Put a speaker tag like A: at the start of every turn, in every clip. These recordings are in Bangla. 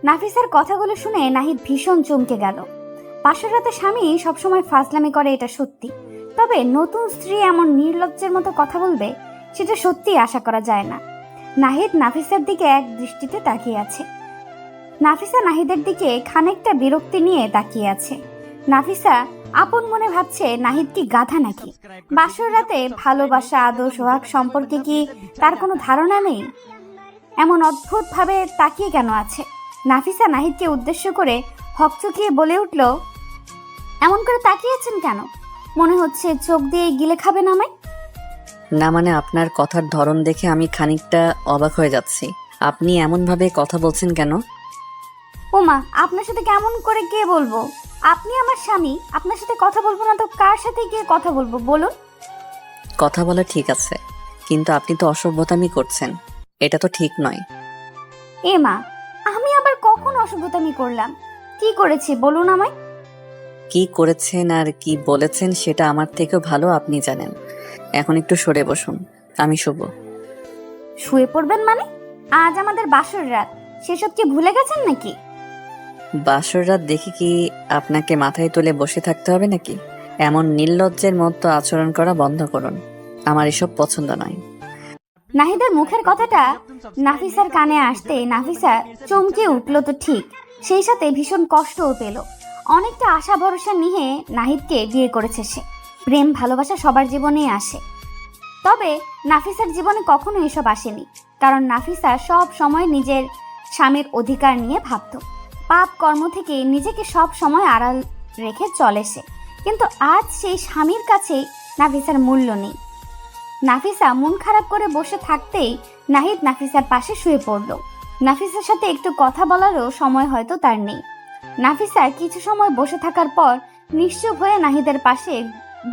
A: নাফিসার কথাগুলো শুনে নাহিদ ভীষণ চমকে গেল। পাশের রাতে স্বামী সবসময় ফাজলামি করে এটা সত্যি, তবে নতুন স্ত্রী এমন নির্লজ্জের মতো কথা বলবে সেটা সত্যি আশা করা যায় না। নাহিদ নাফিসার দিকে এক দৃষ্টিতে তাকিয়ে আছে। নাফিসা নাহিদের দিকে খানিকটা বিরক্তি নিয়ে তাকিয়ে আছে। নাফিসা আপন মনে ভাবছে নাহিদ কি গাধা নাকি? বাসর রাতে ভালোবাসা, আদর, সোহাগ সম্পর্কে কি তার কোনো ধারণা নেই? এমন অদ্ভুত ভাবে তাকিয়ে কেন আছে? নাফিসা নাহিদকে উদ্দেশ্য করে হকচকিয়ে বলে উঠল, এমন করে তাকিয়েছেন কেন? মনে হচ্ছে চোখ দিয়ে গিলে খাবেন আমায়।
B: না মানে আপনার কথার ধরন দেখে আমি খানিকটা অবাক হয়ে যাচ্ছি। আপনি এমনভাবে কথা বলছেন কেন?
A: ওমা, আপনার সাথে কেমন করে কে বলবো? আপনি আমার স্বামী, আপনার সাথে কথা বলবো না তো কার সাথে গিয়ে কথা বলবো বলুন?
B: কথা বলা ঠিক আছে, কিন্তু আপনি তো অসভ্যতামি করছেন, এটা তো ঠিক নয়।
A: এ মা, আমি আবার কখন অসভ্যতামি করলাম? কি করেছি বলুন আমায়?
B: কি করেছেন আর কি বলেছেন সেটা আমার থেকেও ভালো আপনি জানেন। এখন একটু সরে বসুন, আমি শুভ।
A: শুয়ে পড়বেন মানে? আজ আমাদের বাসর রাত, সেসব কি ভুলে গেছেন নাকি?
B: বাসর রাত দেখে কি আপনাকে মাথায় তুলে বসে থাকতে হবে নাকি? এমন নির্লজ্জের মতো আচরণ করা বন্ধ করুন, আমার এসব পছন্দ নয়।
A: নাহিদের মুখের কথাটা নাফিসার কানে আসতে নাফিসা চমকে উঠল তো ঠিক, সেই সাথে ভীষণ কষ্টও পেল। অনেকটা আশা ভরসা নিয়ে নাহিদকে বিয়ে করেছে সে। প্রেম ভালোবাসা সবার জীবনেই আসে, তবে নাফিসার জীবনে কখনো এসব আসেনি, কারণ নাফিসা সব সময় নিজের স্বামীর অধিকার নিয়ে ভাবত। পাপ কর্ম থেকে নিজেকে সব সময় আড়াল রেখে চলে সে, কিন্তু আজ সেই স্বামীর কাছেই নাফিসার মূল্য নেই। নাফিসা মন খারাপ করে বসে থাকতেই নাহিদ নাফিসার পাশে শুয়ে পড়ল। নাফিসার সাথে একটু কথা বলারও সময় হয়তো তার নেই। নাফিসা কিছু সময় বসে থাকার পর নিশ্চুপ হয়ে নাহিদের পাশে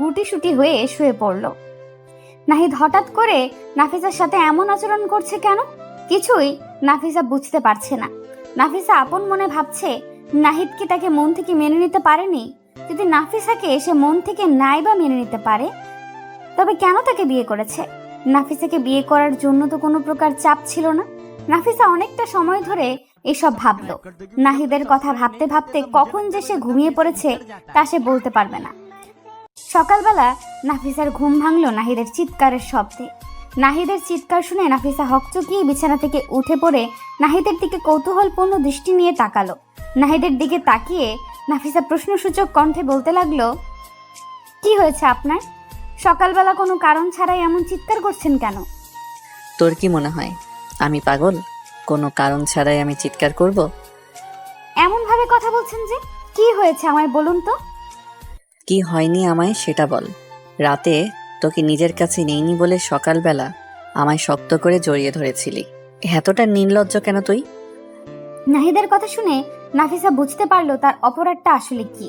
A: গুটিসুটি হয়ে শুয়ে পড়ল। নাহিদ হঠাৎ করে নাফিসার সাথে এমন আচরণ করছে কেন? কিছুই নাফিসা বুঝতে পারছে না। নাফিসা আপন মনে ভাবছে নাহিদ কি তাকে মন থেকে মেনে নিতে পারেনি? যদি নাফিসাকে সে মন থেকে নাই বা মেনে নিতে পারে, তবে কেন তাকে বিয়ে করেছে? নাফিসাকে বিয়ে করার জন্য তো কোনো প্রকার চাপ ছিল না। নাফিসা অনেকটা সময় ধরে এসব ভাবলো। নাহিদের কথা ভাবতে ভাবতে কখন যে সে ঘুমিয়ে পড়েছে তা সে বলতে পারবে না। সকালবেলা নাফিসার ঘুম ভাঙলো নাহিদের চিৎকারের শব্দে। নাহিদের চিৎকার শুনে নাফিসা হকচকিয়ে বিছানা থেকে উঠে পড়ে নাহিদের দিকে কৌতূহলপূর্ণ দৃষ্টি নিয়ে তাকালো। নাহিদের দিকে তাকিয়ে নাফিসা প্রশ্নসূচক কণ্ঠে বলতে লাগলো, কি হয়েছে আপনার? সকালবেলা কোনো কারণ ছাড়াই এমন চিৎকার করছেন কেন?
B: তোর কি মনে হয় আমি পাগল? কোনো কারণ ছাড়াই আমি চিৎকার করব?
A: এমন ভাবে কথা বলছেন যে, কি হয়েছে আমায় বলুন তো?
B: কি হয়নি আমায় সেটা বল। রাতে তোকে নিজের কাছে নেইনি বলে সকালবেলা আমায় শক্ত করে জড়িয়ে ধরেছিলি। এতটা নির্লজ্জ কেন তুই?
A: নাহিদের কথা শুনে নাফিসা বুঝতে পারলো তার অপরাধটা আসলে কি।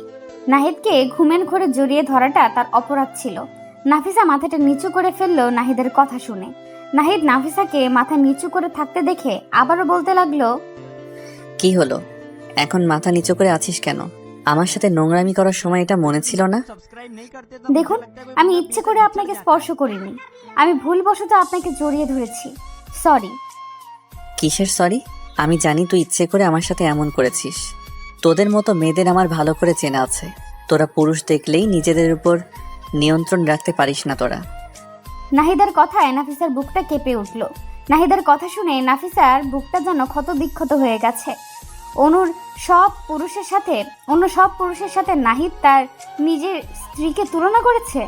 A: নাহিদকে ঘুমের ঘোরে জড়িয়ে ধরাটা তার অপরাধ ছিল। নাফিসা মাথাটা নিচু করে ফেললো নাহিদের কথা শুনে। নাহিদ নাফিসাকে মাথা নিচু করে থাকতে দেখে আবারও বলতে লাগলো,
B: কি হলো, এখন মাথা নিচু করে আছিস কেন? আমার সাথে নোংরামি করার সময় এটা মনে ছিল না?
A: দেখুন, আমি ইচ্ছে করে আপনাকে স্পর্শ করিনি, আমি ভুলবশত আপনাকে জড়িয়ে ধরেছি, সরি।
B: কিসের সরি? আমি জানি তুই ইচ্ছে করে আমার সাথে এমন করেছিস। তোদের মতো মেয়েদের আমার ভালো করে চেনা আছে। তোরা পুরুষ দেখলেই নিজেদের উপর নিয়ন্ত্রণ রাখতে পারিস না তোরা।
A: নাহিদার কথায় নাফিসার বুকটা কেঁপে উঠল। নাহিদার কথা শুনে নাফিসার বুকটা যেন ক্ষত বিক্ষত হয়ে গেছে। অন্য সব পুরুষের সাথে নাহিদ তার নিজের স্ত্রীকে তুলনা করেছে।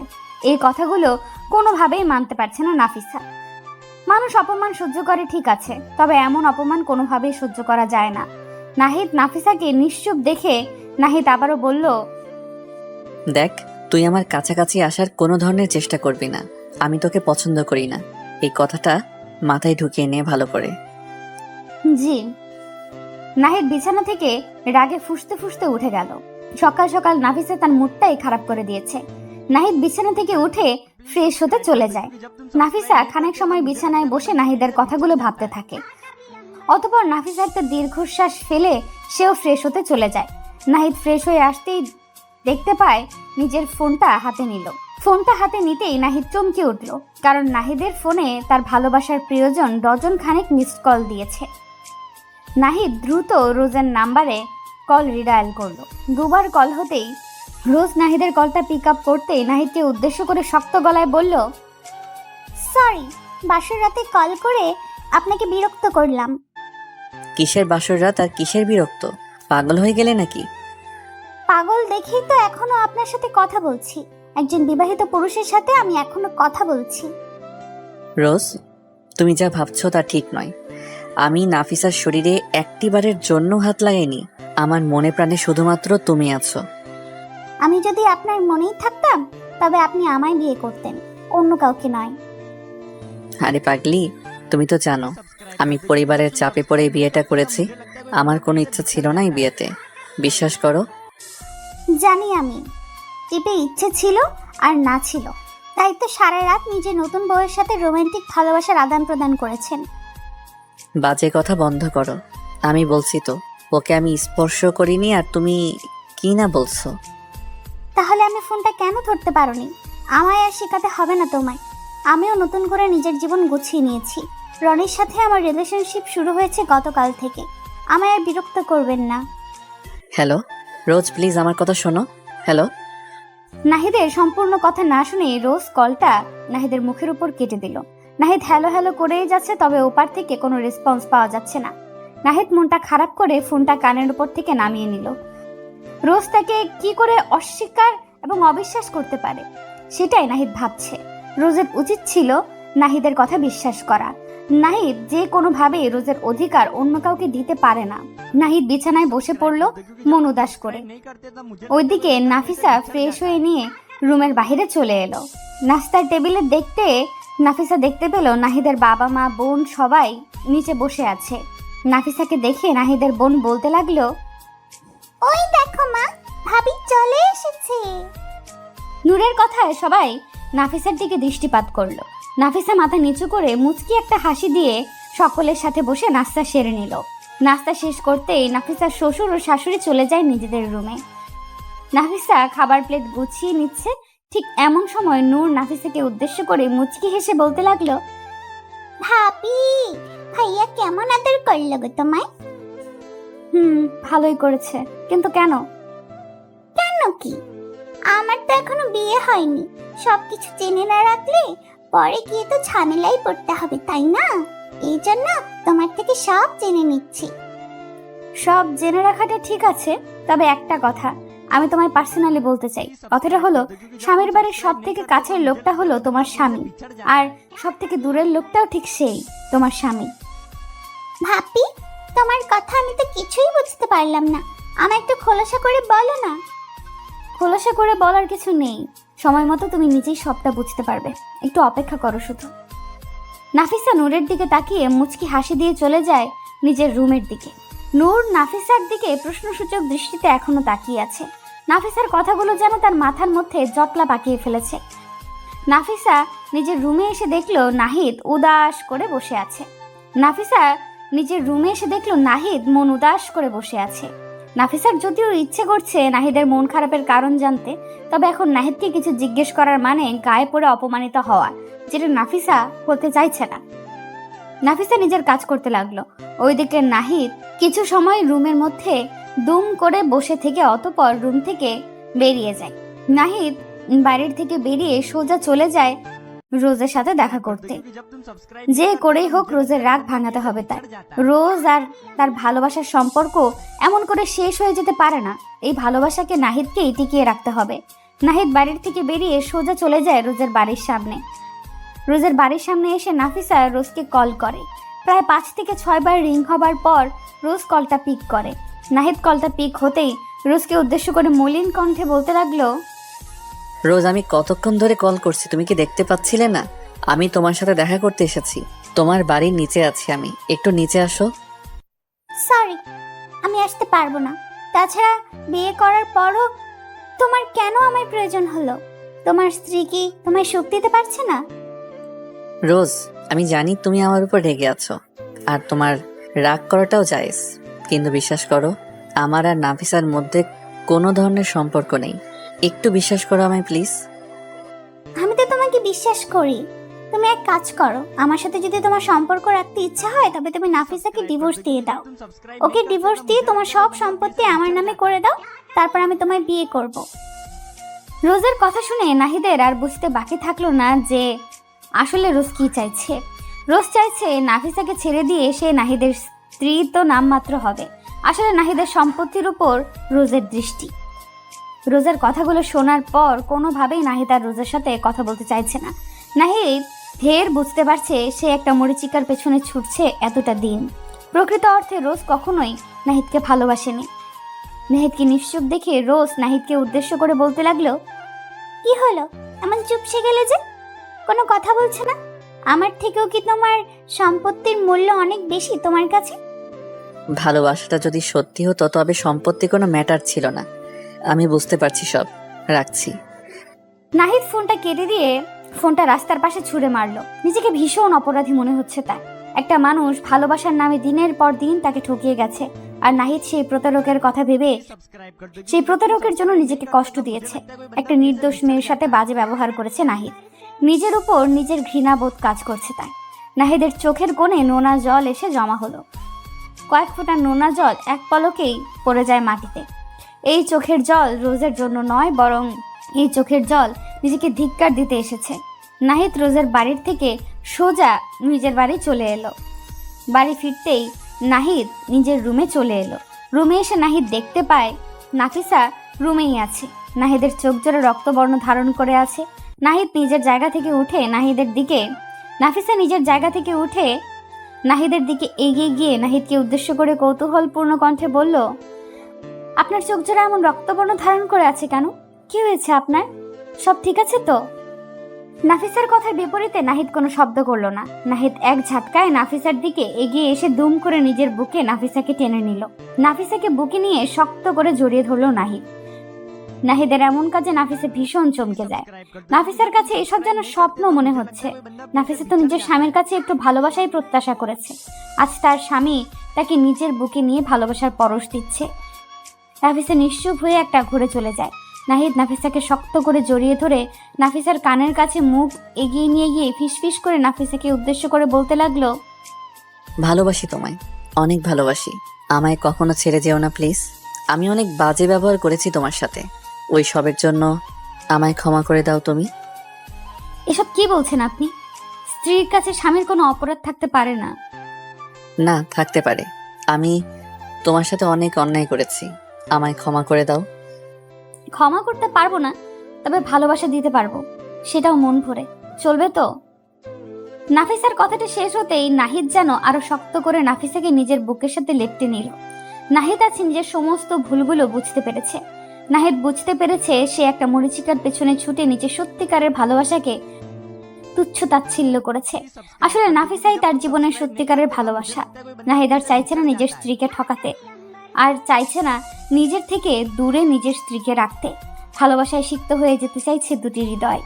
A: এই কথাগুলো কোনোভাবেই মানতে পারছে না নাফিসা। মানুষ অপমান সহ্য করে ঠিক আছে, তবে এমন অপমান কোনোভাবেই সহ্য করা যায় না। নাহিদ নাফিসাকে নিশ্চুপ দেখে নাহিদ আবারও বলল,
B: দেখ, তুই আমার কাছাকাছি আসার কোনো ধরনের চেষ্টা করবি না। আমি তোকে পছন্দ করি না, এই কথাটা মাথায় ঢুকিয়ে নে ভালো করে।
A: জি। নাহিদ বিছানা থেকে রাগে ফুঁসতে ফুঁসতে উঠে গেল। সকাল সকাল নাফিসা তার মুডটাই খারাপ করে দিয়েছে। নাহিদ বিছানা থেকে উঠে ফ্রেশ হতে চলে যায়। নাফিসা খানিক সময় বিছানায় বসে নাহিদের কথাগুলো ভাবতে থাকে। অতঃপর নাফিসা একটা দীর্ঘশ্বাস ফেলে সেও ফ্রেশ হতে চলে যায়। নাহিদ ফ্রেশ হয়ে আসতেই দেখতে পায় নিজের ফোনটা হাতে নিল। ফোনটা হাতে নিতেই নাহিদ চমকে উঠল, কারণ নাহিদের ফোনে তার ভালোবাসার প্রিয়জন ডজন খানেক মিসড কল দিয়েছে। নাহিদ দ্রুত রোজের নাম্বারে কল রিডায়াল করলো। দুবার কল হতেই রোজ নাহিদের কলটা পিক আপ করতেই নাহিদকে উদ্দেশ্য করে শক্ত গলায় বলল, সরি, বাসর রাতে কল করে আপনাকে বিরক্ত করলাম।
B: কিসের বাসর রাত আর কিসের বিরক্ত? পাগল হয়ে গেলে নাকি?
A: পাগল দেখেই তো এখনো আপনার সাথে কথা বলছি। একজন বিবাহিত পুরুষের সাথে আমি এখনো কথা বলছি।
B: রোজ, তুমি যা ভাবছো তা ঠিক নয়। আমি নাফিসার শরীরে একটিবারের জন্য হাত লাগাইনি। আমার মনে প্রাণে শুধুমাত্র তুমি আছো।
A: আমি যদি আপনার মনেই থাকতাম তবে আপনি আমায় বিয়ে করতেন, অন্য কাউকে নয়।
B: আরে পাগলি, তুমি তো জানো আমি পরিবারের চাপে পড়ে বিয়েটা করেছি। আমার কোনো ইচ্ছা ছিল না এই বিয়েতে, বিশ্বাস করো।
A: জানি আমি, টিপে ইচ্ছে ছিল আর না ছিল, তাই তো সারা রাত নিজের নতুন বউয়ের সাথে রোমান্টিক ভালোবাসার আদান প্রদান করেছেন।
B: বাজে কথা বন্ধ করো। আমি বলছি তো, ওকে আমি স্পর্শ করিনি আর তুমি কি না বলছো?
A: তাহলে আমি ফোনটা কেন ধরতে পারোনি? আমায় আর শেখাতে হবে না তোমায়। আমিও নতুন করে নিজের জীবন গুছিয়ে নিয়েছি। রনির সাথে আমার রিলেশনশিপ শুরু হয়েছে গতকাল থেকে। আমায় আর বিরক্ত করবেন না।
B: হ্যালো রোজ, প্লিজ আমার কথা শোনো। হ্যালো।
A: নাহিদের সম্পূর্ণ কথা না শুনে রোজ কলটা নাহিদের মুখের উপর কেটে দিল। নাহিদ হ্যালো হ্যালো করেই যাচ্ছে, তবে ওপার থেকে কোনো রেসপন্স পাওয়া যাচ্ছে না। নাহিদ মনটা খারাপ করে ফোনটা কানের উপর থেকে নামিয়ে নিল। রোজ তাকে কি করে অস্বীকার এবং অবিশ্বাস করতে পারে, সেটাই নাহিদ ভাবছে। রোজের উচিত ছিল নাহিদের কথা বিশ্বাস করা। নাহিদ যে কোনোভাবে রোজের অধিকার অন্য কাউকে দিতে পারে না। নাহিদ বিছানায় বসে পড়ল মন উদাস করে। ওইদিকে নাফিসা ফ্রেশ হয়ে নিয়ে রুমের বাইরে চলে এলো। নাস্তার টেবিলে নাফিসা দেখতে পেল নাহিদের বাবা মা বোন সবাই নিচে বসে আছে। নাফিসাকে দেখে নাহিদের বোন বলতে লাগলো, ওই দেখো মা, ভাবি চলে এসেছে। নূরের কথায় সবাই নাফিসার দিকে দৃষ্টিপাত করলো। নাফিসা মাথা নিচু করে মুচকি একটা হাসি দিয়ে সকলের সাথে বসে নাস্তা সেরে নিল। নাস্তা শেষ করতেই নাফিসার শ্বশুর ও শাশুড়ি চলে যায় নিজেদের রুমে। নাফিসা খাবার প্লেট গুছিয়ে নিচ্ছে, ঠিক এমন সময় নূর নাফিসাকে উদ্দেশ্য করে মুচকি হেসে বলতে লাগলো, ভাবি, ভাইয়া কেমন আদর করলো গো তোমায়? ভালোই করেছে, কিন্তু কেন? কেন কি? আমার তো এখনো বিয়ে হয়নি। সবকিছু জেনে না রাখলে পরে গিয়ে তো ঝামেলাই পড়তে হবে, তাই না? এই জন্য তোমার থেকে সব জেনে নিচ্ছি। সব জেনে রাখাটা ঠিক আছে, তবে একটা কথা আমি তোমায় পার্সোনালি বলতে চাই। কথাটা হলো, স্বামীর বাড়ির সব থেকে কাছের লোকটা হলো তোমার স্বামী, আর সব থেকে দূরের লোকটাও ঠিক সেই তোমার স্বামী। ভাবি, তোমার কথা আমি তো কিছুই বুঝতে পারলাম না। আমায় একটু খোলাসা করে বলো না। খোলাসা করে বলার কিছু নেই, সময় মতো তুমি নিজেই সবটা বুঝতে পারবে। একটু অপেক্ষা করো শুধু। নাফিসা নূরের দিকে তাকিয়ে মুচকি হাসি দিয়ে চলে যায় নিজের রুমের দিকে। নূর নাফিসার দিকে প্রশ্নসূচক দৃষ্টিতে এখনো তাকিয়ে আছে। নাফিসার কথাগুলো যেন তার মাথার মধ্যে জটলা পাকিয়ে ফেলেছে। নাফিসা নিজের রুমে এসে দেখলো নাহিদ উদাস করে বসে আছে। নাহিদ মন উদাস করে বসে আছে। নাফিসার যদিও ইচ্ছে করছে নাহিদের মন খারাপের কারণ জানতে, তবে এখন নাহিদকে কিছু জিজ্ঞেস করার মানে গায়ে পড়ে অপমানিত হওয়া, যেটা নাফিসা করতে চাইছে না। নাফিসা নিজের কাজ করতে লাগলো। ওইদিকে নাহিদ কিছু সময় রুমের মধ্যে দুম করে বসে থেকে অতঃপর রুম থেকে বেরিয়ে যায়। নাহিদ বাইরের থেকে বেরিয়ে সোজা চলে যায় রোজের সাথে দেখা করতে। যে করেই হোক রোজের রাগ ভাঙাতে হবে তার। রোজ আর তার ভালোবাসার সম্পর্ক এমন করে শেষ হয়ে যেতে পারে না। এই ভালোবাসাকে নাহিদকেই টিকিয়ে রাখতে হবে। নাহিদ বাড়ির থেকে বেরিয়ে সোজা চলে যায় রোজের বাড়ির সামনে। রোজের বাড়ির সামনে এসে নাফিসা রোজকে কল করে। প্রায় 5 থেকে 6 বার রিং হবার পর রোজ কলটা পিক করে। নাহিদ কলটা পিক হতেই রোজকে উদ্দেশ্য করে মলিন কণ্ঠে বলতে লাগলো,
B: রোজ, আমি কতক্ষণ ধরে কল করছি, তুমি কি দেখতে পাচ্ছিলে না? আমি তোমার সাথে দেখা করতে এসেছি। তোমার বাড়ির নিচে আছি আমি, একটু নিচে আসো।
A: সরি, আমি আসতে পারবো না। তাছাড়া বিয়ে করার পরও তোমার কেন আমার প্রয়োজন হলো? তোমার স্ত্রী কি তোমায় সুখ দিতে পারছে না?
B: রোজ, আমি জানি তুমি আমার উপর রেগে আছো, আর তোমার রাগ করাটাও জায়েজ, কিন্তু বিশ্বাস করো, আমার আর নাফিসার মধ্যে কোনো ধরনের সম্পর্ক নেই। একটু বিশ্বাস করো আমায় প্লিজ।
C: বিশ্বাস করি। তুমি এক কাজ করো, আমার সাথে যদি তোমার সম্পর্ক রাখতে ইচ্ছা হয় তবে তুমি নাফিসাকে ডিভোর্স দিয়ে দাও। ওকে ডিভোর্স দিয়ে তোমার সব সম্পত্তি আমার নামে করে দাও, তারপর আমি তোমায় বিয়ে করব।
A: রোজের কথা শুনে নাহিদের আর বুঝতে বাকি থাকলো না যে আসলে রোজ কি চাইছে। রোজ চাইছে নাফিসাকে ছেড়ে দিয়ে সে নাহিদের স্ত্রী তো নামমাত্র হবে। আসলে নাহিদের সম্পত্তির উপর রোজের দৃষ্টি। রোজের কথাগুলো শোনার পর কোনোভাবেই নাহিদ আর রোজের সাথে কথা বলতে চাইছে না। নাহিদ ঢের বুঝতে পারছে সে একটা মরিচিকার পেছনে ছুটছে এতটা দিন। প্রকৃত অর্থে রোজ কখনোই নাহিদকে ভালোবাসেনি। নাহিদকে নিশ্চুপ দেখে রোজ নাহিদকে উদ্দেশ্য করে বলতে লাগলো,
C: কি হলো, এমন চুপসে গেলে যে? কোনো কথা বলছো না? আমার থেকেও কি তোমার সম্পত্তির মূল্য অনেক বেশি তোমার কাছে?
B: ভালোবাসাটা যদি সত্যি হতো তবে সম্পত্তি কোনো ম্যাটার ছিল না। আমি বুঝতে পারছি সব, রাখছি।
A: নাহিদ ফোনটা কেটে দিয়ে ফোনটা রাস্তার পাশে ছুঁড়ে মারলো। নিজেকে ভীষণ অপরাধী মনে হচ্ছে তার। একটা মানুষ ভালোবাসার নামে দিনের পর দিন তাকে ঠকিয়ে গেছে, আর নাহিদ সেই প্রতারকের কথা ভেবে সেই প্রতারকের জন্য নিজেকে কষ্ট দিয়েছে। একটা নির্দোষ মেয়ের সাথে বাজে ব্যবহার করেছে নাহিদ। নিজের উপর নিজের ঘৃণাবোধ কাজ করছে তাই। নাহিদের চোখের কোণে নোনা জল এসে জমা হলো। কয়েক ফোঁটা নোনা জল এক পলকেই পড়ে যায় মাটিতে। এই চোখের জল রোজের জন্য নয়, বরং এই চোখের জল নিজেকে ধিক্কার দিতে এসেছে। নাহিদ রোজের বাড়ির থেকে সোজা নিজের বাড়ি চলে এলো। বাড়ি ফিরতেই নাহিদ নিজের রুমে চলে এলো। রুমে এসে নাহিদ দেখতে পায় নাফিসা রুমেই আছে। নাহিদের চোখ জোড়া রক্তবর্ণ ধারণ করে আছে। নাহিদ নিজের জায়গা থেকে উঠে নাফিসা নিজের জায়গা থেকে উঠে নাহিদের দিকে এগিয়ে গিয়ে নাহিদকে উদ্দেশ্য করে কৌতূহলপূর্ণ কণ্ঠে বলল, আপনার চোখ জোড়া এমন রক্তবর্ণ ধারণ করে আছে কেন? কি হয়েছে আপনার? সব ঠিক আছে তো? নাফিসার কথার বিপরীতে নাহিদ কোনো শব্দ করলো না। নাহিদ এক ঝাটকায় নাফিসার দিকে এগিয়ে এসে দুম করে নিজের বুকে নাফিসাকে টেনে নিল। নাফিসাকে বুকে নিয়ে শক্ত করে জড়িয়ে ধরলো নাহিদ। নাহিদের এমন কাজে নাফিসা ভীষণ চমকে যায়। নাফিসার কাছে এসব যেন স্বপ্ন মনে হচ্ছে। নাফিসা তো নিজের স্বামীর কাছে একটু ভালোবাসাই প্রত্যাশা করেছে। আজ তার স্বামী তাকে নিজের বুকে নিয়ে ভালোবাসার পরশ দিচ্ছে। নাফিসা নিশ্চুপ হয়ে একটা ঘুরে চলে যায়। নাহিদ নাফিসাকে শক্ত করে জড়িয়ে ধরে নাফিসার কানের কাছে মুখ এগিয়ে নিয়ে গিয়ে ফিসফিস করে নাফিসাকে উদ্দেশ্য করে বলতে লাগলো,
B: ভালোবাসি তোমায়, অনেক ভালোবাসি। আমায় কখনো ছেড়ে যেও না প্লিজ। আমি অনেক বাজে ব্যবহার করেছি তোমার সাথে, ওই সবের জন্য আমায় ক্ষমা করে দাও তুমি।
A: এসব কি বলছেন আপনি? স্ত্রীর কাছে স্বামীর কোনো অপরাধ থাকতে পারে না।
B: না, থাকতে পারে। আমি তোমার সাথে অনেক অন্যায় করেছি, আমায় ক্ষমা করে দাও।
A: ক্ষমা করতে পারবো না, তবে ভালোবাসা দিতে পারবো, সেটাও মন ভরে। চলবে তো? নাফিসার কথাটা শেষ হতেই নাহিদ যেন আরো শক্ত করে নাফিসাকে নিজের বুকের সাথে লেপ্টে নিল। নাহিদ আছে নিজের সমস্ত ভুলগুলো বুঝতে পেরেছে। নাহিদ বুঝতে পেরেছে সে একটা মরিচিকার পেছনে ছুটে নিজের সত্যিকারের ভালোবাসাকে তুচ্ছ তাচ্ছিল্য করেছে। আসলে নাফিসাই তার জীবনের সত্যিকারের ভালোবাসা। নাহিদ আর চাইছে না নিজের স্ত্রীকে ঠকাতে, আর চাইছে না নিজের থেকে দূরে নিজের স্ত্রীকে রাখতে। ভালোবাসায় সিক্ত হয়ে যেতে চাইছে দুটি হৃদয়।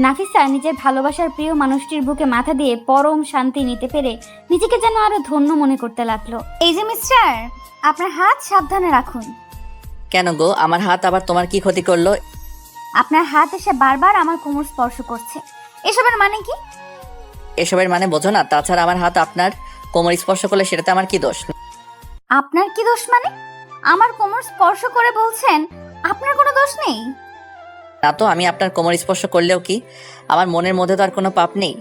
A: নাফিসা নিজের ভালোবাসার প্রিয় মানুষটির বুকে মাথা দিয়ে পরম শান্তি নিতে পেরে নিজেকে যেন আরো ধন্য মনে করতে লাগলো। এই যে মিস্টার, আপনার হাত সাবধানে রাখুন।
B: কেন গো, আমার হাত আবার তোমার কি ক্ষতি করলো?
A: আপনার হাত এসে বারবার আমার কোমর স্পর্শ করছে, এসবের মানে কি?
B: এসবের মানে বোঝো না? তাছাড়া আমার হাত আপনার কোমর স্পর্শ করলে সেটাতে আমার কি দোষ?
A: আপনার কি দোষ মানে? আমার কোমর স্পর্শ করে বলছেন আপনার কোনো দোষ নেই?
B: না তো, আমি আপনার কোমর স্পর্শ করলেও কি আমার মনের মধ্যে তো আর কোনো পাপ নেই?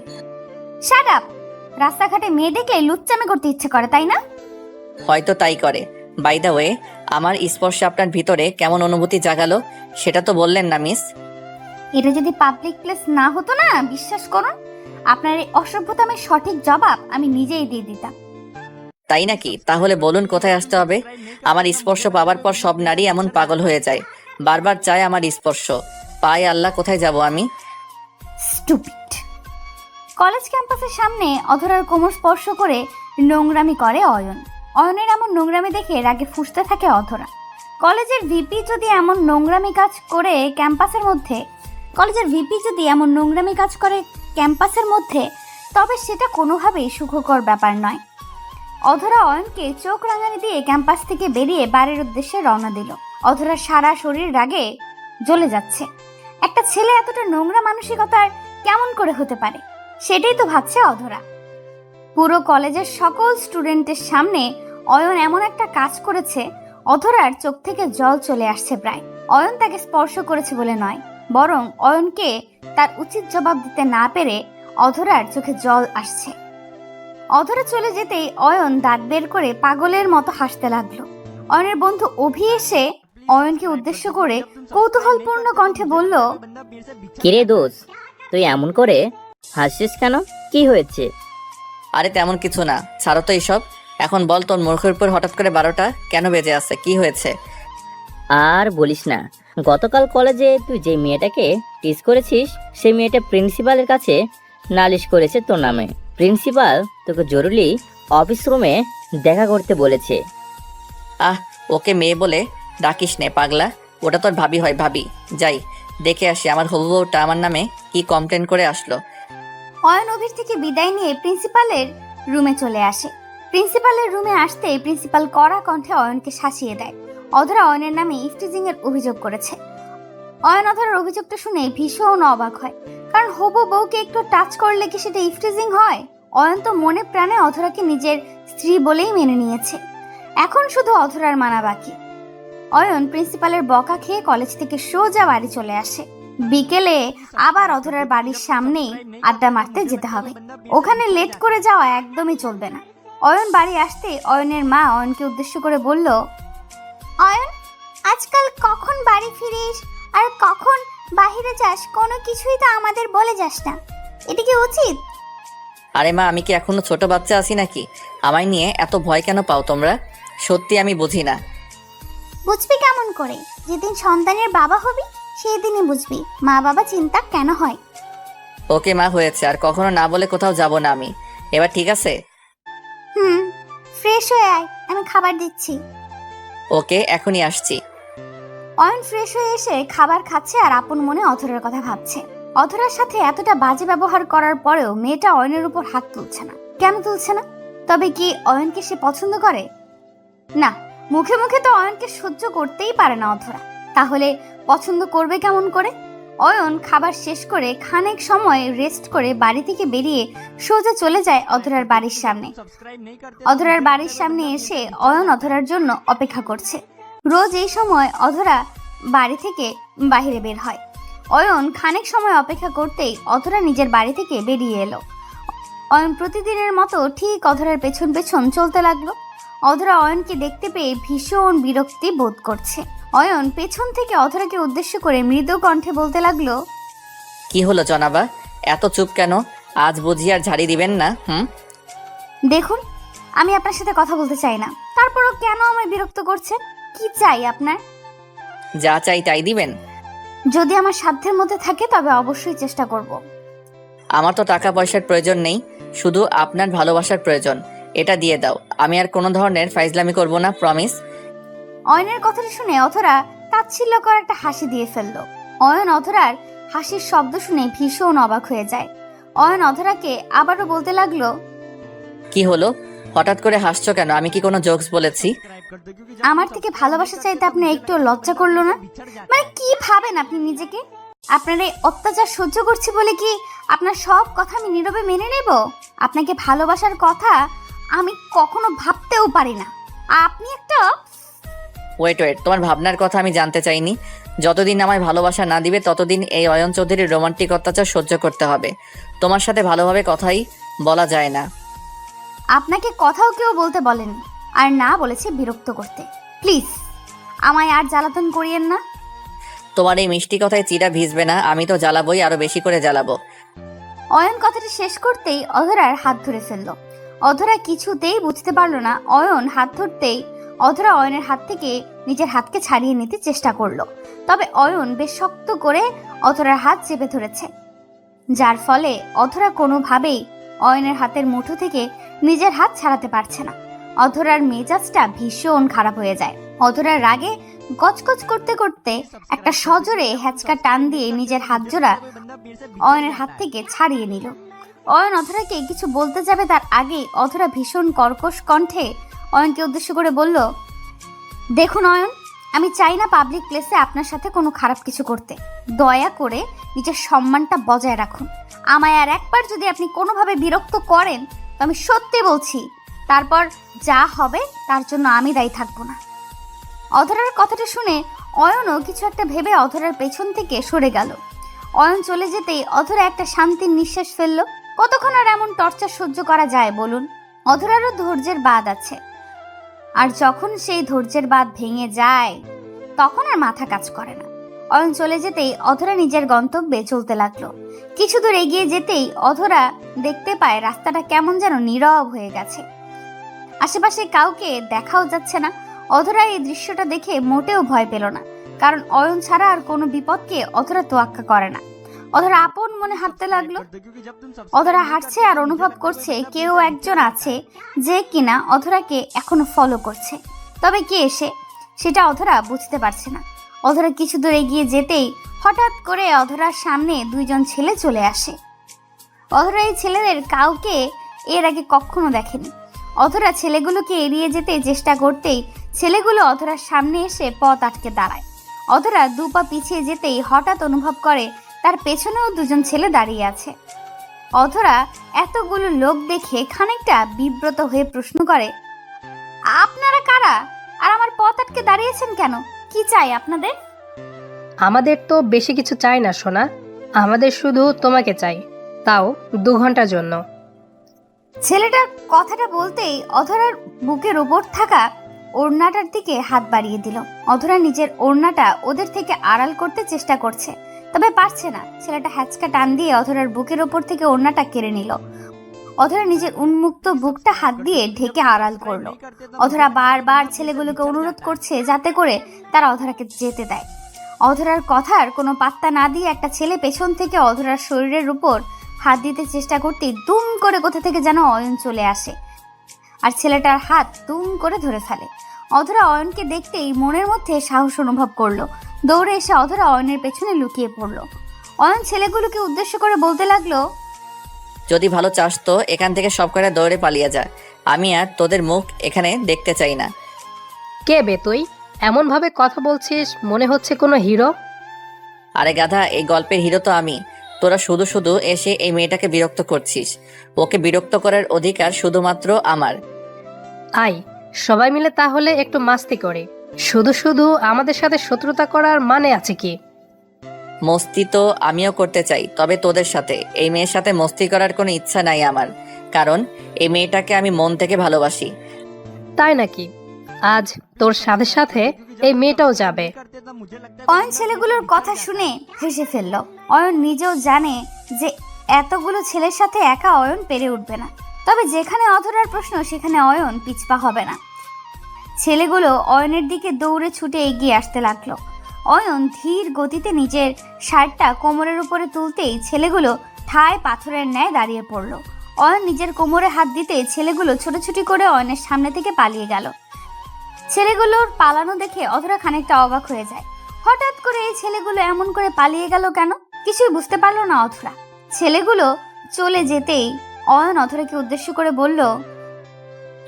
A: Shut up! রাস্তাঘাটে মেয়ে দেখলে লুচ্চামি করতে ইচ্ছে করে, তাই না?
B: হয়তো তাই করে। বাই দ্য ওয়ে, আমার স্পর্শে আপনার ভিতরে কেমন অনুভূতি জাগালো সেটা তো বললেন না মিস।
A: এটা যদি পাবলিক প্লেস না হতো না, বিশ্বাস করুন আপনার এই অসভ্যতামের সঠিক জবাব আমি নিজেই দিয়ে দিতাম।
B: তাই নাকি? তাহলে বলুন কোথায় আসতে হবে? আমার স্পর্শ পাওয়ার পর সব নারী এমন পাগল হয়ে যায়, বারবার চায় আমার স্পর্শ। পায় আল্লাহ, কোথায় যাব আমি?
A: স্টুপিড! কলেজ ক্যাম্পাসের সামনে অধরার কোমর স্পর্শ করে নোংরামি করে অয়ন। অয়নের এমন নোংরামি দেখে রাগে ফুঁসতে থাকে অধরা। কলেজের ভিপি যদি এমন নোংরামি কাজ করে ক্যাম্পাসের মধ্যে, তবে সেটা কোনোভাবেই সুখকর ব্যাপার নয়। অধরা অয়নকে চোখ রাঙানি দিয়ে ক্যাম্পাস থেকে বেরিয়ে বাড়ির উদ্দেশ্যে রওনা দিল। অধরার সারা শরীর রাগে জ্বলে যাচ্ছে। একটা ছেলে এতটা নোংরা মানসিকতার কেমন করে হতে পারে সেটাই তো ভাবছে অধরা। পুরো কলেজের সকল স্টুডেন্টের সামনে অয়ন এমন একটা কাজ করেছে, অধরার চোখ থেকে জল চলে আসছে প্রায়। অয়ন তাকে স্পর্শ করেছে বলে নয়, বরং অয়নকে তার উচিত জবাব দিতে না পেরে অধরার চোখে জল আসছে। অধরা চলে যেতেই অয়ন দাঁত বের করে পাগলের মতো হাসতে লাগলো। অয়নের বন্ধু অভি এসে অয়নকে উদ্দেশ্য করে কৌতূহলপূর্ণ কণ্ঠে বলল,
D: কিরে দোষ, তুই এমন করে হাসছিস কেন? কি হয়েছে?
B: আরে তেমন কিছু না, ছাড়ো তো এইসব। এখন বল, তোর মুখের উপর হঠাৎ করে 12টা কেন বেজে আছে? কি হয়েছে?
D: আর বলিস না, গতকাল কলেজে তুই যে মেয়েটাকে টিজ করেছিস, সেই মেয়েটা প্রিন্সিপালের কাছে নালিশ করেছে তোর নামে। প্রিন্সিপাল তোকে জরুরি অফিস রুমে দেখা করতে বলেছে।
B: আহ, ওকে মেয়ে বলে ডাকিস নে পাগলা, ওটা তোর ভাবি হয়। ভাবি, যাই দেখে আসি আমার হবু বউটা আমার নামে কি কমপ্লেন করে আসলো।
A: অয়ন অভির থেকে বিদায় নিয়ে প্রিন্সিপালের রুমে চলে আসে। প্রিন্সিপালের রুমে আসতে প্রিন্সিপাল কড়া কণ্ঠে অয়নকে শাসিয়ে দেয়। অধরা অয়নের নামে ইফটিজিং এর অভিযোগ করেছে। অয়ন অধরার অভিযোগটা শুনে ভীষণ অবাক হয়, কারণ হবু বউকে একটু টাচ করলে কি সেটা ইফটিজিং হয়? অয়ন তো মনে প্রাণে অধরাকে নিজের স্ত্রী বলেই মেনে নিয়েছে, এখন শুধু অধরার মানা বাকি। অয়ন প্রিন্সিপালের বকা খেয়ে কলেজ থেকে সোজা বাড়ি চলে আসে। বিকেলে আবার অধরার বাড়ির সামনেই আড্ডা মারতে যেতে হবে, ওখানে লেট করে যাওয়া একদমই চলবে না। অয়ন বাড়ি আসতে অয়নের মা অয়নকে উদ্দেশ্য করে বলল,
C: অয়ন, আজকাল কখন বাড়ি ফিরিস আর কখন বাইরে যাস, কোনো কিছুই তো আমাদের বলে যাস না। এটা কি উচিত?
B: আরে মা, আমি কি এখনো ছোট বাচ্চা আছি নাকি? আমায় নিয়ে এত ভয় কেন পাও তোমরা? সত্যি আমি বুঝি না।
C: বুঝবি কেমন করে? যেদিন সন্তানের বাবা হবি সেই দিনই বুঝবি মা বাবা চিন্তা কেন হয়।
B: ওকে মা, হয়েছে, আর কখনো না বলে কোথাও যাব না আমি। এবার ঠিক আছে?
C: ফ্রেশ হয়ে আয়, আমি খাবার দিচ্ছি।
B: ওকে, এখনই আসছি।
A: অয়ন ফ্রেশ হয়ে এসে খাবার খাচ্ছে আর আপন মনে অধরার কথা ভাবছে। অধরার সাথে এতটা বাজে ব্যবহার করার পরেও মেয়েটা অয়নের উপর হাত তুলছে না। কেন তুলছে না? তবে কি অয়নকে সে পছন্দ করে? না, মুখে মুখে তো অয়নকে সহ্য করতেই পারে না অধরা, তাহলে পছন্দ করবে কেমন করে? অয়ন খাবার শেষ করে খানিক সময় রেস্ট করে বাড়ি থেকে বেরিয়ে সোজা চলে যায় অধরার বাড়ির সামনে। অধরার বাড়ির সামনে এসে অয়ন অধরার জন্য অপেক্ষা করছে। রোজ এই সময় অধরা বাড়ি থেকে বাইরে বের হয়। অয়ন খানিক সময় অপেক্ষা করতেই অধরা নিজের বাড়ি থেকে বেরিয়ে এলো। অয়ন প্রতিদিনের মতো ঠিক অধরার পেছন পেছন চলতে লাগলো। অধরা অয়নকে দেখতে পেয়ে ভীষণ বিরক্তি বোধ করছে। অয়ন পেছন থেকে অধরাকে উদ্দেশ্য করে মৃদু কণ্ঠে বলতে লাগলো,
B: কি হলো জনাবা, এত চুপ কেন? আজ বুঝি আর ঝাড়ি দিবেন না?
A: দেখুন, আমি আপনার সাথে কথা বলতে চাই না, তারপরও কেন আমায় বিরক্ত করছেন? কি চাই আপনার?
B: যা চাই তাই দিবেন?
A: যদি আমার সাধ্যের মধ্যে থাকে তবে অবশ্যই চেষ্টা করব।
B: আমার তো টাকা পয়সার প্রয়োজন নেই, শুধু আপনার ভালোবাসার প্রয়োজন। এটা দিয়ে দাও, আমি আর কোনো ধরনের ফাইজলামি করব না, প্রমিস।
A: অয়নের কথাটা শুনে অধরা তাচ্ছিল্যকর একটা হাসি দিয়ে ফেলল। অয়ন অধরার হাসির শব্দ শুনে ভীষণ অবাক হয়ে যায়। অয়ন অধরাকে আবারও বলতে লাগলো,
B: কি হলো, হঠাৎ করে হাসছো কেন? আমি কি কোনো জোকস বলেছি?
A: আমার থেকে ভালোবাসা চাইতে আপনি একটু লজ্জা করলো না? মানে কি ভাবেন আপনি নিজেকে? আপনার এই অত্যাচার সহ্য করছি বলে কি আপনার সব কথা আমি নীরবে মেনে নেব? আপনাকে ভালোবাসার কথা আমি কখনো ভাবতেও পারি না। আপনি একটা
B: ওয়েট, তোমার ভাবনার কথা আমি জানতে চাইনি। যতদিন আমায় ভালোবাসা না দিবে ততদিন এই অয়ন চৌধুরীর রোমান্টিক অত্যাচার সহ্য করতে হবে। তোমার সাথে ভালোভাবে কথাই বলা যায় না।
A: আপনাকে কথাও কেউ বলতে বলেনি, আর না বলেছে বিরক্ত করতে। প্লিজ আমায় আর জ্বালাতন করিয়েন না।
B: তোমার এই মিষ্টি কথায় চিরা ভিজবে না, আমি তো জ্বালাবোই, আরো বেশি করে জ্বালাবো।
A: অয়ন কথাটি শেষ করতেই অধরার হাত ধরে ফেলল। অধরা কিছুতেই বুঝতে পারল না অয়ন হাত ধরতেই অধরা অয়নের হাত থেকে নিজের হাতকে ছাড়িয়ে নিতে চেষ্টা করলো। তবে অয়ন বেশ শক্ত করে অধরার হাত চেপে ধরেছে, যার ফলে অধরা কোনোভাবেই অয়নের হাতের মুঠো থেকে নিজের হাত ছাড়াতে পারছে না। অধরার মেজাজটা ভীষণ খারাপ হয়ে যায়। অধরার রাগে গজগজ করতে করতে একটা সজোরে হ্যাচকা টান দিয়ে নিজের হাত জোড়া অয়নের হাত থেকে ছাড়িয়ে নিল। অয়ন অধরাকে কিছু বলতে যাবে তার আগেই অধরা ভীষণ কর্কশ কণ্ঠে অয়নকে উদ্দেশ্য করে বলল, দেখুন অয়ন, আমি চাই না পাবলিক প্লেসে আপনার সাথে কোনো খারাপ কিছু করতে। দয়া করে নিজের সম্মানটা বজায় রাখুন। আমায় আর একবার যদি আপনি কোনোভাবে বিরক্ত করেন তো আমি সত্যি বলছি তারপর যা হবে তার জন্য আমি দায়ী থাকবো না। অধরার কথাটা শুনে অয়নও কিছু একটা ভেবে অধরার পেছন থেকে সরে গেল। অয়ন চলে যেতেই অধরা একটা শান্তির নিঃশ্বাস ফেলল। কতক্ষণ আর এমন টর্চার সহ্য করা যায় বলুন? অধরারও ধৈর্যের বাঁধ আছে, আর যখন সেই ধৈর্যের বাঁধ ভেঙে যায় তখন আর মাথা কাজ করে না। অয়ন চলে যেতেই অধরা নিজের গন্তব্যে চলতে লাগলো। কিছু দূর এগিয়ে যেতেই অধরা দেখতে পায় রাস্তাটা কেমন যেন নীরব হয়ে গেছে, আশেপাশে কাউকে দেখাও যাচ্ছে না। অধরা এই দৃশ্যটা দেখে মোটেও ভয় পেল না, কারণ অয়ন ছাড়া আর কোনো বিপদকে অধরা তোয়াক্কা করে না। অধরা আপন মনে হাঁটতে লাগলো। অধরা হাঁটছে আর অনুভব করছে কেউ একজন আছে যে কিনা অধরাকে এখনো ফলো করছে। তবে কে এসে সেটা অধরা বুঝতে পারছে না। অধরা কিছু দূর এগিয়ে যেতেই হঠাৎ করে অধরার সামনে দুইজন ছেলে চলে আসে। অধরা এই ছেলেদের কাউকে এর আগে কখনো দেখেনি। অধরা ছেলেগুলোকে এড়িয়ে যেতে চেষ্টা করতেই ছেলেগুলো অধরার সামনে এসে পথ আটকে দাঁড়ায়। অধরা দুপা পিছিয়ে যেতেই হঠাৎ অনুভব করে তার পেছনেও দুজন ছেলে দাঁড়িয়ে আছে। অধরা এতগুলো লোক দেখে খানিকটা বিব্রত হয়ে প্রশ্ন করে, আপনারা কারা? আর আমার পথ আটকে দাঁড়িয়েছেন কেন? কি চাই আপনাদের?
E: আমাদের তো বেশি কিছু চাই না সোনা, আমাদের শুধু তোমাকে চাই, তাও 2 ঘন্টার জন্য।
A: ছেলেটার কথাটা বলতেই অধরার বুকের উপর থাকা ওড়নাটার দিকে হাত বাড়িয়ে দিল। অধরা নিজের ওড়নাটা ওদের থেকে আড়াল করতে চেষ্টা করছে, তবে পারছে না। ছেলেটা হ্যাচকা টান দিয়ে অধরার বুকের ওপর থেকে ওড়নাটা কেড়ে নিল। অধরা নিজের উন্মুক্ত বুকটা হাত দিয়ে ঢেকে আড়াল করলো। অধরা বারবার ছেলেগুলোকে অনুরোধ করছে যাতে করে তারা অধরাকে যেতে দেয়। অধরার কথার কোনো পাত্তা না দিয়ে একটা ছেলে পেছন থেকে অধরার শরীরের উপর হাত দিতে চেষ্টা করতেই দুম করে কোথা থেকে যেন অয়ন চলে আসে আর ছেলেটার হাত দুম করে ধরে ফেলে। অধরা অয়নকে দেখতেই মনের মধ্যে সাহস অনুভব করলো। দৌড়ে এসে অধরা অয়নের পেছনে লুকিয়ে পড়লো। অয়ন ছেলেগুলোকে উদ্দেশ্য করে বলতে লাগলো,
B: যদি ভালো চাস তো এখান থেকে সব কটা দৌড়ে পালিয়ে যা। আমি আর তোদের মুখ এখানে দেখতে চাই না।
E: কে বে তুই? এমন ভাবে কথা বলছিস মনে হচ্ছে কোনো হিরো।
B: আরে গাধা, এই গল্পের হিরো তো আমি। তোরা শুধু শুধু এসে এই মেয়েটাকে বিরক্ত করছিস। ওকে বিরক্ত করার অধিকার শুধুমাত্র আমার।
E: আয় সবাই মিলে তাহলে একটু মাস্তি করি। শুধু শুধু আমাদের সাথে শত্রুতা করার মানে আছে কি?
B: মস্তি তো আমিও করতে চাই, তবে তোদের সাথে। এই মেয়ের সাথে মস্তি করার কোনো ইচ্ছা নাই আমার, কারণ এই মেয়েটাকে আমি মন থেকে ভালোবাসি।
E: তাই নাকি? আজ তোর সাথে সাথে এই মেয়েটাও যাবে।
A: অয়ন ছেলেগুলোর কথা শুনে হেসে ফেলল। অয়ন নিজেও জানে যে এতগুলো ছেলের সাথে একা অয়ন পেরে উঠবে না, তবে যেখানে অধরার প্রশ্ন সেখানে অয়ন পিছপা হবে না। ছেলেগুলো অয়নের দিকে দৌড়ে ছুটে এগিয়ে আসতে লাগলো। অয়ন ধীর গতিতে নিজের শার্টটা কোমরের উপরে তুলতেই ছেলেগুলো ঠায় পাথরের ন্যায় দাঁড়িয়ে পড়লো। অয়ন নিজের কোমরে হাত দিতে ছেলেগুলো ছোটাছুটি করে অয়নের সামনে থেকে পালিয়ে গেল। ছেলেগুলোর পালানো দেখে অধরা খানিকটা অবাক হয়ে যায়। হঠাৎ করে এই ছেলেগুলো এমন করে পালিয়ে গেল কেন? কিছুই বুঝতে পারলো না অধরা। ছেলেগুলো চলে যেতেই অয়ন অধরাকে উদ্দেশ্য করে বলল,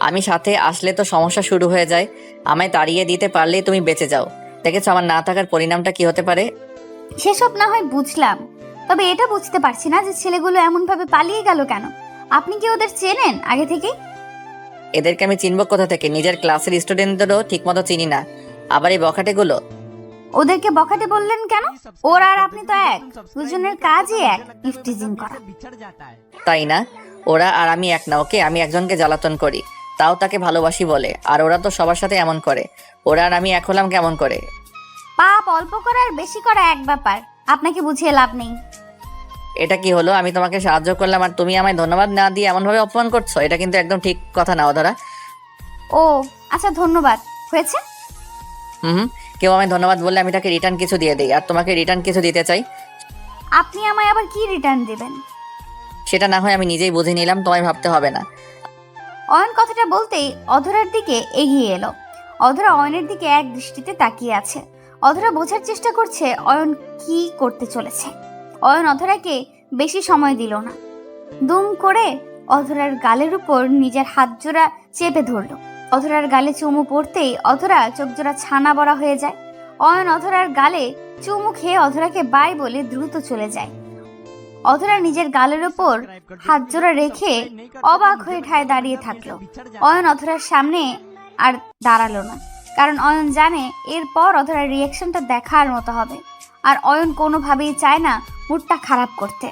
B: আমি সাথে আসলে তো সমস্যা শুরু হয়ে যায়। আমায় তাড়িয়ে দিতে পারলেই তুমি বেঁচে যাও। দেখেছো আমার না থাকার পরিণামটা কি হতে পারে?
A: সেসব না হয় বুঝলাম, তবে এটা বুঝতে পারছি না যে ছেলেগুলো এমন ভাবে পালিয়ে গেল কেন। আপনি কি ওদের চেনেন আগে থেকে?
B: এদেরকে আমি চিনব কোথা থেকে? নিজের ক্লাসের স্টুডেন্টদেরও ঠিকমতো চিনি না, আবার এই বখাটেগুলো।
A: ওদেরকে বখাটে বললেন কেন? ওরা আর আপনি তো এক, দুজনের কাজই এক, ইফটিজিং করা।
B: তাই না? ওরা আর আমি এক না। ওকে, আমি একজনকে জ্বালাতন করি, তাও তাকে ভালোবাসি বলে। আর ওরা তো সবার সাথে এমন করে। ওরা আর আমি এক হলাম কেমন করে?
A: পাপ অল্প করা আর বেশি করা এক ব্যাপার, আপনাকে বুঝিয়ে লাভ নেই।
B: এটা কি হলো? আমি তোমাকে সাহায্য করলাম আর তুমি আমায় ধন্যবাদ না দিয়ে এমনভাবে অপমান করছো? এটা কিন্তু একদম ঠিক কথা না অধরা।
A: ও আচ্ছা, ধন্যবাদ হয়েছে।
B: কেউ আমায় ধন্যবাদ বললে আমি তাকে রিটার্ন কিছু দিয়ে দিই, আর তোমাকে রিটার্ন কিছু দিতে চাই।
A: আপনি আমায় আবার কি রিটার্ন দেবেন?
B: সেটা না হয় আমি নিজেই বুঝে নিলাম, তোমায় ভাবতে হবে না।
A: অয়ন কথাটা বলতেই অধরার দিকে এগিয়ে এলো। অধরা অয়নের দিকে এক দৃষ্টিতে তাকিয়ে আছে। অধরা বোঝার চেষ্টা করছে অয়ন কি করতে চলেছে। অয়ন অধরাকে বেশি সময় দিল না। দুম করে অধরার গালের উপর নিজের হাত জোড়া চেপে ধরলো। অধরার গালে চুমু পড়তেই অধরা চোখজোড়া ছানা বড়া হয়ে যায়। অয়ন অধরার গালে চুমু খেয়ে অধরাকে বাই বলে দ্রুত চলে যায়। অধরা নিজের গালের ওপর হাত জোড়া রেখে অবাক হয়ে ঠায় দাঁড়িয়ে থাকলো। অয়ন অধরার সামনে আর দাঁড়ালো না, কারণ অয়ন জানে এরপর অধরার রিয়াকশনটা দেখার মতো হবে। আর অয়ন কোনোভাবেই চায় না মুডটা খারাপ করতে,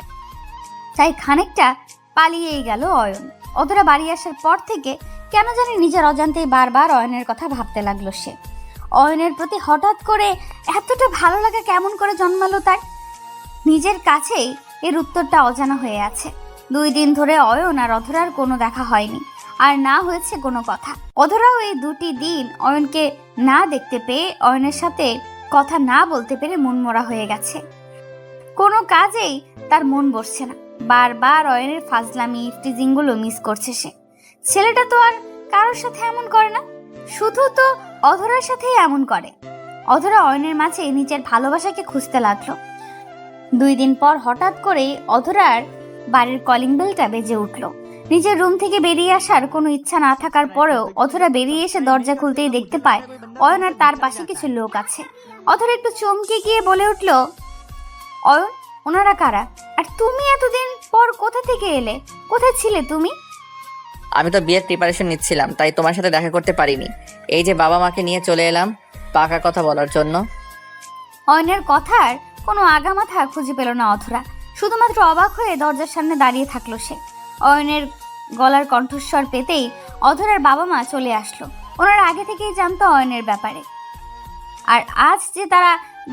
A: তাই খানিকটা পালিয়েই গেল অয়ন। অধরা বাড়ি আসার পর থেকে কেন জানি নিজের অজান্তেই বারবার অয়নের কথা ভাবতে লাগলো সে। অয়নের প্রতি হঠাৎ করে এতটা ভালো লাগা কেমন করে জন্মালো তার? নিজের কাছেই এর উত্তরটা অজানা হয়ে আছে। 2 দিন ধরে অয়ন আর অধরার কোনো দেখা হয়নি, আর না হয়েছে কোনো কথা। অধরাও এই 2টি দিন অয়নকে না দেখতে পেয়ে, অয়নের সাথে কথা না বলতে পেরে মনমরা হয়ে গেছে। কোনো কাজেই তার মন বসছে না। বারবার অয়নের ফাজলামি টিজিংগুলো মিস করছে সে। ছেলেটা তো আর কারোর সাথে এমন করে না, শুধু তো অধরার সাথেই এমন করে। অধরা অয়নের মাঝে নিজের ভালোবাসাকে খুঁজতে লাগলো। 2 দিন পর হঠাৎ করে অধরার বাড়ির কলিং বেলটা বেজে উঠলো। নিজের রুম থেকে বেরিয়ে আসার কোনো ইচ্ছা না থাকার পরেও অধরা বেরিয়ে এসে দরজা খুলতেই দেখতে পায় অয়ন আর তার পাশে কিছু লোক আছে। অধরা একটু চমকে গিয়ে বলে উঠলো, অয়ন, ওনারা কারা? আর তুমি এতদিন পর কোথা থেকে এলে? কোথায় ছিলে তুমি?
B: আমি তো বিয়ের প্রিপারেশন নিচ্ছিলাম, তাই তোমার সাথে দেখা করতে পারিনি। এই যে বাবা মাকে নিয়ে চলে এলাম পাকা কথা বলার জন্য।
A: অয়নের কথার কোনো আগামাথা খুঁজে পেল না অধরা, শুধুমাত্র অবাক হয়ে দরজার সামনে দাঁড়িয়ে থাকলো সে। অয়নের গলার কণ্ঠস্বর পেতেই অধরার বাবা মা চলে আসলো। ওনারা আগে থেকেই জানতো অয়নের ব্যাপারে, আর আজ যে তারা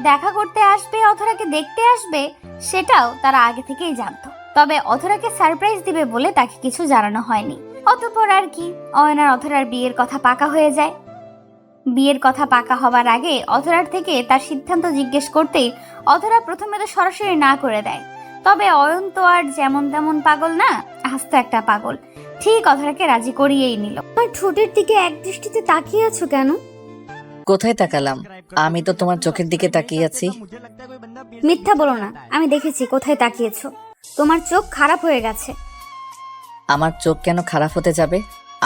A: দেখা করতে আসবে, অধরাকে দেখতে আসবে, সেটাও তারা আগে থেকেই জানতো। তবে অধরাকে সারপ্রাইজ দিবে বলে তাকে কিছু জানানো হয়নি। অতঃপর আর কি, অয়ন আর অধরার বিয়ের কথা পাকা হয়ে যায়। বিয়ের কথা পাকা হবার আগে অধরার থেকে তার সিদ্ধান্ত জিজ্ঞেস করতেই অধরা প্রথমে তো সরাসরি না করে দেয়। তবে অয়ন তো আর যেমন তেমন পাগল না, আস্ত একটা পাগল। ঠিক অধরাকে রাজি করিয়েই নিল। তোমার ঠোঁটের দিকে এক দৃষ্টিতে তাকিয়ে আছো কেন?
B: কোথায় তাকালাম? আমি তো তোমার চোখের দিকে তাকিয়ে আছি।
A: মিথ্যা বলো না, আমি দেখেছি কোথায় তাকিয়েছো। তোমার চোখ খারাপ হয়ে গেছে।
B: আমার চোখ কেন খারাপ হতে যাবে?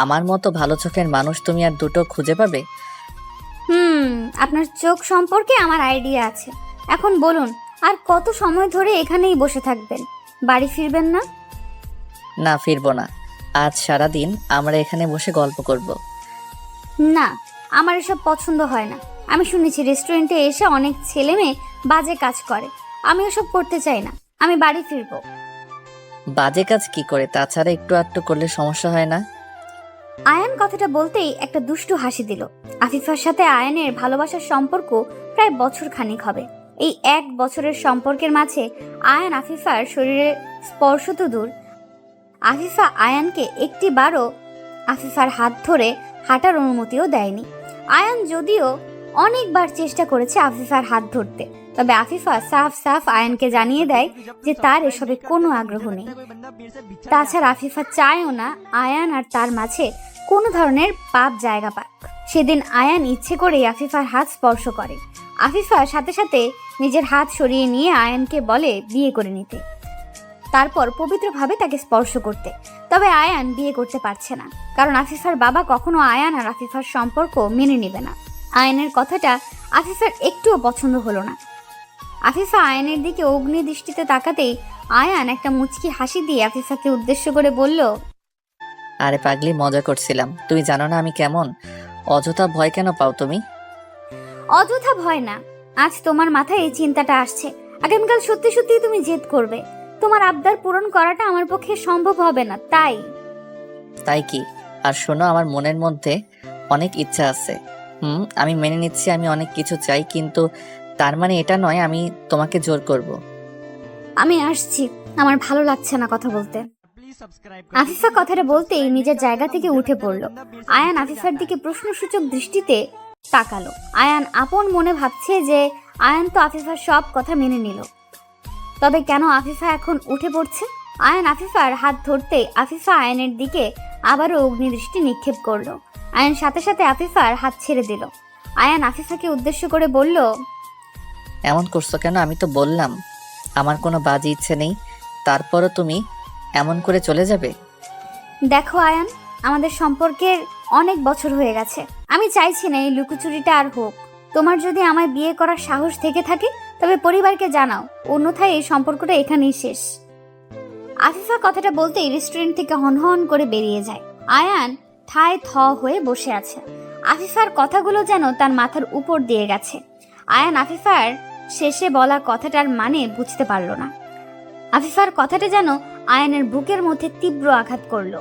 B: আমার মতো ভালো চোখের মানুষ তুমি আর দুটো খুঁজে পাবে?
A: আপনার চোখ সম্পর্কে আমার আইডিয়া আছে। এখন বলুন, আর কত সময় ধরে এখানেই বসে থাকবেন? বাড়ি ফিরবেন না?
B: না, ফিরবো না। আজ সারাদিন আমরা এখানে বসে গল্প করব।
A: না, আমার এসব পছন্দ হয় না। আমি শুনেছি রেস্টুরেন্টে এসে অনেক ছেলে মেয়ে বাজে কাজ করে। আমি ওসব করতে চাই না। আমি বাড়ি ফিরবো।
B: বাজে কাজ কি করে? তাছাড়া একটু আধটু করলে সমস্যা হয় না?
A: আয়ান কথাটা বলতেই একটা দুষ্টু হাসি দিল। আফিফার সাথে আয়ানের ভালোবাসার সম্পর্ক প্রায় বছর খানিক হবে। এই 1 বছরের সম্পর্কের মাঝে আয়ান আফিফার শরীরে স্পর্শ তো দূর, আফিফা আয়ানকে একটিবারও আফিফার হাত ধরে হাঁটার অনুমতিও দেয়নি। আয়ান যদিও অনেকবার চেষ্টা করেছে আফিফার হাত ধরতে, তবে আফিফা সাফ সাফ আয়ানকে জানিয়ে দেয় যে তার এসবে কোনো আগ্রহ নেই। তাছাড়া আফিফা চায়ও না আয়ান আর তার মাঝে কোনো ধরনের পাপ জায়গা পাক। সেদিন আয়ান ইচ্ছে করেই আফিফার হাত স্পর্শ করে। আফিফা সাথে সাথে নিজের হাত সরিয়ে নিয়ে আয়ানকে বলে বিয়ে করে নিতে, তারপর পবিত্রভাবে তাকে স্পর্শ করতে। তবে আয়ান বিয়ে করতে পারছে না, কারণ আফিফার বাবা কখনো আয়ান আর আফিফার সম্পর্ক মেনে নেবে না। আয়ানের কথাটা আফিফার একটুও পছন্দ হলো না। আফিফা আয়ানের দিকে অগ্নি দৃষ্টিতে তাকাতেই আয়ান একটা মুচকি হাসি দিয়ে আফিফাকে উদ্দেশ্য করে বলল,
B: আরে পাগলি, মজা করছিলাম। তুমি জানো না আমি কেমন? অযথা ভয় কেন পাও তুমি?
A: অযথা ভয় না, আজ তোমার মাথায় এই চিন্তাটা আসছে। আগামীকাল সত্যি সত্যি তুমি জেদ করবে। তোমার আবদার পূরণ করাটা আমার পক্ষে সম্ভব হবে না,
B: তাই কি? আর শোনো, আমার মনের মধ্যে অনেক ইচ্ছা আছে। আমি মেনে নিচ্ছি আমি অনেক কিছু চাই, কিন্তু তার মানে এটা নয় আমি তোমাকে জোর করব।
A: আমি আসছি, আমার ভালো লাগছে না কথা বলতে। আফিফা কথাটা বলতেই নিজের জায়গা থেকে উঠে পড়ল। আয়ান আফিফার দিকে প্রশ্নসূচক দৃষ্টিতে তাকালো। আয়ান আপন মনে ভাবছে যে আয়ান তো আফিফার সব কথা মেনে নিল, তবে কেন আফিফা এখন উঠে পড়ছে? আয়ান আফিফার হাত ধরতে আফিফা আয়ানের দিকে আবারও অগ্নিদৃষ্টি নিক্ষেপ করলো। আয়ান সাথে সাথে আফিফার হাত ছেড়ে দিল। আয়ান আফিফাকে উদ্দেশ্য করে বলল,
B: এমন করছো কেন? আমি তো বললাম আমার কোনো বাজে ইচ্ছে নেই, তারপরও তুমি এমন করে চলে যাবে?
A: দেখো আয়ান, আমাদের সম্পর্কের অনেক বছর হয়ে গেছে। আমি চাইছি না এই লুকোচুরিটা আর হোক। তোমার যদি আমায় বিয়ে করার সাহস থেকে থাকে তবে পরিবারকে জানাও, অন্যথায় এই সম্পর্কটা এখানেই শেষ। আফিফা কথাটা বলতেই রেস্টুরেন্ট থেকে হনহন করে বেরিয়ে যায়। আয়ান ঠায় থ হয়ে বসে আছে। আফিফার কথাগুলো যেন তার মাথার উপর দিয়ে গেছে। আয়ান আফিফার শেষে বলা কথাটার মানে বুঝতে পারল না। আফিফার কথাটা যেন আয়ানের বুকের মধ্যে তীব্র আঘাত করলো।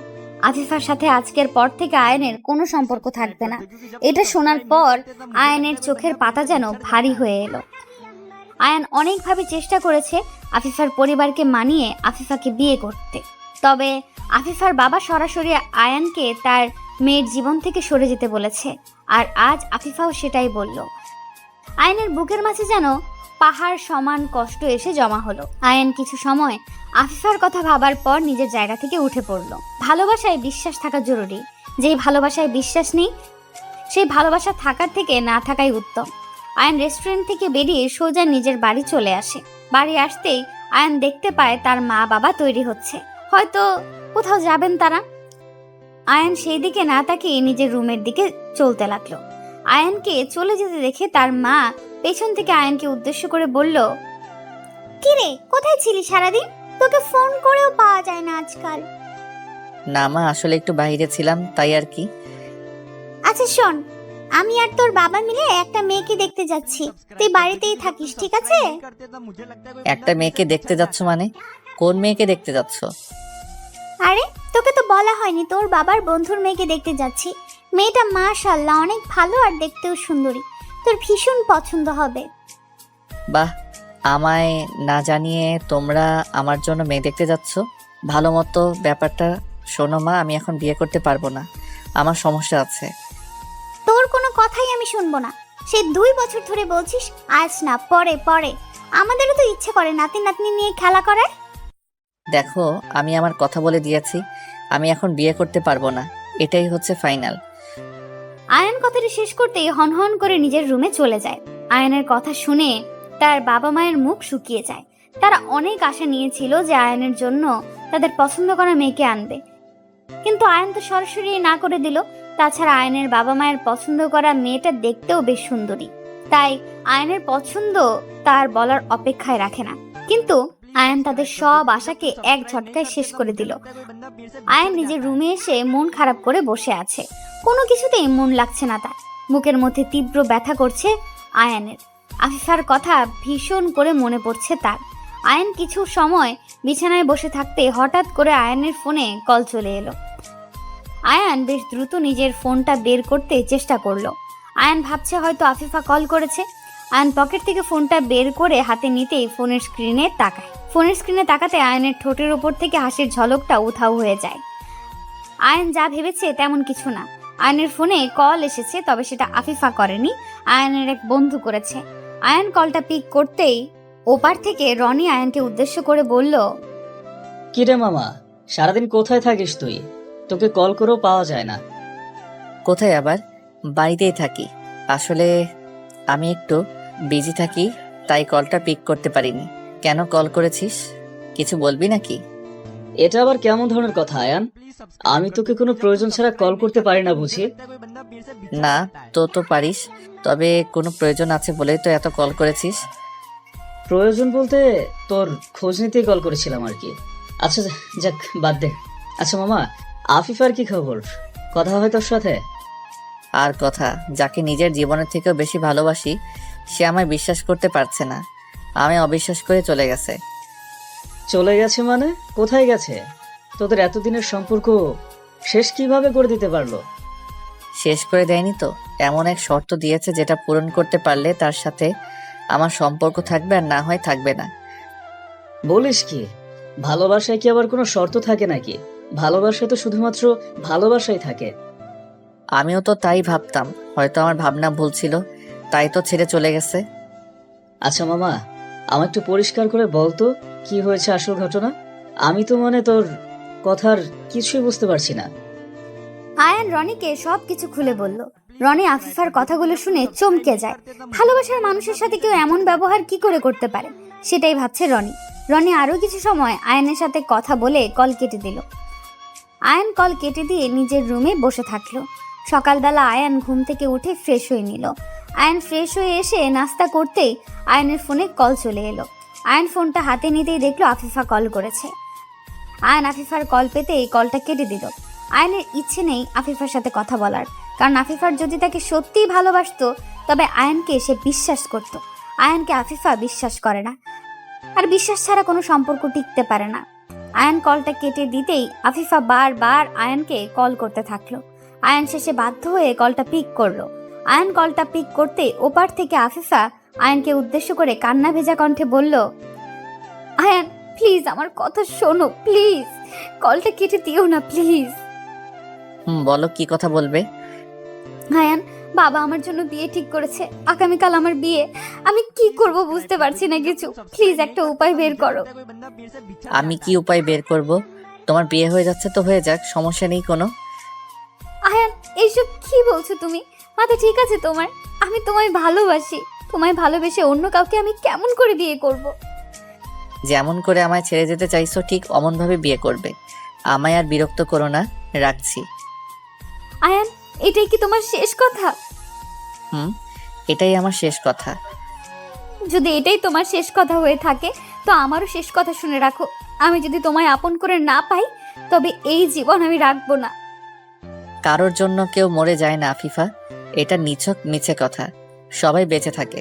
A: আফিফার সাথে আজকের পর থেকে আয়ানের কোনো সম্পর্ক থাকবে না। এটা শোনার পর আয়ানের চোখের পাতা যেন ভারী হয়ে এলো। আয়ান অনেকভাবে চেষ্টা করেছে আফিফার পরিবারকে মানিয়ে আফিফাকে বিয়ে করতে, তবে আফিফার বাবা সরাসরি আয়ানকে তার মেয়ের জীবন থেকে সরে যেতে বলেছে। আর আজ আফিফাও সেটাই বলল। আয়ানের বুকের মাঝে যেন পাহাড় সমান কষ্ট এসে জমা হলো। আয়ান কিছু সময় আফিফার কথা ভাবার পর নিজের জায়গা থেকে উঠে পড়ল। ভালোবাসায় বিশ্বাস থাকা জরুরি। যেই ভালোবাসায় বিশ্বাস নেই সেই ভালোবাসা থাকার থেকে না থাকাই উত্তম। আয়ান রেস্টুরেন্ট থেকে বেরিয়ে সোজা নিজের বাড়ি চলে আসে। বাড়ি আসতেই আয়ান দেখতে পায় তার মা বাবা তৈরি হচ্ছে, হয়তো কোথাও যাবেন তারা। আয়ান সেই দিকে না তাকিয়ে নিজের রুমের দিকে চলতে লাগলো। আয়ানকে চলে যেতে দেখে তার মা পেছন থেকে আয়ানকে উদ্দেশ্য করে বলল,
C: কিরে, কোথায় ছিলি সারাদিন? তোকে ফোন করেও পাওয়া যায় না আজকাল।
B: না মা, আসলে একটু বাইরে ছিলাম, তাই আর কি।
C: আচ্ছা শোন, আমি আর তোর বাবা মিলে একটা মেয়েকে দেখতে যাচ্ছি, তুই বাড়িতেই থাকিস, ঠিক আছে?
B: একটা মেয়েকে দেখতে যাচ্ছ মানে? কোন মেয়েকে দেখতে যাচ্ছ?
C: আরে তোকে তো বলা হয়নি, তোর বাবার বন্ধুর মেয়েকে দেখতে যাচ্ছি। মেয়েটা মাশাআল্লাহ অনেক ভালো আর দেখতেও সুন্দরী, তোর ভীষণ পছন্দ হবে।
B: বাহ, আমায় না জানিয়ে তোমরা আমার জন্য মেয়ে দেখতে যাচ্ছ? ভালো মতো ব্যাপারটা শোনো মা, আমি এখন বিয়ে করতে পারবো না, আমার সমস্যা আছে।
C: তোর কোনো কথাই আমি শুনবো না। সে 2 বছর ধরে বলছিস, আজ না পরে পরে। আমাদেরও তো ইচ্ছে করে নাতি নাতনি নিয়ে খেলা করে।
B: দেখো, আমি আমার কথা বলে দিয়েছি, আমি এখন বিয়ে করতে পারবো না, এটাই হচ্ছে ফাইনাল।
A: আয়ান কথাটা শেষ করতেই হনহন করে নিজের রুমে চলে যায়। আয়ানের কথা শুনে তার বাবা মায়ের মুখ শুকিয়ে যায়। তারা অনেক আশা নিয়েছিল যে আয়ানের জন্য তাদের পছন্দ করা মেয়েকে আনবে, কিন্তু আয়ান তো সরাসরি না করে দিল। তাছাড়া আয়ানের বাবা মায়ের পছন্দ করা মেয়েটা দেখতেও বেশ সুন্দরী, তাই আয়ানের পছন্দ তার বলার অপেক্ষায় রাখে না। কিন্তু আয়ান তাদের সব আশাকে এক ঝটকায় শেষ করে দিল। আয়ান নিজের রুমে এসে মন খারাপ করে বসে আছে। কোনো কিছুতেই মন লাগছে না তার। বুকের মধ্যে তীব্র ব্যথা করছে আয়ানের। আফিফার কথা ভীষণ করে মনে পড়ছে তার। আয়ান কিছু সময় বিছানায় বসে থাকতে হঠাৎ করে আয়ানের ফোনে কল চলে এলো। আয়ান বেশ দ্রুত নিজের ফোনটা বের করতে চেষ্টা করলো। আয়ান ভাবছে হয়তো আফিফা কল করেছে। আয়ান পকেট থেকে ফোনটা বের করে হাতে নিতেই ফোনের স্ক্রিনে তাকায়। ফোনের স্ক্রিনে তাকাতে আয়ানের ঠোঁটের ওপর থেকে হাসির ঝলকটা উধাও হয়ে যায়। আয়ান যা ভেবেছে তেমন কিছু না। আয়ানের ফোনে কল এসেছে, তবে সেটা আফিফা করেনি, আয়ানের এক বন্ধু করেছে। আয়ান কলটা পিক করতেই ওপার থেকে রনি আয়ানকে উদ্দেশ্য করে বলল,
F: কিরে মামা, সারাদিন কোথায় থাকিস তুই? তোকে কল করেও পাওয়া যায় না।
B: কোথায় আবার? বাড়িতেই থাকি। আসলে আমি একটু বিজি থাকি, তাই কলটা পিক করতে পারিনি। কেন কল করেছিস? কিছু বলবি নাকি?
F: এটা আবার কেমন ধরনের কথা আয়ান? আমি তোকে কোনো প্রয়োজন ছাড়া কল করতে পারি না বুঝি?
B: না, তো পারিস, তবে কোনো প্রয়োজন আছে বলেই তো এত কল করেছিস।
F: প্রয়োজন বলতে তোর খোঁজ নিতেই কল করেছিলাম আর কি। আচ্ছা যাক, বাদ দে। আচ্ছা মামা, আফিফার কি খবর? কথা হয় তোর সাথে?
B: আর কথা, যাকে নিজের জীবনের থেকেও বেশি ভালোবাসি সে আমায় বিশ্বাস করতে পারছে না, আমি অবিশ্বাস করে চলে গেছে।
F: চলে গেছে মানে? কোথায় গেছে? তোদের এতদিনের সম্পর্ক শেষ কিভাবে করে দিতে পারলো?
B: শেষ করে দেয়নি তো, এমন এক শর্ত দিয়েছে যেটা পূরণ করতে পারলে তার সাথে আমার সম্পর্ক থাকবে, আর না হয় থাকবে না।
F: বলিস কি? ভালোবাসায় কি আবার কোনো শর্ত থাকে নাকি? ভালোবাসায় তো শুধুমাত্র ভালোবাসাই থাকে।
B: আমিও তো তাই ভাবতাম, হয়তো আমার ভাবনা ভুল ছিল, তাই তো ছেড়ে চলে গেছে।
F: আচ্ছা মামা, আমার একটু পরিষ্কার করে বলতো কি হয়েছে আসল ঘটনা? আমি তো তোর কথার কিছুই বুঝতে পারছি না।
A: আয়ান রনিকে সবকিছু খুলে বলল। রনি আফিফার কথাগুলো শুনে চমকে যায়। ভালোবাসার মানুষের সাথে কেউ এমন ব্যবহার কি করে করতে পারে, সেটাই ভাবছে রনি। রনি আরো কিছু সময় আয়ানের সাথে কথা বলে কল কেটে দিল। আয়ান কল কেটে দিয়ে নিজের রুমে বসে থাকলো। সকালবেলা আয়ান ঘুম থেকে উঠে ফ্রেশ হয়ে নিল। আয়ান ফ্রেশ হয়ে এসে নাস্তা করতেই আয়ানের ফোনে কল চলে এলো। আয়ান ফোনটা হাতে নিতেই দেখলো আফিফা কল করেছে। আয়ান আফিফার কল পেতেই কলটা কেটে দিল। আয়ানের ইচ্ছে নেই আফিফার সাথে কথা বলার, কারণ আফিফার যদি তাকে সত্যিই ভালোবাসতো তবে আয়ানকে সে বিশ্বাস করত। আয়ানকে আফিফা বিশ্বাস করে না, আর বিশ্বাস ছাড়া কোনো সম্পর্ক টিকতে পারে না। আয়ান কলটা কেটে দিতেই আফিফা বারবার আয়ানকে কল করতে থাকলো। আয়ান শেষে বাধ্য হয়ে কলটা পিক করলো। আয়ান কলটা পিক করতে ওপার থেকে আফিফা আয়ানকে উদ্দেশ্য করে কান্না ভেজা কণ্ঠে বলল, আয়ান প্লিজ আমার কথা শোনো, প্লিজ কলটা কেটে দিও না প্লিজ।
B: বলো কি কথা বলবে।
A: আয়ান, বাবা আমার জন্য বিয়ে ঠিক করেছে, আগামীকাল আমার বিয়ে। আমি কি করব বুঝতে পারছি না কিছু, প্লিজ একটা উপায় বের করো।
B: আমি কি উপায় বের করব? তোমার বিয়ে হয়ে যাচ্ছে তো হয়ে যাক, সমস্যা নেই কোনো।
A: আয়ান এইসব কি বলছো তুমি? মাথা ঠিক আছে তোমার? আমি তোমায় ভালোবাসি, তোমায় ভালোবেসে অন্য কাউকে আমি কেমন করে বিয়ে করব?
B: যেমন করে আমায় ছেড়ে যেতে চাইছো ঠিক অমন ভাবে বিয়ে করবে। আমায় আর বিরক্ত করো না, রাখছি।
A: আয়ান এটাই কি তোমার শেষ কথা?
B: এটাই আমার শেষ কথা।
A: যদি এটাই তোমার শেষ কথা হয়ে থাকে তো আমারও শেষ কথা শুনে রাখো। আমি যদি তোমায় আপন করে না পাই তবে এই জীবন আমি রাখবো না।
B: কারোর জন্য কেউ মরে যায় না আফিফা, এটা নিছক মিছে কথা। সবাই বেঁচে থাকে।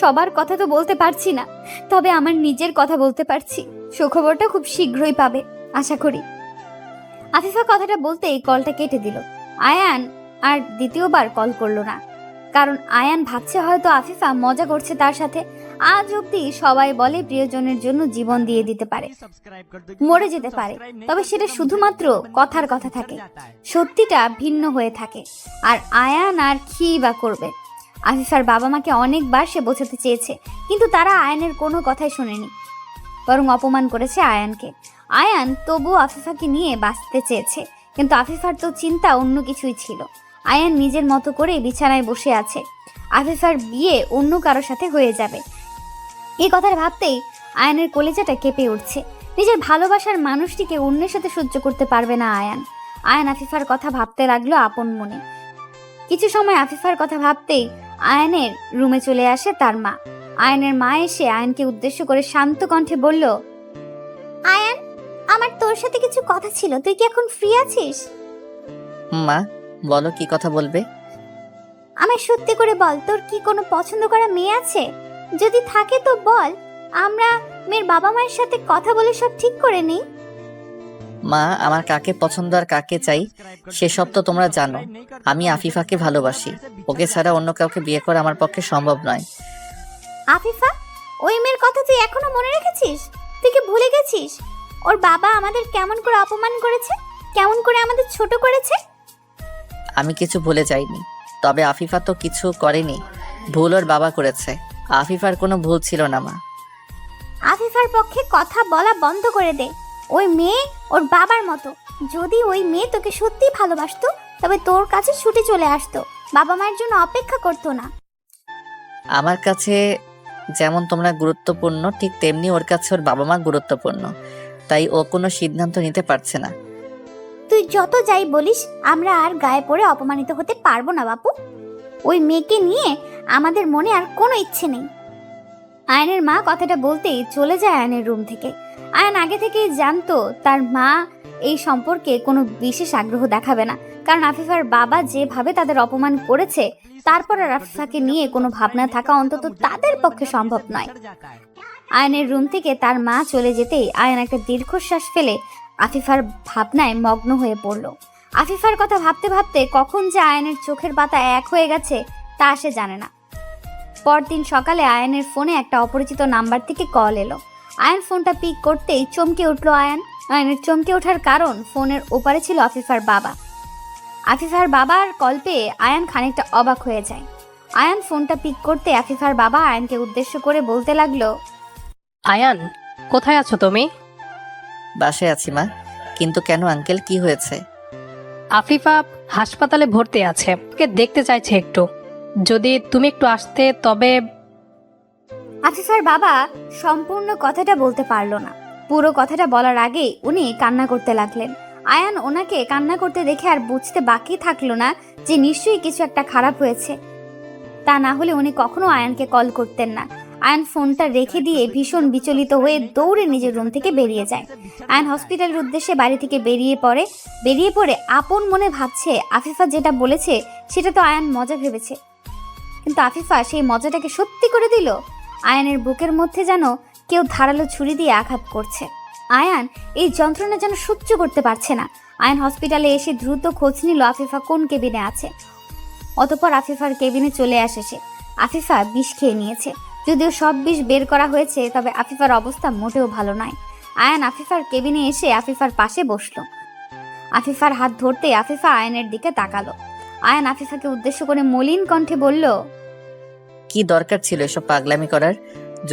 A: সবার কথা তো বলতে পারছি না, তবে আমার নিজের কথা বলতে পারছি। সুখবরটা খুব শীঘ্রই পাবে আশা করি। আফিফা কথাটা বলতেই কলটা কেটে দিল। আয়ান আর দ্বিতীয়বার কল করলো না, কারণ আয়ান ভাবছে হয়তো আফিফা মজা করছে তার সাথে। আজ অব্দি সবাই বলে প্রিয়জনের জন্য জীবন দিয়ে দিতে পারে, মরে যেতে পারে, তবে সেটা শুধুমাত্র কথার কথা থাকে, সত্যিটা ভিন্ন হয়ে থাকে। আর আয়ান আর কি বা করবে? আফিফার বাবা মাকে অনেকবার সে বোঝাতে চেয়েছে, কিন্তু তারা আয়ানের কোনো কথাই শোনেনি, বরং অপমান করেছে আয়ানকে। আয়ান তবুও আফিফাকে নিয়ে বাঁচতে চেয়েছে, কিন্তু আফিফার তো চিন্তা অন্য কিছুই ছিল। আয়ান নিজের মতো করে বিছানায় বসে আছে, আফিফার বিয়ে অন্য কারোর সাথে হয়ে যাবে এই কথাটা ভাবতেই আয়ানের কলিজাটা কেঁপে উঠছে। নিজের ভালোবাসার মানুষটিকে অন্যের সাথে সহ্য করতে পারবে না আয়ান। আয়ান আফিফার কথা ভাবতে লাগলো আপন মনে। কিছু সময় আফিফার কথা ভাবতেই আয়ানের রুমে চলে আসে তার মা। আয়ানের মা এসে আয়ানকে উদ্দেশ্য করে শান্ত কণ্ঠে বলল,
C: আয়ান, আমার তোর সাথে কিছু কথা ছিল, তুই কি এখন ফ্রি আছিস?
B: মা বলো কি কথা বলবে।
C: আমায় সত্যি করে বল, তোর কি কোনো পছন্দ করা মেয়ে আছে? যদি থাকে তো বল, আমরা মেয়ের বাবা মায়ের সাথে কথা বলে সব ঠিক করে নেই।
B: মা আমার কাকে পছন্দ আর কাকে চাই সেসব তো তোমরা জানো। আমি আফিফাকে ভালোবাসি, ওকে ছাড়া অন্য কাউকে বিয়ে করা আমার পক্ষে সম্ভব নয়।
C: আফিফা, ওই মেয়ের কথা তুই এখনো মনে রেখেছিস? তুই কি ভুলে গেছিস ওর বাবা আমাদের কেমন করে অপমান করেছে, কেমন করে আমাদের ছোট করেছে?
B: আমি কিছু ভুলে যাইনি, তবে আফিফা তো কিছু করেনি, ভুল ওর বাবা করেছে। আফিফার কোনো ভুল ছিল না মা।
C: আফিফার পক্ষে কথা বলা বন্ধ করে দে। ওই মেয়ে ওর বাবার মতো। যদি ওই মেয়ে তোকে সত্যি ভালোবাসতো তবে তোর কাছে ছুটে চলে আসতো, বাবা মায়ের জন্য অপেক্ষা করতো না।
B: আমার কাছে যেমন তোমরা গুরুত্বপূর্ণ ঠিক তেমনি ওর কাছে ওর বাবা মা গুরুত্বপূর্ণ, তাই ও কোনো সিদ্ধান্ত নিতে পারছে না।
C: তুই যত যাই বলিস, আমরা আর গায়ে পড়ে অপমানিত হতে পারবো না বাপু। ওই মেয়েকে নিয়ে আমাদের মনে আর কোনো ইচ্ছে নেই।
A: আয়ানের মা কথাটা বলতেই চলে যায় আয়ানের রুম থেকে। আয়ান আগে থেকেই জানতো তার মা এই সম্পর্কে কোনো বিশেষ আগ্রহ দেখাবে না, কারণ আফিফার বাবা যেভাবে তাদের অপমান করেছে তারপর আর আফিফাকে নিয়ে কোনো ভাবনা থাকা অন্তত তাদের পক্ষে সম্ভব নয়। আয়ানের রুম থেকে তার মা চলে যেতেই আয়ান একটা দীর্ঘশ্বাস ফেলে আফিফার ভাবনায় মগ্ন হয়ে পড়ল। আফিফার কথা ভাবতে ভাবতে কখন যে আয়ানের চোখের পাতা এক হয়ে গেছে তা সে জানে না। পরদিন সকালে আয়ানের ফোনে একটা অপরিচিত নাম্বার থেকে কল এলো। আয়ান ফোনটা পিক করতেই চমকে উঠল আয়ান। আয়ানের চমকে ওঠার কারণ ফোনের ওপারে ছিল আফিফার বাবা। আফিফার বাবার কল পেয়ে আয়ান খানিকটা অবাক হয়ে যায়। আয়ান ফোনটা পিক করতে আফিফার বাবা আয়ানকে উদ্দেশ্য করে বলতে লাগলো,
E: আয়ান, কোথায় আছো তুমি?
B: বাসায় আছি মা। কিন্তু কেন আঙ্কেল, কি হয়েছে?
E: আফিফা হাসপাতালে ভর্তি আছে, ওকে দেখতে চাইছে একটু। যদি তুমি একটু আসতে তবে।
A: আফিফার বাবা সম্পূর্ণ কথাটা বলতে পারলো না। পুরো কথাটা বলার আগেই উনি কান্না করতে লাগলেন। আয়ান ওনাকে কান্না করতে দেখে আর বুঝতে বাকি থাকলো না যে নিশ্চয়ই কিছু একটা খারাপ হয়েছে। তা না হলে উনি কখনো আয়ানকে কল করতেন না। আয়ান ফোনটা রেখে দিয়ে ভীষণ বিচলিত হয়ে দৌড়ে নিজের রুম থেকে বেরিয়ে যায়। আয়ান হসপিটালের উদ্দেশ্যে বাড়ি থেকে বেরিয়ে পড়ে আপন মনে ভাবছে আফিফা যেটা বলেছে সেটা তো আয়ান মজা ভেবেছে, কিন্তু আফিফা সেই মজাটাকে সত্যি করে দিল। আয়ানের বুকের মধ্যে যেন কেউ ধারালো ছুরি দিয়ে আঘাত করছে। আয়ান এই যন্ত্রণা যেন সহ্য করতে পারছে না। আয়ান হসপিটালে এসে দ্রুত খোঁজ নিল আফিফা কোন কেবিনে আছে। অতঃপর আফিফার কেবিনে চলে আসে সে। আফিফা বিষ খেয়ে নিয়েছে। যদিও সব বিষ বের করা হয়েছে, তবে আফিফার অবস্থা মোটেও ভালো নয়। আয়ান আফিফার কেবিনে এসে আফিফার পাশে বসলো। আফিফার হাত ধরতে আফিফা আয়ানের দিকে তাকালো। আয়ান আফিফাকে উদ্দেশ্য করে মলিন কণ্ঠে বলল,
B: কি দরকার ছিল এসব পাগলামি করার?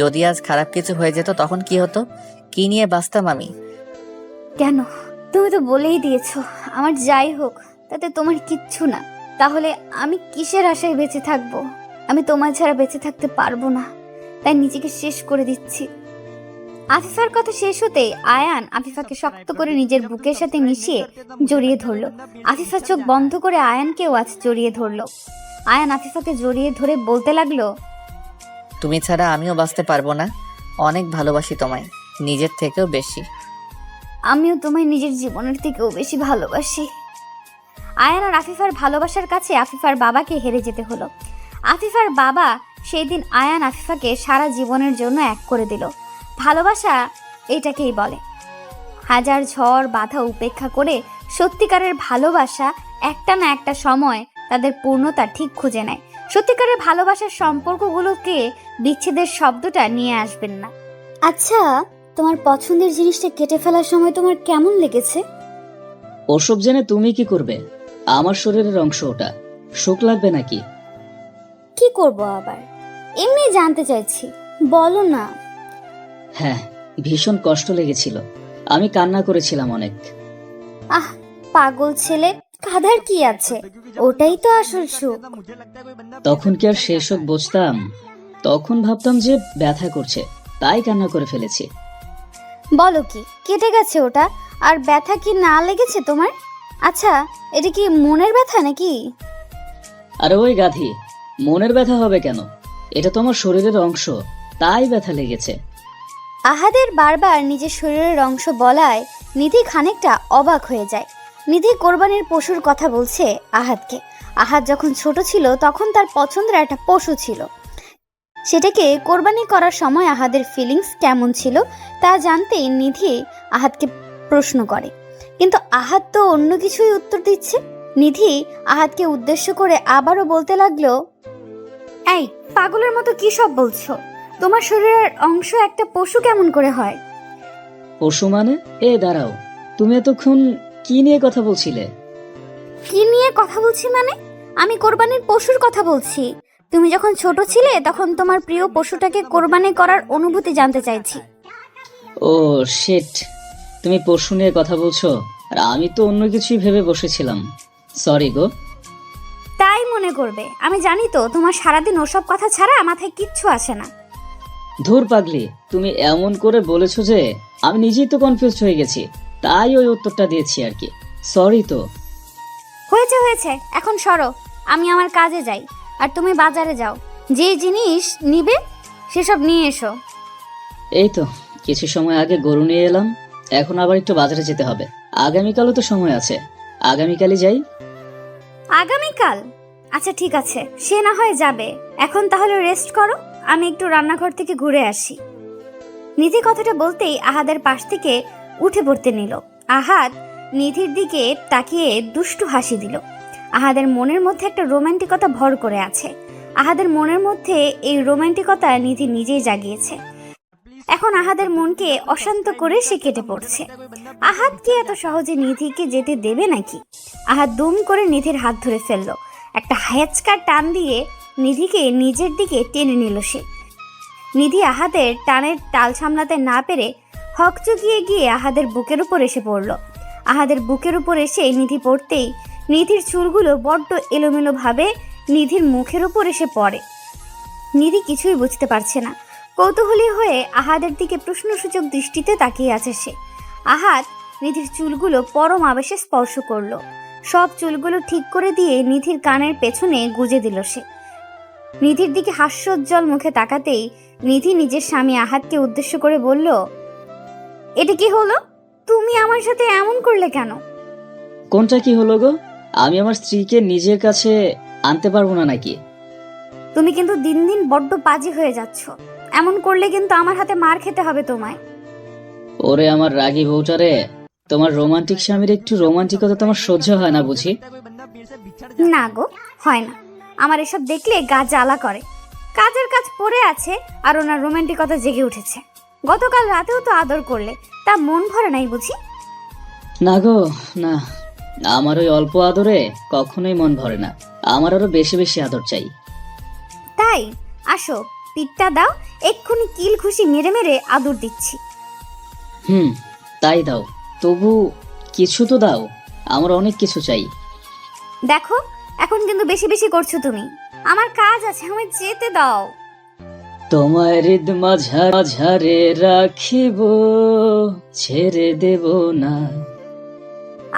B: যদি আজ খারাপ কিছু হয়ে যেত তখন কি হতো? কি নিয়ে বাঁচতাম আমি?
A: কেন? তুমি তো বলেই দিয়েছো আমার যাই হোক তাতে তোমার কিচ্ছু না। তাহলে আমি কিসের আশায় বেঁচে থাকবো? আমি তোমার ছাড়া বেঁচে থাকতে পারবো না, তাই নিজেকে শেষ করে দিচ্ছি। আফিফার কথা শেষ হতেই আয়ান আফিফাকে শক্ত করে নিজের বুকের সাথে মিশিয়ে জড়িয়ে ধরলো। আফিফা চোখ বন্ধ করে আয়ানকেও আজ জড়িয়ে ধরলো। আয়ান আফিফাকে জড়িয়ে ধরে বলতে লাগলো,
B: তুমি ছাড়া আমিও বাঁচতে পারবো না। অনেক ভালোবাসি তোমায়, নিজের থেকেও বেশি।
A: আমিও তোমায় নিজের জীবনের থেকেও বেশি ভালোবাসি। আয়ান আর আফিফার ভালোবাসার কাছে আফিফার বাবাকে হেরে যেতে হলো। আফিফার বাবা সেই দিন আয়ান আফিফাকে সারা জীবনের জন্য এক করে দিল। ভালোবাসা এটাকেই বলে। হাজার ঝড় বাধা উপেক্ষা করে সত্যিকারের ভালোবাসা একটা না একটা সময় তাদের পূর্ণতা ঠিক খুঁজে নেয়। সত্যিকারের ভালোবাসার সম্পর্কগুলোকে বিচ্ছেদের শব্দটা নিয়ে আসবেন না। আচ্ছা, তোমার পছন্দের জিনিসটা কেটে ফেলার সময় তোমার কেমন লেগেছে?
F: ওসব জেনে তুমি কি করবে? আমার শরীরের অংশ ওটা, শোক লাগবে নাকি?
A: কি করব আবার? এমনি জানতে চাইছি, বলো না।
F: হ্যাঁ, ভীষণ কষ্ট লেগেছিল। আমি কান্না করেছিলাম অনেক।
A: আহ, পাগল ছেলে, কাঁদার কি আছে? ওটাই তো আসল সুখ।
F: তখন কি আর সেই শোক বুঝতাম? তখন ভাবতাম যে ব্যথা করছে, তাই কান্না করে ফেলেছি।
A: বলো কি, কেটে গেছে ওটা? আর ব্যথা কি না লেগেছে তোমার? আচ্ছা, এটা কি মনের ব্যথা নাকি?
F: আরে ওই গাধি, মনের ব্যথা হবে কেন? এটা তো আমার শরীরের অংশ, তাই ব্যথা লেগেছে।
A: আহাদের বারবার নিজের শরীরের অংশ বলায় নিধি খানিকটা অবাক হয়ে যায়। নিধি কোরবানির পশুর কথা বলছে আহাদকে। আহাদ যখন ছোট ছিল তখন তার পছন্দের একটা পশু ছিল। সেটাকে কোরবানি করার সময় আহাদের ফিলিংস কেমন ছিল তা জানতেই নিধি আহাদকে প্রশ্ন করে, কিন্তু আহাদ তো অন্য কিছুই উত্তর দিচ্ছে। নিধি আহাদকে উদ্দেশ্য করে আবারও বলতে লাগলো, এই পাগলের মতো কি সব বলছো? তোমার শরীরের অংশ একটা পশু কেমন করে হয়?
F: পশু মানে? দাঁড়াও, তুমি এতক্ষণ কি নিয়ে কথা বলছিলে?
A: কি নিয়ে কথা বলছি মানে? আমি কোরবানির পশুর কথা বলছি। তুমি যখন ছোট ছিলে তখন তোমার প্রিয় পশুটাকে কোরবানি করার অনুভূতি জানতে চাইছি।
F: ও শিট, তুমি পশু নিয়ে কথা বলছো আর আমি তো অন্য কিছুই ভেবে বসেছিলাম। সরি গো।
A: তাই মনে করবে? আমি জানি তো তোমার সারাদিন ওসব কথা ছাড়া মাথায় কিচ্ছু আসে না।
F: ধুর পাগলি, তুমি এমন করে বলেছো যে আমি নিজেই তো কনফিউজ হয়ে গেছি, তাই ওই উত্তরটা দিয়েছি আর কি। সরি তো।
A: হয়েছে, এখন সরো, আমি আমার কাজে যাই আর তুমি বাজারে যাও। যে জিনিস নিবে সেসব নিয়ে এসো।
F: এই তো কিছু সময় আগে গরু নিয়ে এলাম, এখন আবার একটু বাজারে যেতে হবে। আগামীকালও তো সময় আছে, আগামীকালই যাই।
A: আগামীকাল? আচ্ছা ঠিক আছে, সে না হয় যাবে। এখন তাহলে রেস্ট করো, আমি একটু রান্নাঘর থেকে ঘুরে আসি। নিধি কথাটা বলতেই আহাদের পাশ থেকে উঠে পড়তে নিল। আহাদ নিধির দিকে তাকিয়ে দুষ্টু হাসি দিল। আহাদের মনের মধ্যে একটা রোমান্টিকতা ভর করে আছে। আহাদের মনের মধ্যে এই রোমান্টিকতা নিধি নিজেই জাগিয়েছে। এখন আহাদের মনকে অশান্ত করে সে কেটে পড়ছে। আহাদ কি এত সহজে নিধিকে যেতে দেবে নাকি? আহাদ দুম করে নিধির হাত ধরে ফেললো। একটা হ্যাচকার টান দিয়ে নিধিকে নিজের দিকে টেনে নিল সে। নিধি আহাদের টানের টাল সামলাতে না পেরে হকচকিয়ে গিয়ে আহাদের বুকের উপর এসে পড়ল। আহাদের বুকের উপর এসে নিধি পড়তেই নিধির চুলগুলো বড্ড এলোমেলো ভাবে নিধির মুখের উপর এসে পড়ে। নিধি কিছুই বুঝতে পারছে না। কৌতূহলী হয়ে আহাদের দিকে প্রশ্নসূচক দৃষ্টিতে তাকিয়ে আছে সে। আহাদ নিধির চুলগুলো পরম আবেশে স্পর্শ করলো। সব চুলগুলো ঠিক করে দিয়ে নিধির কানের পেছনে গুজে দিল সে। নিধির দিকে হাস্যোজ্জ্বল মুখে তাকাতেই নিধি নিজের স্বামী আহাদকে উদ্দেশ্য করে বলল, এটা কি হলো? তুমি আমার সাথে এমন করলে কেন?
F: কোনটা কি হলো গো? আমি আমার স্ত্রীকে নিজের কাছে আনতে পারবো না নাকি?
A: তুমি কিন্তু দিন দিন বড্ড পাজি হয়ে যাচ্ছ। এমন করলে কিন্তু আমার হাতে মার খেতে হবে তোমায়।
F: ওরে আমার রাগী বউটারে, তোমার রোমান্টিক স্বামীর একটু রোমান্টিকতা তোমার সহ্য হয় না বুঝি?
A: না গো, হয় না। আমার এসব দেখলে গা জ্বালা করে। কাজের কাজ পড়ে আছে আর ওনার রোমান্টিকতা জেগে উঠেছে। গতকাল রাতেও তো আদর করলে, তা মন ভরে নাই বুঝি?
F: না গো না, আমার ওই অল্প আদরে কখনোই মন ভরে না। আমার আরো বেশি বেশি আদর চাই।
A: তাই আসো, পিঠটা দাও, এক্ষুনি কিল খুশি মেরে মেরে আদর দিচ্ছি।
F: তাই দাও, তবু কিছু তো দাও, আমার অনেক কিছু চাই।
A: দেখো, এখন কিন্তু বেশি বেশি করছো তুমি। আমার কাজ আছে, আমায় যেতে দাও।
F: তোমার হৃদ মাঝারে রাখিব, ছেড়ে দেব না।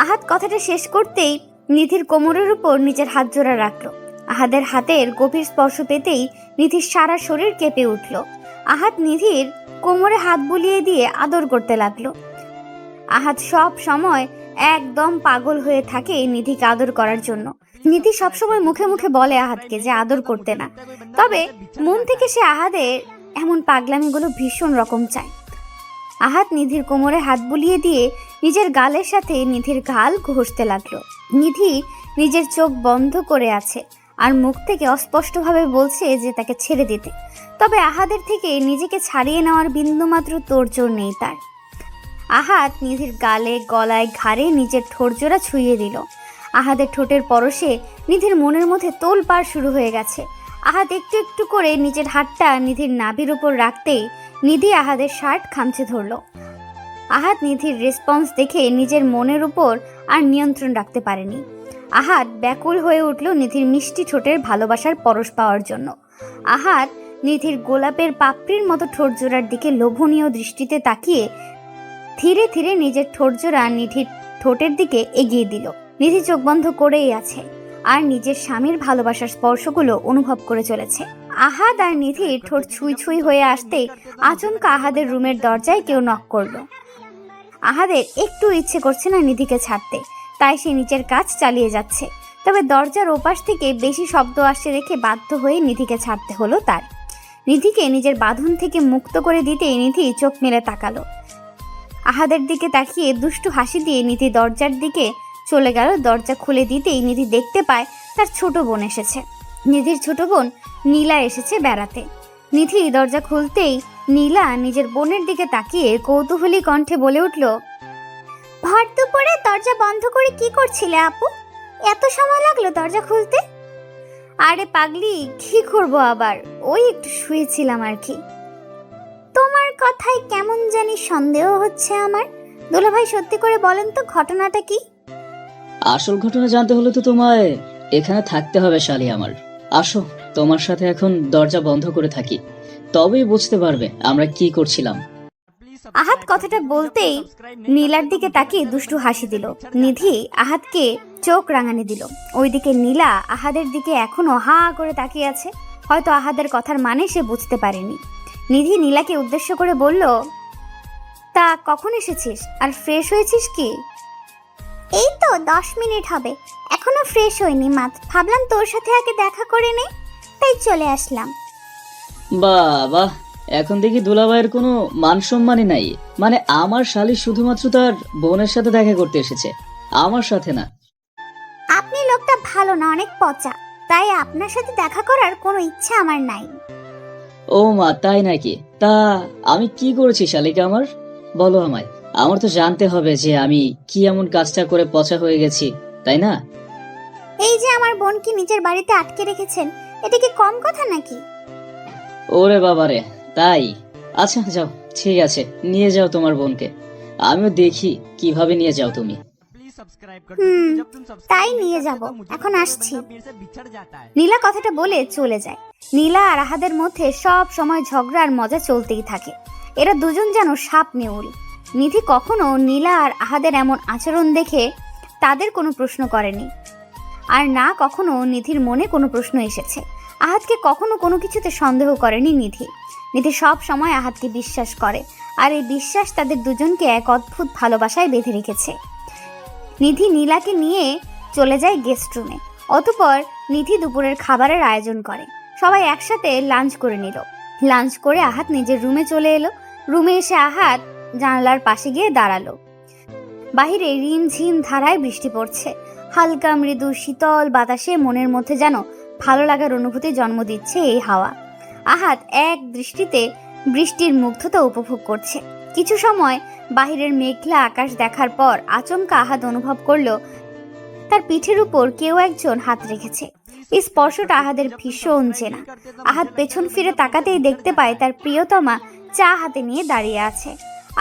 A: আহাদ কথাটা শেষ করতেই নিধির কোমরের উপর নিজের হাত জোড়া রাখলো। আহাদের হাতের গভীর স্পর্শ পেতেই নিধির সারা শরীর কেঁপে উঠল। আহাদ নিধির কোমরে হাত বুলিয়ে দিয়ে আদর করতে লাগলো। আহাদ সব সময় একদম পাগল হয়ে থাকে নিধিকে আদর করার জন্য। নিধি সবসময় মুখে মুখে বলে আহাদকে যে আদর করতে না, তবে মন থেকে সে আহাদের এমন পাগলামিগুলো ভীষণ রকম চায়। আহাদ নিধির কোমরে হাত বুলিয়ে দিয়ে নিজের গালের সাথে নিধির গাল ঘষতে লাগলো। নিধি নিজের চোখ বন্ধ করে আছে আর মুখ থেকে অস্পষ্টভাবে বলছে যে তাকে ছেড়ে দিতে, তবে আহাদের থেকে নিজেকে ছাড়িয়ে নেওয়ার বিন্দুমাত্র তোড়জোড় নেই তার। আহাদ নিধির গালে, গলায়, ঘাড়ে নিজের ঠোঁটজোড়া ছুঁয়ে দিল। আহাদের ঠোঁটের পরশে নিধির মনের মধ্যে তোলপাড় শুরু হয়ে গেছে। আহাদ একটু একটু করে নিজের হাতটা নিধির নাভির উপর রাখতেই নিধি আহাদের শার্ট খামচে ধরল। আহাদ নিধির রেসপন্স দেখে নিজের মনের উপর আর নিয়ন্ত্রণ রাখতে পারেনি। আহাদ ব্যাকুল হয়ে উঠল নিধির মিষ্টি ঠোঁটের ভালোবাসার পরশ পাওয়ার জন্য। আহাদ নিধির গোলাপের পাপড়ির মতো ঠোঁটজোড়ার দিকে লোভনীয় দৃষ্টিতে তাকিয়ে ধীরে ধীরে নিজের ঠোঁটজোড়া নিধির ঠোঁটের দিকে এগিয়ে দিল। নিধি চোখ বন্ধ করেই আছে আর নিজের স্বামীর ভালোবাসার স্পর্শগুলো অনুভব করে চলেছে। আহাদ আর নিধির ঠোঁট ছুঁই ছুঁই হয়ে আসতেই আচমকা আহাদের রুমের দরজায় কেউ নক করলো। আহাদের একটু ইচ্ছে করছে না নিধিকে ছাড়তে, তাই সে নিচের কাজ চালিয়ে যাচ্ছে। তবে দরজার ওপাশ থেকে বেশি শব্দ আসছে দেখে বাধ্য হয়ে নিধিকে ছাড়তে হলো তার। নিধিকে নিজের বাঁধন থেকে মুক্ত করে দিতেই নিধি চোখ মেলে তাকালো। আহাদের দিকে তাকিয়ে দুষ্টু হাসি দিয়ে নিধি দরজার দিকে চলে গেল। দরজা খুলে দিতেই নিধি দেখতে পায় তার ছোট বোন এসেছে। নিধির ছোট বোন নীলা এসেছে বেড়াতে। নিধি দরজা খুলতেই নীলা নিজের বোনের দিকে তাকিয়ে কৌতূহলী কণ্ঠে বলে উঠল,
C: ভর দুপুরে দরজা বন্ধ করে কি করছিলে আপু? এত সময় লাগলো দরজা খুলতে?
A: আরে পাগলি, কি করবো আবার, ওই একটু শুয়েছিলাম আর কি।
C: তোমার কথায় কেমন জানি সন্দেহ হচ্ছে আমার। দুলাভাই সত্যি করে বলেন তো ঘটনাটা কি?
F: আসল ঘটনা জানতে হলে তো তোমায় এখানে থাকতে হবে শালি আমার। আসো, তোমার সাথে এখন দরজা বন্ধ করে থাকি, তবেই বুঝতে পারবে আমরা কি করছিলাম।
A: আহাদ কথাটা বলতেই নীলার দিকে তাকিয়ে দুষ্টু হাসি দিল। নিধি আহাদকে চোখ রাঙানি দিল। ওইদিকে নীলা আহাদের দিকে এখনো হা করে তাকিয়ে আছে। হয়তো আহাদের কথার মানে সে বুঝতে পারেনি। নিধি নীলাকে উদ্দেশ্য করে বলল, তা কখন এসেছিস আর ফ্রেশ হয়েছিস কি?
C: এই তো 10 মিনিট হবে, এখনো ফ্রেশ হইনি মাত্র। ভাবলাম তোর সাথে আগে দেখা করে নে, তাই চলে আসলাম।
F: বাবা, এখন দেখি দুলাভাইয়ের কোনো মান সম্মানই নাই। মানে আমার শালি শুধুমাত্র তার বোনের সাথে দেখা করতে এসেছে, আমার সাথে না।
C: আপনি লোকটা ভালো না, অনেক পচা, তাই আপনার সাথে দেখা করার কোনো ইচ্ছা আমার নাই।
F: ও মা, তাই নাকি? তা আমি কি করেছি শালিকা আমার? বলো আমায়। আমার তো জানতে হবে যে আমি কি এমন কাজটা করে পচা হয়ে গেছি, তাই না?
C: এই যে আমার বোনকে নিজের বাড়িতে আটকে রেখেছেন, এটা কি কম কথা নাকি?
F: ওরে বাবারে, তাই? আচ্ছা যাও, ঠিক আছে, নিয়ে যাও তোমার বোনকে। আমিও দেখি কিভাবে নিয়ে যাও তুমি।
C: তাই নিয়ে যাব, এখন আসছি।
A: নীলা কথাটা বলে চলে যায়। নীলা আর আহাদের মধ্যে সব সময় ঝগড়ার মজা চলতেই থাকে। এরা দুজন যেন সাপ নেউল। নিধি কখনো নীলা আর আহাদের এমন আচরণ দেখে তাদের কোনো প্রশ্ন করেনি, আর না কখনো নিধির মনে কোনো প্রশ্ন এসেছে। আহাদকে কখনো কোনো কিছুতে সন্দেহ করেনি নিধি। নিধি সব সময় আহাদকে বিশ্বাস করে, আর এই বিশ্বাস তাদের দুজনকে এক অদ্ভুত ভালোবাসায় বেঁধে রেখেছে। নিধি নীলাকে নিয়ে চলে যায় গেস্ট রুমে। অতঃপর নিধি দুপুরের খাবারের আয়োজন করে। সবাই একসাথে লাঞ্চ করে নিল। লাঞ্চ করে আহাদ নিজের রুমে চলে এলো। রুমে এসে আহাদ জানালার পাশে গিয়ে দাঁড়ালো। বাহিরে রিমঝিম ধারায় বৃষ্টি পড়ছে। হালকা মৃদু শীতল বাতাসে মনের মধ্যে যেন ভালো লাগার অনুভূতি জন্ম দিচ্ছে এই হাওয়া। আহাদ এক দৃষ্টিতে বৃষ্টির মুগ্ধতা উপভোগ করছে। কিছু সময় বাহিরের মেঘলা আকাশ দেখার পর আচমকা আহাদ অনুভব করলো তার পিঠের উপর কেউ একজন হাত রেখেছে। এই স্পর্শটা আহাদের ভীষণ চেনা। আহাদ পেছন ফিরে তাকাতেই দেখতে পায় তার প্রিয়তমা চা হাতে নিয়ে দাঁড়িয়ে আছে।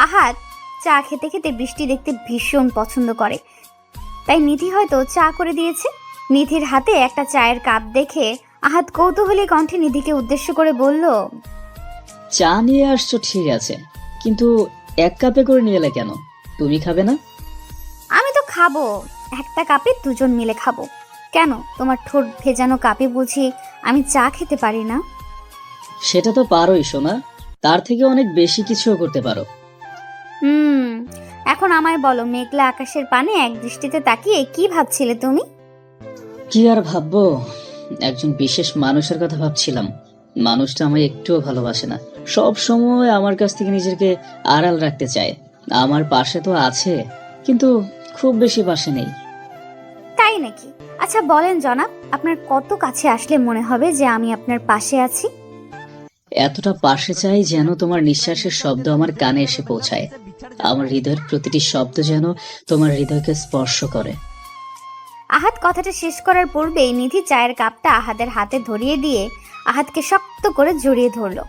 A: আহাদ চা খেতে খেতে বৃষ্টি দেখতে ভীষণ পছন্দ করে, তাই নিধি হয়তো চা করে দিয়েছে। নিধির হাতে একটা চায়ের কাপ দেখে আহাদ কৌতূহলী কণ্ঠে নিধিকে উদ্দেশ্য করে বলল,
F: চা নিয়ে আসছো ঠিক আছে, কিন্তু এক কাপে করে নিয়ে এলে কেন? তুমি খাবে না?
A: আমি তো খাবো, একটা কাপে দুজন মিলে খাবো। কেন, তোমার ঠোঁট ভেজানো কাপে বুঝি আমি চা খেতে পারি না?
F: সেটা তো পারোই সোনা, তার থেকে অনেক বেশি কিছুও করতে পারো।
A: এখন আমায় বলো, মেঘলা আকাশের পানে এক দৃষ্টিতে তাকিয়ে কি ভাবছিলে তুমি?
F: কি আর ভাববো, একজন বিশেষ মানুষের কথা ভাবছিলাম। মানুষটা আমায় একটুও ভালোবাসে না, সব সময় আমার কাছ থেকে নিজেকে আড়াল রাখতে চায়। আমার পাশে তো আছে, কিন্তু খুব বেশি পাশে নেই।
A: তাই নাকি? আচ্ছা বলেন জনাব, আপনার কত কাছে আসলে মনে হবে যে আমি আপনার পাশে আছি?
F: এতটা পাশে চাই যেন তোমার নিঃশ্বাসের শব্দ আমার কানে এসে পৌঁছায়। আমার হৃদয়ের প্রতিটি শব্দ যেন তোমার হৃদয়কে স্পর্শ করে।
A: আহাদ কথাটা শেষ করার পূর্বেই নিধি চায়ের কাপটা আহাদের হাতে ধরিয়ে দিয়ে আহাদকে শক্ত করে জড়িয়ে ধরলো।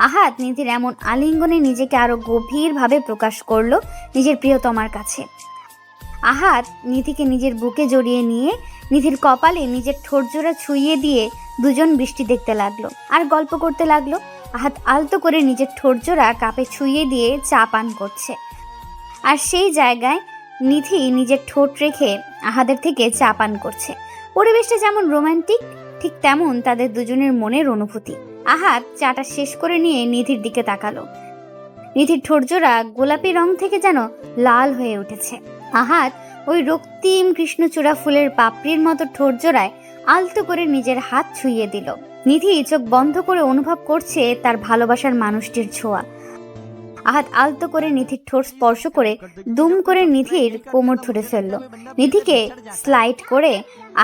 A: আহাদ নিধির এমন আলিঙ্গনে নিজেকে আরো গভীরভাবে প্রকাশ করলো নিজের প্রিয়তমার কাছে। আহাদ নিধিকে নিজের বুকে জড়িয়ে নিয়ে নিধির কপালে নিজের ঠোঁটজোড়া ছুঁয়ে দিয়ে দুজন বৃষ্টি দেখতে লাগলো আর গল্প করতে লাগলো। আহাদ আলতো করে নিজের ঠোঁটজোড়া কাপে ছুঁয়ে দিয়ে চা পান করছে, আর সেই জায়গায় নিধি নিজের ঠোঁট রেখে আহাদের থেকে চা পান করছে। পরিবেশটা যেমন রোমান্টিক, ঠিক তেমন তাদের দুজনের মনের অনুভূতি। আহাদ চাটা শেষ করে নিয়ে নিধির দিকে তাকালো। নিধির ঠোঁটজোড়া গোলাপি রং থেকে যেন লাল হয়ে উঠেছে। আহাদ ওই রক্তিম কৃষ্ণচূড়া ফুলের পাপড়ির মতো ঠোঁটজোড়ায় আলতো করে নিজের হাত ছুঁয়ে দিল। নিধি চোখ বন্ধ করে অনুভব করছে তার ভালোবাসার মানুষটির ছোঁয়া। আহাদ আলতো করে নিধির ঠোঁট স্পর্শ করে দুম করে নিধির কোমর ধরে ফেলল। নিধিকে স্লাইড করে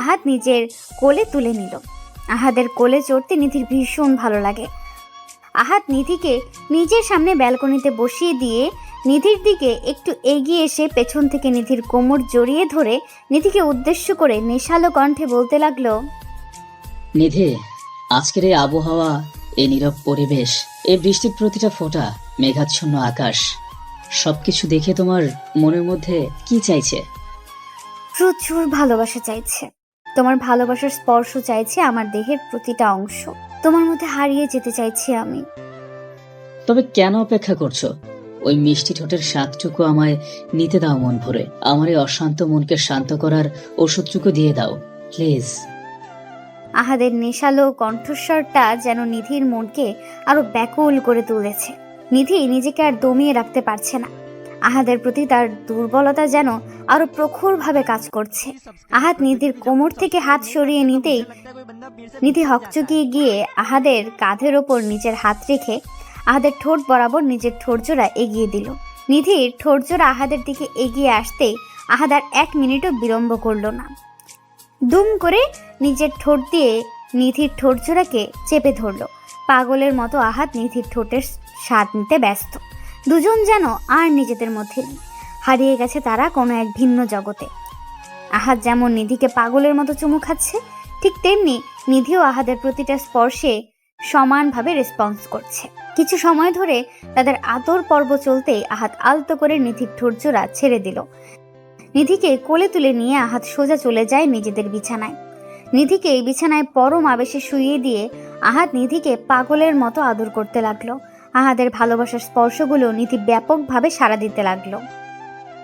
A: আহাদ নিজের কোলে তুলে নিল। আহাদের কোলে চড়তে নিধির ভীষণ ভালো লাগে। আহাদ নিধিকে নিজের সামনে ব্যালকনিতে বসিয়ে দিয়ে নিধির দিকে একটু এগিয়ে এসে পেছন থেকে নিধির কোমর জড়িয়ে ধরে নিধিকে উদ্দেশ্য করে নেশালো কণ্ঠে বলতে লাগলো,
F: নিধি, আজকের এই আবহাওয়া, এই নীরব পরিবেশ, এই বৃষ্টির প্রতিটা ফোঁটা, মেঘাচ্ছন্ন আকাশ, সবকিছু দেখে তোমার মনের মধ্যে কি চাইছে?
A: প্রচুর ভালোবাসা চাইছে। তোমার ভালোবাসার স্পর্শ চাইছে আমার দেহের প্রতিটা অংশ। তোমার মধ্যে হারিয়ে যেতে চাইছি আমি।
F: তবে কেন অপেক্ষা করছো? ওই মিষ্টি ঠোঁটের স্বাদটুকু আমায় নিতে দাও মন ভরে। আমার এই অশান্ত মনকে শান্ত করার ওষুধটুকু দিয়ে দাও প্লিজ।
A: আহাদের নেশালো কণ্ঠস্বরটা যেন নিধির মনকে আরো ব্যাকুল করে তুলেছে। নিধি নিজেকে আর দমিয়ে রাখতে পারছে না। আহাদের প্রতি তার দুর্বলতা যেন আরো প্রখরভাবে কাজ করছে। আহাদ নিধির কোমর থেকে হাত সরিয়ে নিতেই নিধি হকচকিয়ে গিয়ে আহাদের কাঁধের ওপর নিজের হাত রেখে আহাদের ঠোঁট বরাবর নিজের ঠোঁটজোড়া এগিয়ে দিল। নিধির ঠোঁটজোড়া আহাদের দিকে এগিয়ে আসতেই আহাদ আর 1 মিনিটও বিলম্ব করল না। দুম করে নিজের ঠোঁট দিয়ে নিধির ঠোঁটজোড়াকে চেপে ধরল। পাগলের মতো আহাদ নিধির ঠোঁটের স্বাদ নিতে ব্যস্ত। দুজন যেন আর নিজেদের মধ্যে নেই, হারিয়ে গেছে তারা কোনো এক ভিন্ন জগতে। আহাদ যেমন নিধিকে পাগলের মতো চুমু খাচ্ছে, ঠিক তেমনি নিধিও আহাদের প্রতিটা স্পর্শে সমানভাবে রেসপন্স করছে। কিছু সময় ধরে তাদের আদর পর্ব চলতেই আহাদ আলতো করে নিধির ঠোঁটজোড়া ছেড়ে দিল। নিধিকে কোলে তুলে নিয়ে আহাদ সোজা চলে যায় নিজেদের বিছানায়। নিধিকে বিছানায় পরম আবেশে শুইয়ে দিয়ে আহাদ নিধিকে পাগলের মতো আদর করতে লাগলো। আহাদের ভালোবাসার স্পর্শগুলো নিধি ব্যাপকভাবে সাড়া দিতে লাগলো।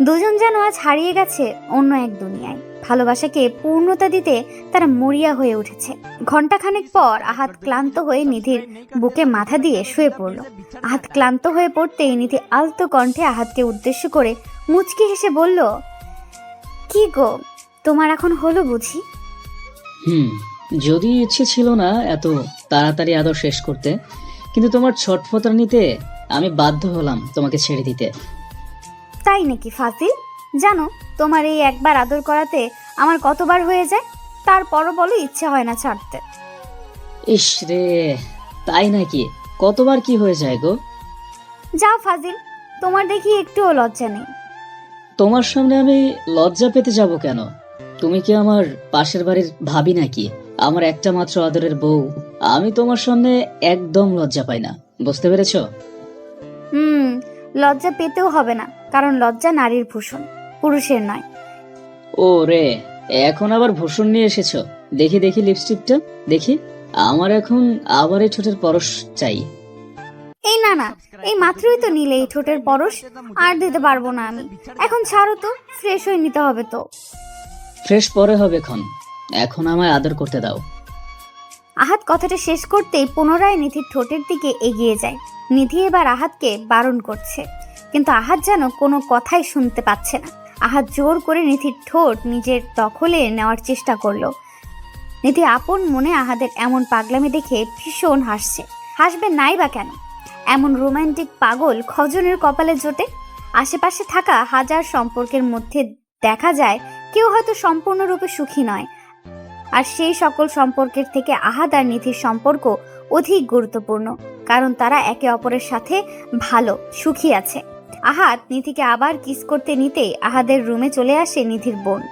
A: দুজন যেন আজ হারিয়ে গেছে অন্য এক দুনিয়ায়। ভালোবাসাকে পূর্ণতা দিতে তারা মরিয়া হয়ে উঠেছে। ঘন্টাখানেক পর আহাদ ক্লান্ত হয়ে নিধির বুকে মাথা দিয়ে শুয়ে পড়ল। আহাদ ক্লান্ত হয়ে পড়তেই নিধি আলতো কণ্ঠে আহাদকে উদ্দেশ্য করে মুচকি হেসে বলল, কি গো, তোমার এখন হলো বুঝি?
F: যদি ইচ্ছে ছিল না এত তাড়াতাড়ি আদর শেষ করতে, কিন্তু তোমার ছটফটানিতে আমি বাধ্য হলাম তোমাকে ছেড়ে দিতে।
A: তাই নাকি ফাজিল? জানো, তোমার এই একবার আদর করাতে আমার কতবার হয়ে যায়, তারপরও বলো ইচ্ছে হয় না ছাড়তে।
F: ইস রে, তাই নাকি? কতবার কি হয়ে যায় গো?
A: যাও ফাজিল, তোমার দেখি একটুও লজ্জা নেই।
F: তোমার সামনে আমি লজ্জা পেতে যাব কেন? তুমি কি আমার পাশের বাড়ির ভাবি নাকি? আমার একটা মাত্র আদরের বউ। আমি তোমার সামনে একদম লজ্জা পাই না, বুঝতে পেরেছো?
A: লজ্জা পেতেও হবে না, কারণ লজ্জা নারীর ভূষণ, পুরুষের নয়।
F: ও রে, এখন আবার ভূষণ নিয়ে এসেছো? দেখি দেখি লিপস্টিকটা দেখি। আমার এখন আবার এই ঠোঁটের পরশ চাই।
A: এই না না, এই মাত্রই তো নিলে এই ঠোঁটের পরশ, আর দিতে পারবো না আমি। এখন ছাড়ো তো, ফ্রেশ হয়ে নিতে হবে তো।
F: ফ্রেশ পরে হবে এখন আমায় আদর করতে দাও।
A: আহাদ কথাটা শেষ করতেই পুনরায় নিধির ঠোঁটের দিকে এগিয়ে যায়। নিধি এবার আহাদকে বারণ করছে, কিন্তু আহাদ যেন কোনো কথাই শুনতে পাচ্ছে না। আহাদ জোর করে নিধির ঠোঁট নিজের দখলে নেওয়ার চেষ্টা করলো। নিধি আপন মনে আহাদের এমন পাগলামি দেখে ভীষণ হাসছে। হাসবে নাই বা কেন? এমন রোমান্টিক পাগল খজনের কপালে জোটে। আশেপাশে থাকা হাজার সম্পর্কের মধ্যে দেখা যায় কেউ হয়তো সম্পূর্ণরূপে সুখী নয়, আর সেই সকল সম্পর্কের থেকে আহাদ আর নিধির সম্পর্ক অধিক গুরুত্বপূর্ণ, কারণ তারা একে অপরের সাথে ভালো সুখী আছে। আহাদ নিধিকে আবার কিস করতে নিতেই আহাদের রুমে চলে আসে নিধির বোন।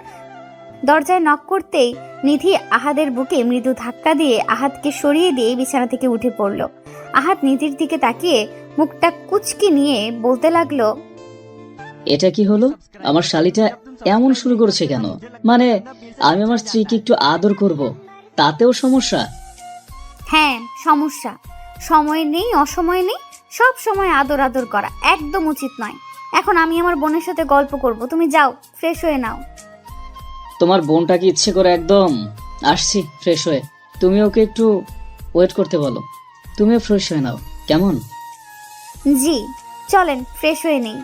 A: দরজায় নক করতেই নিধি আহাদের বুকে মৃদু ধাক্কা দিয়ে আহাদকে সরিয়ে দিয়ে বিছানা থেকে উঠে পড়ল। আহাদ নিধির দিকে তাকিয়ে মুখটা কুচকি নিয়ে বলতে লাগলো,
F: এটা কি হলো? আমার শালিটা এমন শুরু করেছে কেন? মানে আমি আমার স্ত্রীকে একটু আদর করব, তাতেও সমস্যা?
A: হ্যাঁ সমস্যা। সময় নেই, অসময় নেই, সব সময় আদর আদর করা একদম উচিত নয়। এখন আমি আমার বোনের সাথে গল্প করব, তুমি যাও ফ্রেশ হয়ে নাও।
F: তোমার বোনটা কি ইচ্ছে করে? একদম আসছি ফ্রেশ হয়ে। তুমি ওকে একটু ওয়েট করতে বলো। তুমিও ফ্রেশ হয়ে নাও, কেমন?
A: জি চলেন ফ্রেশ হয়ে নেই।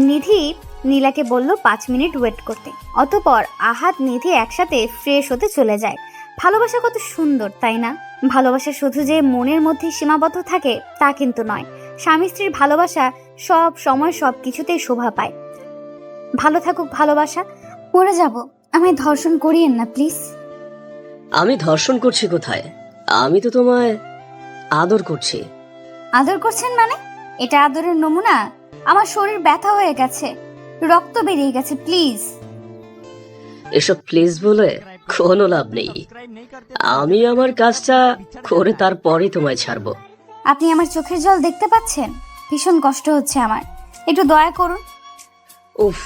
A: নিধি নীলাকে বলল 5 মিনিট ওয়েট করতে। অতঃপর আহাদ নিধি একসাথে ফ্রেশ হতে চলে যায়। ভালোবাসা কত সুন্দর, তাই না? ভালোবাসা শুধু যে মনের মধ্যে সীমাবদ্ধ থাকে তা কিন্তু নয়। স্বামী স্ত্রীর ভালোবাসা সব সময় সব কিছুতেই শোভা পায়। ভালো থাকুক ভালোবাসা। পড়ে যাব, আমায় ধর্ষণ করিয়েন না প্লিজ।
G: আমি ধর্ষণ করছি কোথায়? আমি তো তোমায় আদর করছি।
A: আদর করছেন মানে? এটা আদরের নমুনা? আমার শরীর ব্যথা হয়ে গেছে, রক্ত বেরিয়ে গেছে, প্লিজ।
G: এসব প্লিজ বলে কোনো লাভ নেই। আমি আমার কাজটা করে তারপরেই তোমায় ছাড়বো।
A: আপনি আমার চোখের জল দেখতে পাচ্ছেন? ভীষণ কষ্ট হচ্ছে আমার, একটু দয়া করুন।
G: উফ,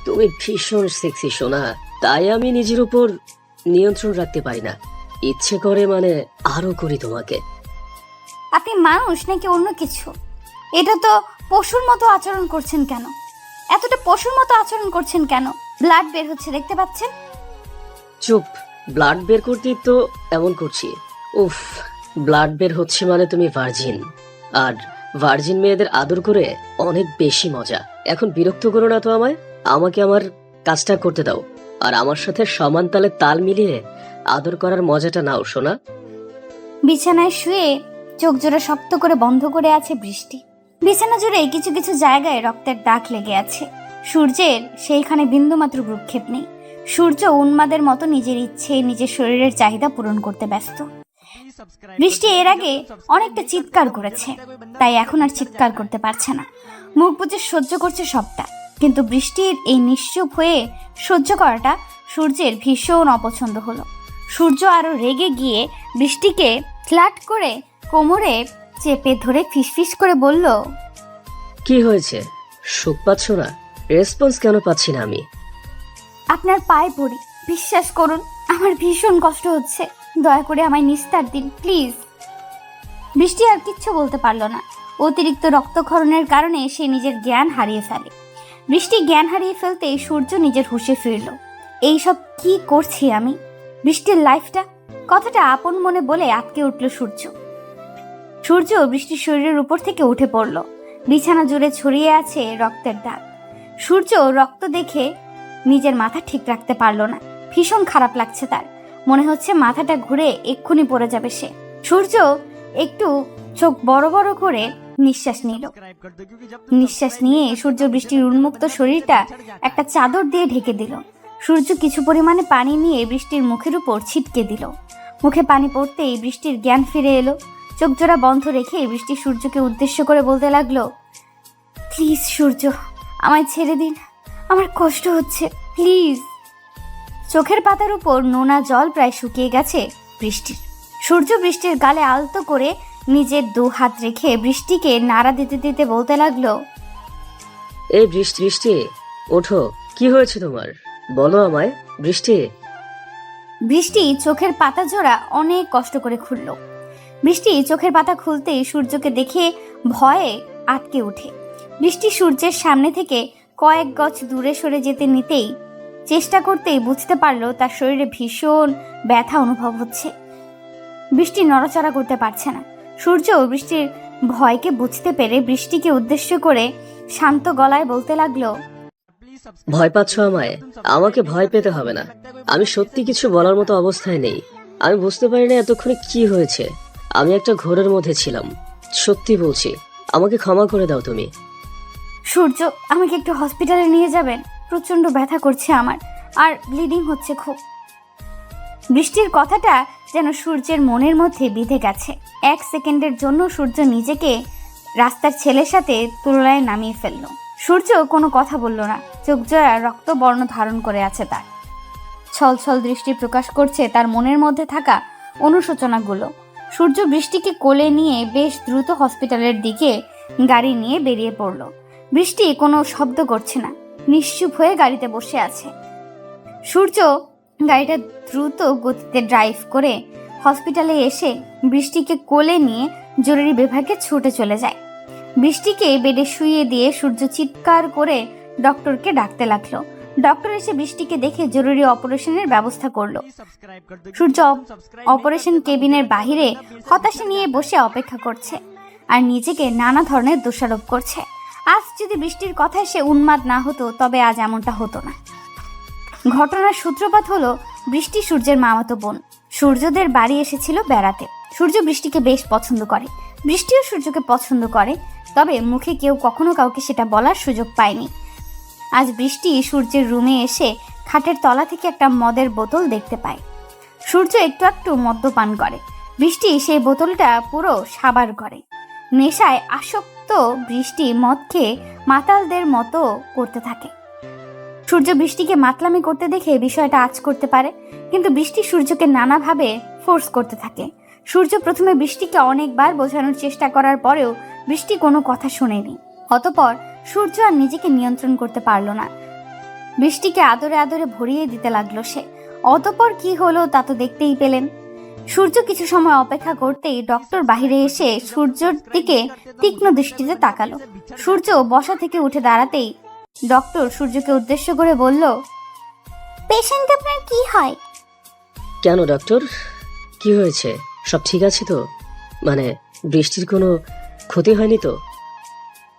G: তুমি ভীষণ সেক্সি সোনা, তাই আমি নিজের উপর নিয়ন্ত্রণ রাখতে পারি না। ইচ্ছে করে মানে আরো করি তোমাকে।
A: আপনি মানুষ নাকি অন্য কিছু? এটা তো পশুর মতো আচরণ করছেন কেন? এতটা পশুর মতো আচরণ করছেন কেন? ব্লাড বের হচ্ছে দেখতে পাচ্ছেন।
G: চুপ, ব্লাড বের করতেই তো এমন করছি। উফ, ব্লাড বের হচ্ছে মানে তুমি ভার্জিন, আর ভার্জিন মেয়েদের আদর করে অনেক বেশি মজা। এখন বিরক্ত করো না তো আমায়। আমাকে আমার কাজটা করতে দাও, আর আমার সাথে সমান তালে তাল মিলিয়ে আদর করার মজাটা নাও সোনা।
A: বিছানায় শুয়ে চোখ জোড়া শক্ত করে বন্ধ করে আছে বৃষ্টি। বিছানা জুড়ে কিছু কিছু জায়গায় রক্তের দাগ লেগে আছে। সূর্যের সেইখানে বিন্দুমাত্র ভ্রুক্ষেপ নেই। সূর্য উন্মাদের মতো নিজের ইচ্ছে, নিজের শরীরের চাহিদা পূরণ করতে ব্যস্ত। বৃষ্টি এর আগে অনেকটা চিৎকার করেছে, তাই এখন আর চিৎকার করতে পারছে না। মুখ বুজে সহ্য করছে সবটা, কিন্তু বৃষ্টির এই নিশ্চুপ হয়ে সহ্য করাটা সূর্যের ভীষণ অপছন্দ হলো। সূর্য আরো রেগে গিয়ে বৃষ্টিকে ফ্ল্যাট করে কোমরে চেপে ধরে ফিসফিস করে বলল,
G: কি হয়েছে? সুখ পাচ্ছ না? রেসপন্স কেন পাচ্ছি না আমি?
A: আপনার পায়ে পড়ি, বিশ্বাস করুন আমার ভীষণ কষ্ট হচ্ছে, দয়া করে আমায় নিস্তার দিন প্লিজ। বৃষ্টি আর কিচ্ছু বলতে পারল না। অতিরিক্ত রক্তক্ষরণের কারণে সে নিজের জ্ঞান হারিয়ে ফেলে। বৃষ্টি জ্ঞান হারিয়ে ফেলতেই সূর্য নিজের হুঁশে ফিরল। এইসব কি করছি আমি? বৃষ্টির লাইফটা, কথাটা আপন মনে বলে আটকে উঠল সূর্য। সূর্য বৃষ্টির শরীরের উপর থেকে উঠে পড়ল। বিছানা জুড়ে ছড়িয়ে আছে রক্তের দাগ। সূর্য রক্ত দেখে নিজের মাথা ঠিক রাখতে পারল না। ভীষণ খারাপ লাগছে তার। মনে হচ্ছে মাথাটা ঘুরে এক্ষুনি পড়ে যাবে সে। সূর্য একটু চোখ বড় বড় করে নিঃশ্বাস নিল। নিঃশ্বাস নিয়ে সূর্য বৃষ্টির উন্মুক্ত শরীরটা একটা চাদর দিয়ে ঢেকে দিল। সূর্য কিছু পরিমাণে পানি নিয়ে বৃষ্টির মুখের উপর ছিটকে দিল। মুখে পানি পড়তেই বৃষ্টির জ্ঞান ফিরে এলো। চোখ জোড়া বন্ধ রেখে বৃষ্টি সূর্যকে উদ্দেশ্য করে বলতে লাগলো, প্লিজ সূর্য, আমায় ছেড়ে দিন, আমার কষ্ট হচ্ছে, প্লিজ। চোখের পাতার উপর নোনা জল প্রায় শুকিয়ে গেছে বৃষ্টির। সূর্য বৃষ্টির গালে আলতো করে নিজের 2 হাত রেখে বৃষ্টিকে নাড়া দিতে দিতে বলতে লাগলো,
G: এই বৃষ্টি বৃষ্টি, ওঠো, কি হয়েছে তোমার? বলো আমায় বৃষ্টি।
A: বৃষ্টি চোখের পাতা জোড়া অনেক কষ্ট করে খুলল। বৃষ্টি চোখের পাতা খুলতেই সূর্যকে দেখে ভয়ে আটকে ওঠে। বৃষ্টি সূর্যের সামনে থেকে কয়েক গজ দূরে সরে যেতে নিতেই চেষ্টা করতেই বুঝতে পারলো তার শরীরে ভীষণ ব্যথা অনুভব হচ্ছে। বৃষ্টি নড়াচড়া করতে পারছে না। সূর্য বৃষ্টির ভয়কে বুঝতে পেরে বৃষ্টিকে উদ্দেশ্য করে শান্ত গলায় বলতে লাগলো,
G: ভয় পাচ্ছ আমায়? আমাকে ভয় পেতে হবে না। আমি সত্যি কিছু বলার মতো অবস্থায় নেই। আমি বুঝতে পারি না এতক্ষণে কি হয়েছে। আমি একটা ঘোরের মধ্যে ছিলাম, সত্যি বলছি। আমাকে ক্ষমা করে দাও তুমি।
A: সূর্য, আমাকে একটু হসপিটালে নিয়ে যাবেন? প্রচন্ড ব্যথা করছে আমার, আর ব্লিডিং হচ্ছে খুব। বৃষ্টির কথাটা যেন সূর্যের মনের মধ্যে বিঁধে গেছে। 1 সেকেন্ডের জন্য সূর্য নিজেকে রাস্তার ছেলের সাথে তুলনায় নামিয়ে ফেলল। সূর্য কোনো কথা বলল না। চোখ জোড়া রক্তবর্ণ ধারণ করে আছে তার। ছলছল দৃষ্টি প্রকাশ করছে তার মনের মধ্যে থাকা অনুশোচনাগুলো। সূর্য বৃষ্টিকে কোলে নিয়ে বেশ দ্রুত হসপিটালের দিকে গাড়ি নিয়ে বেরিয়ে পড়ল। বৃষ্টি কোনো শব্দ করছে না, নিশ্চুপ হয়ে গাড়িতে বসে আছে। সূর্য গাড়িটা দ্রুত গতিতে ড্রাইভ করে হসপিটালে এসে বৃষ্টিকে কোলে নিয়ে জরুরি বিভাগে ছুটে চলে যায়। বৃষ্টিকে বেডে শুইয়ে দিয়ে সূর্য চিৎকার করে ডক্টরকে ডাকতে লাগলো। ডক্টর এসে বৃষ্টিকে দেখে জরুরি অপারেশনের ব্যবস্থা করলো। সূর্য অপারেশন কেবিনের বাহিরে হতাশা নিয়ে বসে অপেক্ষা করছে আর নিজেকে নানা ধরনের দোষারোপ করছে। আজ যদি বৃষ্টির কথায় সে উন্মাদ না হতো তবে আজ এমনটা হতো না। ঘটনার সূত্রপাত হলো বৃষ্টি সূর্যের মামাতো বোন। সূর্যদের বাড়ি এসেছিল বেড়াতে। সূর্য বৃষ্টিকে বেশ পছন্দ করে, বৃষ্টিও সূর্যকে পছন্দ করে, তবে মুখে কেউ কখনো কাউকে সেটা বলার সুযোগ পায়নি। আজ বৃষ্টি সূর্যের রুমে এসে খাটের তলা থেকে একটা মদের বোতল দেখতে পায়। সূর্য একটু একটু মদ্যপান করে। বৃষ্টি সেই বোতলটা পুরো সাবার করে। নেশায় আসক্ত বৃষ্টি মদ খেয়ে মাতালদের মতো করতে থাকে। সূর্য বৃষ্টিকে মাতলামি করতে দেখে বিষয়টা আঁচ করতে পারে, কিন্তু বৃষ্টি সূর্যকে নানাভাবে ফোর্স করতে থাকে। সূর্য প্রথমে বৃষ্টিকে অনেকবার বোঝানোর চেষ্টা করার পরেও বৃষ্টি কোনো কথা শোনেনি। অতঃপর সূর্য আর নিজেকে নিয়ন্ত্রণ করতে পারল না। বৃষ্টিকে আদরে আদরে ভরিয়ে দিতে লাগলো সে। অতঃপর কি হলো তা তো দেখতেই পেলেন। সূর্য কিছু সময় অপেক্ষা করতেই ডক্টর বাহিরে এসে সূর্যের দিকে তীক্ষ্ণ দৃষ্টিতে তাকালো। সূর্য বসা থেকে উঠে দাঁড়াতেই ডক্টর সূর্যকে উদ্দেশ্য করে বলল,
C: পেশেন্ট আপনার কি হয়?
G: কেন ডক্টর, কি হয়েছে? সব ঠিক আছে তো? মানে বৃষ্টির কোনো ক্ষতি হয়নি তো?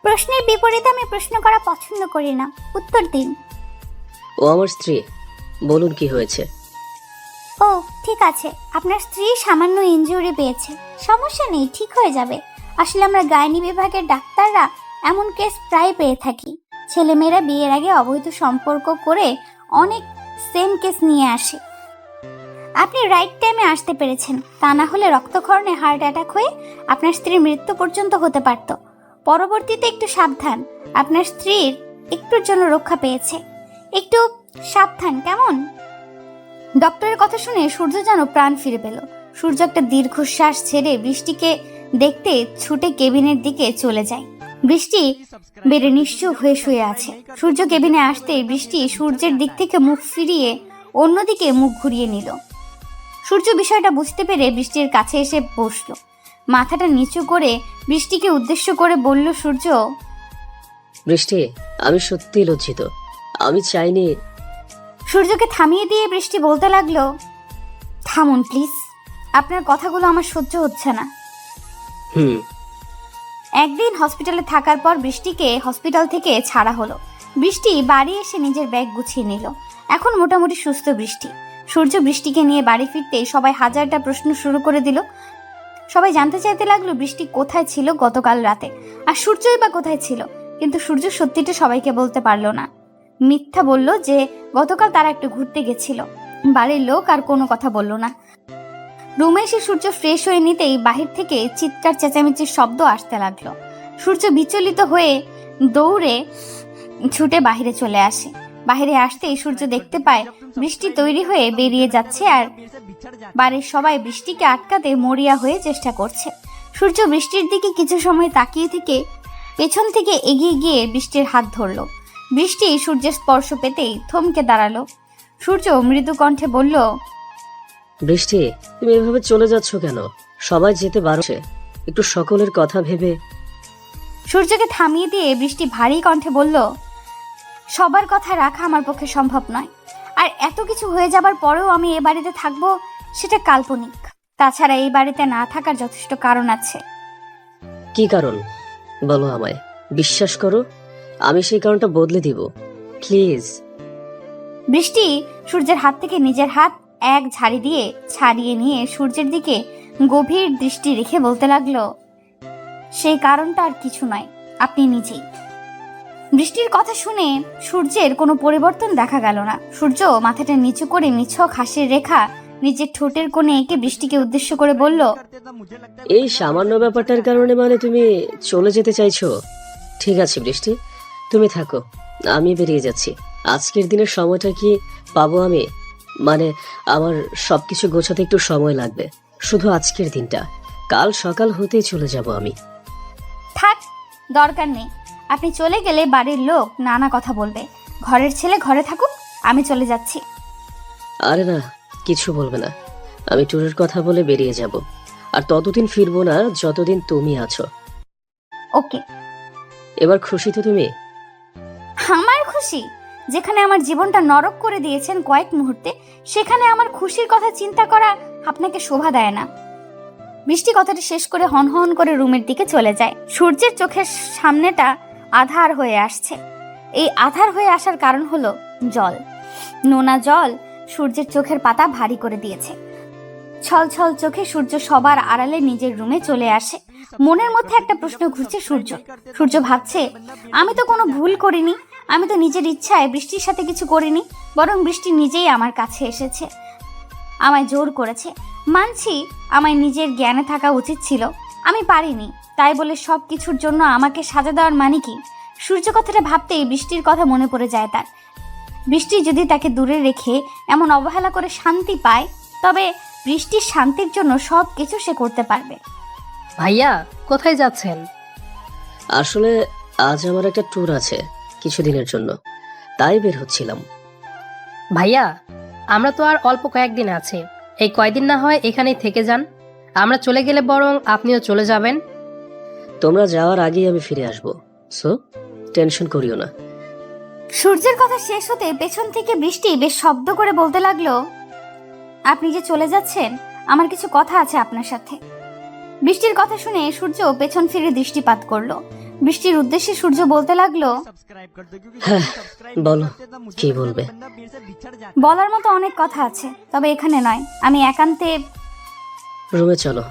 C: প্রশ্নের বিপরীতে আমি প্রশ্ন করা পছন্দ করি না, উত্তর দিন।
G: ও আমার স্ত্রী, বলুন কি হয়েছে?
C: ও ঠিক আছে, আপনার স্ত্রী সামান্য ইনজুরি পেয়েছে, সমস্যা নেই, ঠিক হয়ে যাবে। আসলে আমরা গাইনি বিভাগের ডাক্তাররা এমন কেস প্রায় পেয়ে থাকি। ছেলেমেয়েরা বিয়ের আগে অবৈধ সম্পর্ক করে অনেক সেম কেস নিয়ে আসে। আপনি রাইট টাইমে আসতে পেরেছেন, তা না হলে রক্তক্ষরণে হার্ট অ্যাটাক হয়ে আপনার স্ত্রীর মৃত্যু পর্যন্ত হতে পারত। পরবর্তীতে একটু সাবধান, আপনার স্ত্রীর একটুর জন্য রক্ষা পেয়েছে, একটু সাবধান কেমন? ডক্টরের কথা শুনে সূর্য যেন প্রাণ ফিরে পেল। সূর্য একটা দীর্ঘশ্বাস ছেড়ে বৃষ্টিকে দেখতে ছুটে কেবিনের দিকে চলে যায়। বৃষ্টি বেডে নিশ্চুপ হয়ে শুয়ে আছে। সূর্য কেবিনে আসতে বৃষ্টি সূর্যের দিক থেকে মুখ ফিরিয়ে অন্যদিকে মুখ ঘুরিয়ে নিল। সূর্য বিষয়টা বুঝতে পেরে বৃষ্টির কাছে এসে বসলো।
A: মাথাটা নিচু করে বৃষ্টিকে উদ্দেশ্য করে বলল সূর্য।
G: বৃষ্টি, আমি সত্যি লজ্জিত। আমি চাইনি।
A: সূর্যকে থামিয়ে দিয়ে বৃষ্টি বলতে লাগলো, থামুন প্লিজ, আপনার কথাগুলো আমার সহ্য হচ্ছে না।
G: হুম।
A: একদিন হসপিটালে থাকার পর বৃষ্টিকে হসপিটাল থেকে ছাড়া হলো। বৃষ্টি বাড়ি এসে নিজের ব্যাগ গুছিয়ে নিল। এখন মোটামুটি সুস্থ বৃষ্টি। সূর্য বৃষ্টিকে নিয়ে বাড়ি ফিরতেই সবাই হাজারটা প্রশ্ন শুরু করে দিল। সবাই জানতে চাইতে লাগলো বৃষ্টি কোথায় ছিল গতকাল রাতে, আর সূর্যই বা কোথায় ছিল। কিন্তু সূর্য সত্যিটা সবাইকে বলতে পারলো না। মিথ্যা বলল যে গতকাল তারা একটু ঘুরতে গেছিল। বাড়ির লোক আর কোনো কথা বলল না। রুমে এসে সূর্য ফ্রেশ হয়ে নিতেই বাহির থেকে চিৎকার চেঁচামেচির শব্দ আসতে লাগলো। সূর্য বিচলিত হয়ে দৌড়ে ছুটে বাহিরে চলে আসে। বাহিরে আসতেই সূর্য দেখতে পায় বৃষ্টি তৈরি হয়ে বেরিয়ে যাচ্ছে, আর বাড়ির সবাই বৃষ্টিকে আটকাতে মরিয়া হয়ে চেষ্টা করছে। সূর্য বৃষ্টির দিকে কিছু সময় তাকিয়ে থেকে পেছন থেকে এগিয়ে গিয়ে বৃষ্টির হাত ধরলো। বৃষ্টি সূর্যের স্পর্শ পেতেই থমকে দাঁড়ালো। সূর্য মৃদু কণ্ঠে বলল,
G: বৃষ্টি, তুমি এভাবে চলে যাচ্ছ কেন? সবাই যেতে বারছে, একটু সকলের কথা ভেবে।
A: সূর্যকে থামিয়ে দিয়ে বৃষ্টি ভারী কণ্ঠে বলল, সবার কথা রাখা আমার পক্ষে সম্ভব নয়। আর এত কিছু হয়ে যাবার পরেও আমি এ বাড়িতে থাকবো, সেটা কাল্পনিক। তাছাড়া এই বাড়িতে না থাকার যথেষ্ট কারণ আছে।
G: কি কারণ বলো আমায়। বিশ্বাস করো, আমি সেই কারণটা বদলে দিব, প্লিজ।
A: বৃষ্টি সূর্যের হাত থেকে নিজের হাত এক ঝাড়ি দিয়ে ছাড়িয়ে নিয়ে সূর্যের দিকে গভীর দৃষ্টি রেখে বলতে লাগলো, সেই কারণটা আর কিছু নয়, আপনি নিজেই। বৃষ্টির কথা শুনে সূর্যের কোনো পরিবর্তন দেখা গেল না। সূর্য মাথাটা নিচু করে নিছক হাসির রেখা নিজের ঠোঁটের কোণে এঁকে বৃষ্টিকে উদ্দেশ্য করে বলল,
G: এই সামান্য ব্যাপারটার কারণে মানে তুমি চলে যেতে চাইছো? ঠিক আছে বৃষ্টি, তুমি থাকো, আমি বেরিয়ে যাচ্ছি। আজকের দিনের সময়টা কি পাবো আমি? মানে আমার সবকিছু গোছাতে একটু সময় লাগবে, শুধু আজকের দিনটা। কাল সকাল হতেই চলে যাব আমি।
A: থাক, দরকার নেই। আপনি চলে গেলে বাড়ির লোক নানা কথা বলবে। ঘরের ছেলে ঘরে থাকুক, আমি চলে যাচ্ছি।
G: আরে না, কিছু বলবে না। আমি ট্যুরের কথা বলে বেরিয়ে যাব, আর ততদিন ফিরবো না যতদিন তুমি আছো।
A: ওকে।
G: এবার খুশি তো তুমি?
A: আমার খুশি? যেখানে আমার জীবনটা নরক করে দিয়েছেন কয়েক মুহূর্তে, সেখানে আমার খুশির কথা চিন্তা করা আপনাকে শোভা দেয় না। বৃষ্টি কথাটা শেষ করে হনহন করে রুমের দিকে চলে যায়। সূর্যের চোখের সামনেটা আধার হয়ে আসছে। এই আধার হয়ে আসার কারণ হলো জল। নোনা জল সূর্যের চোখের পাতা ভারী করে দিয়েছে। ছলছল চোখে সূর্য সবার আড়ালে নিজের রুমে চলে আসে। মনের মধ্যে একটা প্রশ্ন ঘুরছে সূর্য ভাবছে, আমি তো কোনো ভুল করিনি। আমি তো নিজের ইচ্ছায় বৃষ্টির সাথে কিছু করিনি, বরং বৃষ্টি নিজেই আমার কাছে এসেছে, আমায় জোর করেছে। মানছি আমায় নিজের জ্ঞানে থাকা উচিত ছিল, আমি পারিনি। তাই বলে সব কিছুর জন্য আমাকে সাজা দেওয়ার মানে কি? সূর্য কথাটা ভাবতেই বৃষ্টির কথা মনে পড়ে যায় তার। বৃষ্টি যদি তাকে দূরে রেখে এমন অবহেলা করে শান্তি পায়, তবে বৃষ্টির শান্তির জন্য সব কিছু সে করতে পারবে।
E: ভাইয়া, কোথায় যাচ্ছেন?
G: আসলে আজ আমার একটা ট্যুর আছে কিছুদিনের জন্য, তাই বের হচ্ছিলাম।
E: ভাইয়া, আমরা তো আর অল্প কয়েকদিন আছি। এই কয়দিন না হয় এখানেই থেকে যান। আমরা চলে গেলে বরং আপনিও চলে যাবেন।
G: তোমরা যাওয়ার আগেই আমি ফিরে আসবো, সো টেনশন করিও না।
A: সূর্যের কথা শেষ হতে পেছন থেকে বৃষ্টি বেশ শব্দ করে বলতে লাগলো, আপনি যে চলে যাচ্ছেন, আমার কিছু কথা আছে আপনার সাথে। বৃষ্টির কথা শুনে সূর্য পেছন ফিরে দৃষ্টিপাত করলো। বৃষ্টির উদ্দেশ্যে সূর্য বলতে লাগলো,
G: হ্যাঁ, বলো, কি বলবে?
A: বলার মতো অনেক কথা আছে, তবে এখানে নয়, আমি একান্তে।
G: রুমে চলো।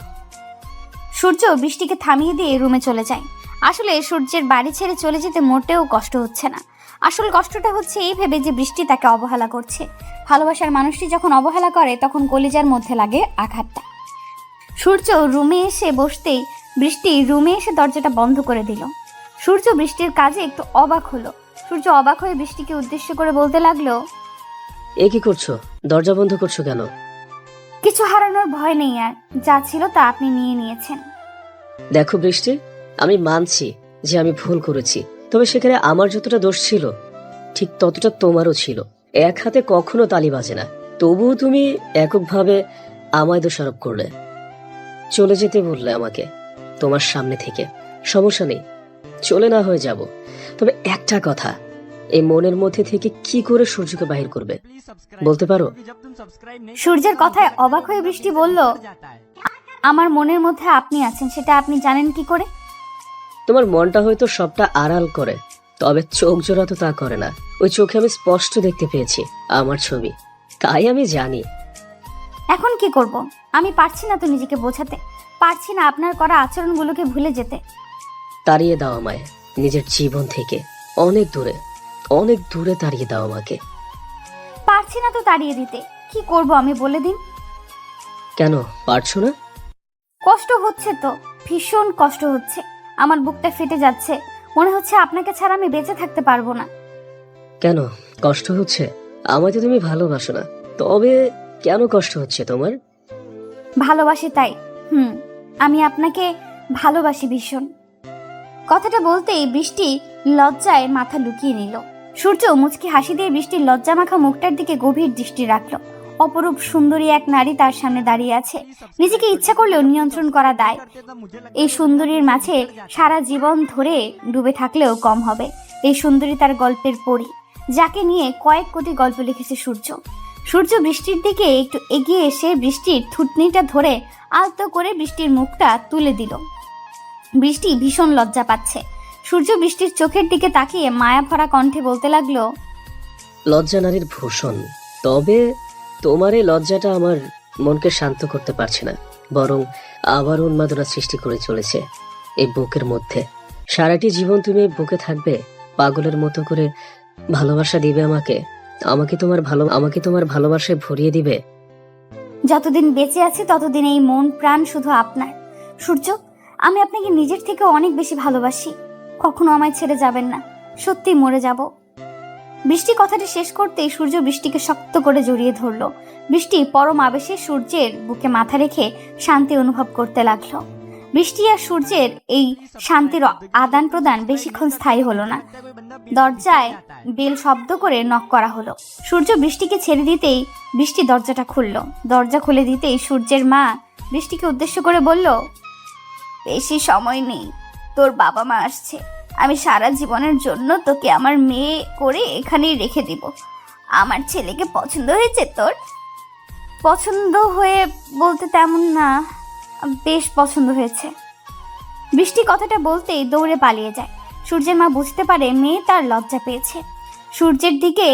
A: সূর্য বৃষ্টিকে থামিয়ে দিয়ে রুমে চলে যায়। আসলে সূর্যের বাড়ি ছেড়ে চলে যেতে মোটেও কষ্ট হচ্ছে না। আসল কষ্টটা হচ্ছে এই ভেবে যে বৃষ্টি তাকে অবহেলা করছে। ভালোবাসার মানুষটি যখন অবহেলা করে, তখন কলিজার মধ্যে লাগে আঘাতটা। সূর্য রুমে এসে বসতেই বৃষ্টি রুমে এসে দরজাটা বন্ধ করে দিল। সূর্য বৃষ্টির কাজে একটু অবাক হলো। সূর্য অবাক হয়ে বৃষ্টিকে উদ্দেশ্য করে বলতে লাগলো,
G: এ কি করছো? দরজা বন্ধ করছো কেন?
A: কিছু হারানোর ভয় নেই, আর যা ছিল তা আপনি নিয়ে নিয়েছেন।
G: দেখো বৃষ্টি, আমি মানছি যে আমি ভুল করেছি, তবে সেখানে আমার যতটা দোষ ছিল, ঠিক ততটা তোমারও ছিল। এক হাতে কখনো তালি বাজে না, তবুও তুমি এককভাবে আমায় দোষারোপ করলে। চলে যেতে বললে আমাকে তোমার সামনে থেকে। সমস্যা নেই, চলে না হয়ে যাব। তবে একটা কথা, এই মনের মধ্যে থেকে কি করে সূর্যকে বাহির করবে বলতে পারো?
A: সূর্যের কথায় অবাক হয়ে বৃষ্টি বলল, আমার মনের মধ্যে আপনি আছেন, সেটা আপনি জানেন কি করে?
G: তোমার মনটা হয়তো সবটা আড়াল করে, তবে চোখ জোড়া তো তা করে না। ওই চোখে আমি স্পষ্ট দেখতে পেয়েছি আমার ছবি, তাই আমি জানি।
A: এখন কি করব? আমি পারছি না তো নিজেকে বোঝাতে, পারছি না আপনার করা আচরণগুলোকে ভুলে যেতে।
G: তাড়িয়ে দাও আমায় নিজের জীবন থেকে, অনেক দূরে, অনেক দূরে তাড়িয়ে দাও আমাকে।
A: পারছি না তো তাড়িয়ে দিতে, কি করব আমি বলে দিন?
G: কেন পারছো না?
A: কষ্ট হচ্ছে তো, ভীষণ কষ্ট হচ্ছে। আমার বুকটা ফেটে যাচ্ছে, মনে হচ্ছে আপনাকে ছাড়া আমি বেঁচে থাকতে পারবো না।
G: কেন কষ্ট হচ্ছে? আমায় তো তুমি ভালোবাসো না, তবে কেন কষ্ট হচ্ছে তোমার?
A: ভালোবাসি তাই। আমি আপনাকে ভালোবাসি ভীষণ। কথাটা বলতেই বৃষ্টি লজ্জায় মাথা লুকিয়ে নিল। সূর্য মুচকি হাসি দিয়ে বৃষ্টির লজ্জা মাখা মুখটার দিকে গভীর দৃষ্টি রাখলো। অপরূপ সুন্দরী এক নারী তার সামনে দাঁড়িয়ে আছে, নিজেকে ইচ্ছা করলেও নিয়ন্ত্রণ করা দায়। এই সুন্দরীর মাঝে সারা জীবন ধরে ডুবে থাকলেও কম হবে। এই সুন্দরী তার গল্পের পরী, যাকে নিয়ে কয়েক কোটি গল্প লিখেছে সূর্য। সূর্য বৃষ্টির দিকে একটু এগিয়ে এসে বৃষ্টির থুতনিটা ধরে আলতো করে বৃষ্টির মুখটা তুলে দিল। বৃষ্টি ভীষণ লজ্জা পাচ্ছে। সূর্য বৃষ্টির চোখের দিকে তাকিয়ে মায়া ভরা কণ্ঠে বলতে লাগলো,
G: লজ্জা নারীর ভূষণ, তবে তোমার এই লজ্জাটা আমার মনকে শান্ত করতে পারছে না, বরং আবার উন্মাদনা সৃষ্টি করে চলেছে এই বুকের মধ্যে। সারাটি জীবন তুমি এই বুকে থাকবে, পাগলের মতো করে ভালোবাসা দিবে আমাকে, আমাকে তোমার ভালোবাসায় ভরিয়ে দিবে।
A: যতদিন বেঁচে আছি ততদিন এই মন প্রাণ শুধু আপনার। সূর্য, আমি আপনাকে নিজের থেকে অনেক বেশি ভালোবাসি, কখনো আমায় ছেড়ে যাবেন না, সত্যি মরে যাব। বৃষ্টি কথাটি শেষ করতেই সূর্য বৃষ্টিকে শক্ত করে জড়িয়ে ধরল। বৃষ্টি পরম আবেশে সূর্যের বুকে মাথা রেখে শান্তি অনুভব করতে লাগলো। বৃষ্টি আর সূর্যের এই শান্তির আদান প্রদান বেশিক্ষণ স্থায়ী হলো না। দরজায় বেল শব্দ করে নক করা হলো। সূর্য বৃষ্টিকে ছেড়ে দিতেই বৃষ্টি দরজাটা খুলল। দরজা খুলে দিতেই সূর্যের মা বৃষ্টিকে উদ্দেশ্য করে বলল, বেশি সময় নেই, তোর বাবা মা আসছে। আমি সারা জীবনের জন্য তোকে আমার মেয়ে করে এখানেই রেখে দিব। আমার ছেলেকে পছন্দ হয়েছে তোর? পছন্দ হয়ে বলতে তেমন না, বেশ পছন্দ হয়েছে। বৃষ্টি কথাটা বলতেই দৌড়ে পালিয়ে যায়। সূর্যের মা বুঝতে পারে মেয়ে তার লজ্জা পেয়েছে। সূর্যের দিকে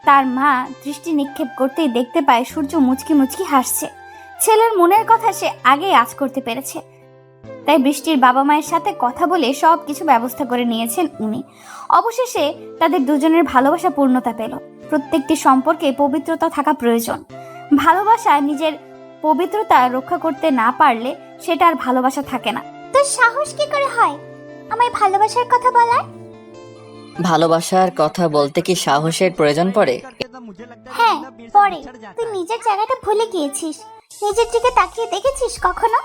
A: তার মা দৃষ্টি নিক্ষেপ করতেই দেখতে পায় সূর্য মুচকি মুচকি হাসছে। ছেলের মনের কথা সে আগেই আঁচ করতে পেরেছে। তাই বৃষ্টির বাবা মায়ের সাথে কথা বলে সব কিছু ব্যবস্থা করে নিয়েছেন উনি। অবশেষে তাদের দুজনের ভালোবাসা পূর্ণতা পেল। প্রত্যেকটি সম্পর্কে পবিত্রতা থাকা প্রয়োজন। ভালোবাসা নিজের পবিত্রতা রক্ষা করতে না পারলে সেটা আর ভালোবাসা থাকে না।
C: তোর সাহস কি করে হয় আমায় ভালোবাসার কথা বলার?
B: ভালোবাসার কথা বলতে কি সাহসের প্রয়োজন পড়ে?
C: হ্যাঁ পরে। তুই নিজের জায়গাটা ভুলে গিয়েছিস। নিজের দিকে তাকিয়ে দেখেছিস কখনো?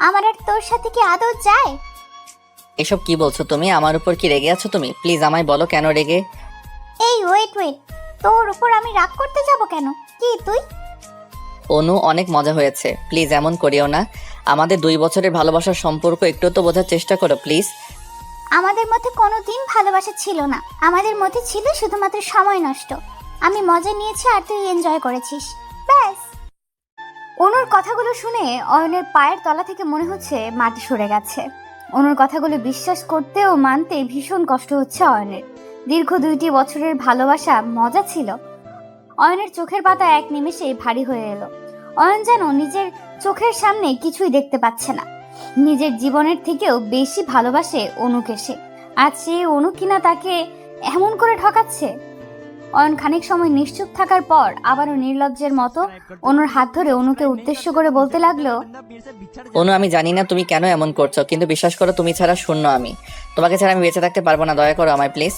C: আমার আর তোর সাথে কি আদৌ যায়?
B: এসব কি বলছো তুমি? আমার উপর কি রেগে আছো তুমি? প্লিজ আমায় বলো কেন রেগে?
C: এই ওয়েট, তোর উপর আমি রাগ করতে যাব কেন? কি তুই?
B: অনু, অনেক মজা হয়েছে, প্লিজ এমন করিও না। আমাদের 2 বছরের ভালোবাসার সম্পর্ক একটু তো বোঝার চেষ্টা করো প্লিজ।
C: আমাদের মধ্যে কোনোদিন ভালোবাসা ছিল না। আমাদের মধ্যে ছিল শুধুমাত্র সময় নষ্ট। আমি মজা নিয়েছি আর তুই এনজয় করেছিস, ব্যাস।
A: অনুর কথাগুলো শুনে অয়নের পায়ের তলা থেকে মনে হচ্ছে মাটি সরে গেছে। অনুর কথাগুলো বিশ্বাস করতে ও মানতে ভীষণ কষ্ট হচ্ছে অয়নের। দীর্ঘ 2টি বছরের ভালোবাসা মজা ছিল। অয়নের চোখের পাতা এক নিমেষেই ভারী হয়ে এলো। অয়ন যেন নিজের চোখের সামনে কিছুই দেখতে পাচ্ছে না। নিজের জীবনের থেকেও বেশি ভালোবাসে অনুকে সে। আজ সে অনু কিনা তাকে এমন করে ঠকাচ্ছে। অয়ন খানিক সময় নিশ্চুপ থাকার পর আবারও নির্লজ্জের মতো অনুর হাত ধরে অনুকে উদ্দেশ্য করে বলতে লাগলো,
B: অনু, আমি জানি না তুমি কেন এমন করছো, কিন্তু বিশ্বাস করো তুমি ছাড়া শূন্য আমি। তোমাকে ছাড়া আমি বেঁচে থাকতে পারবো না, দয়া করো আমায় প্লিজ।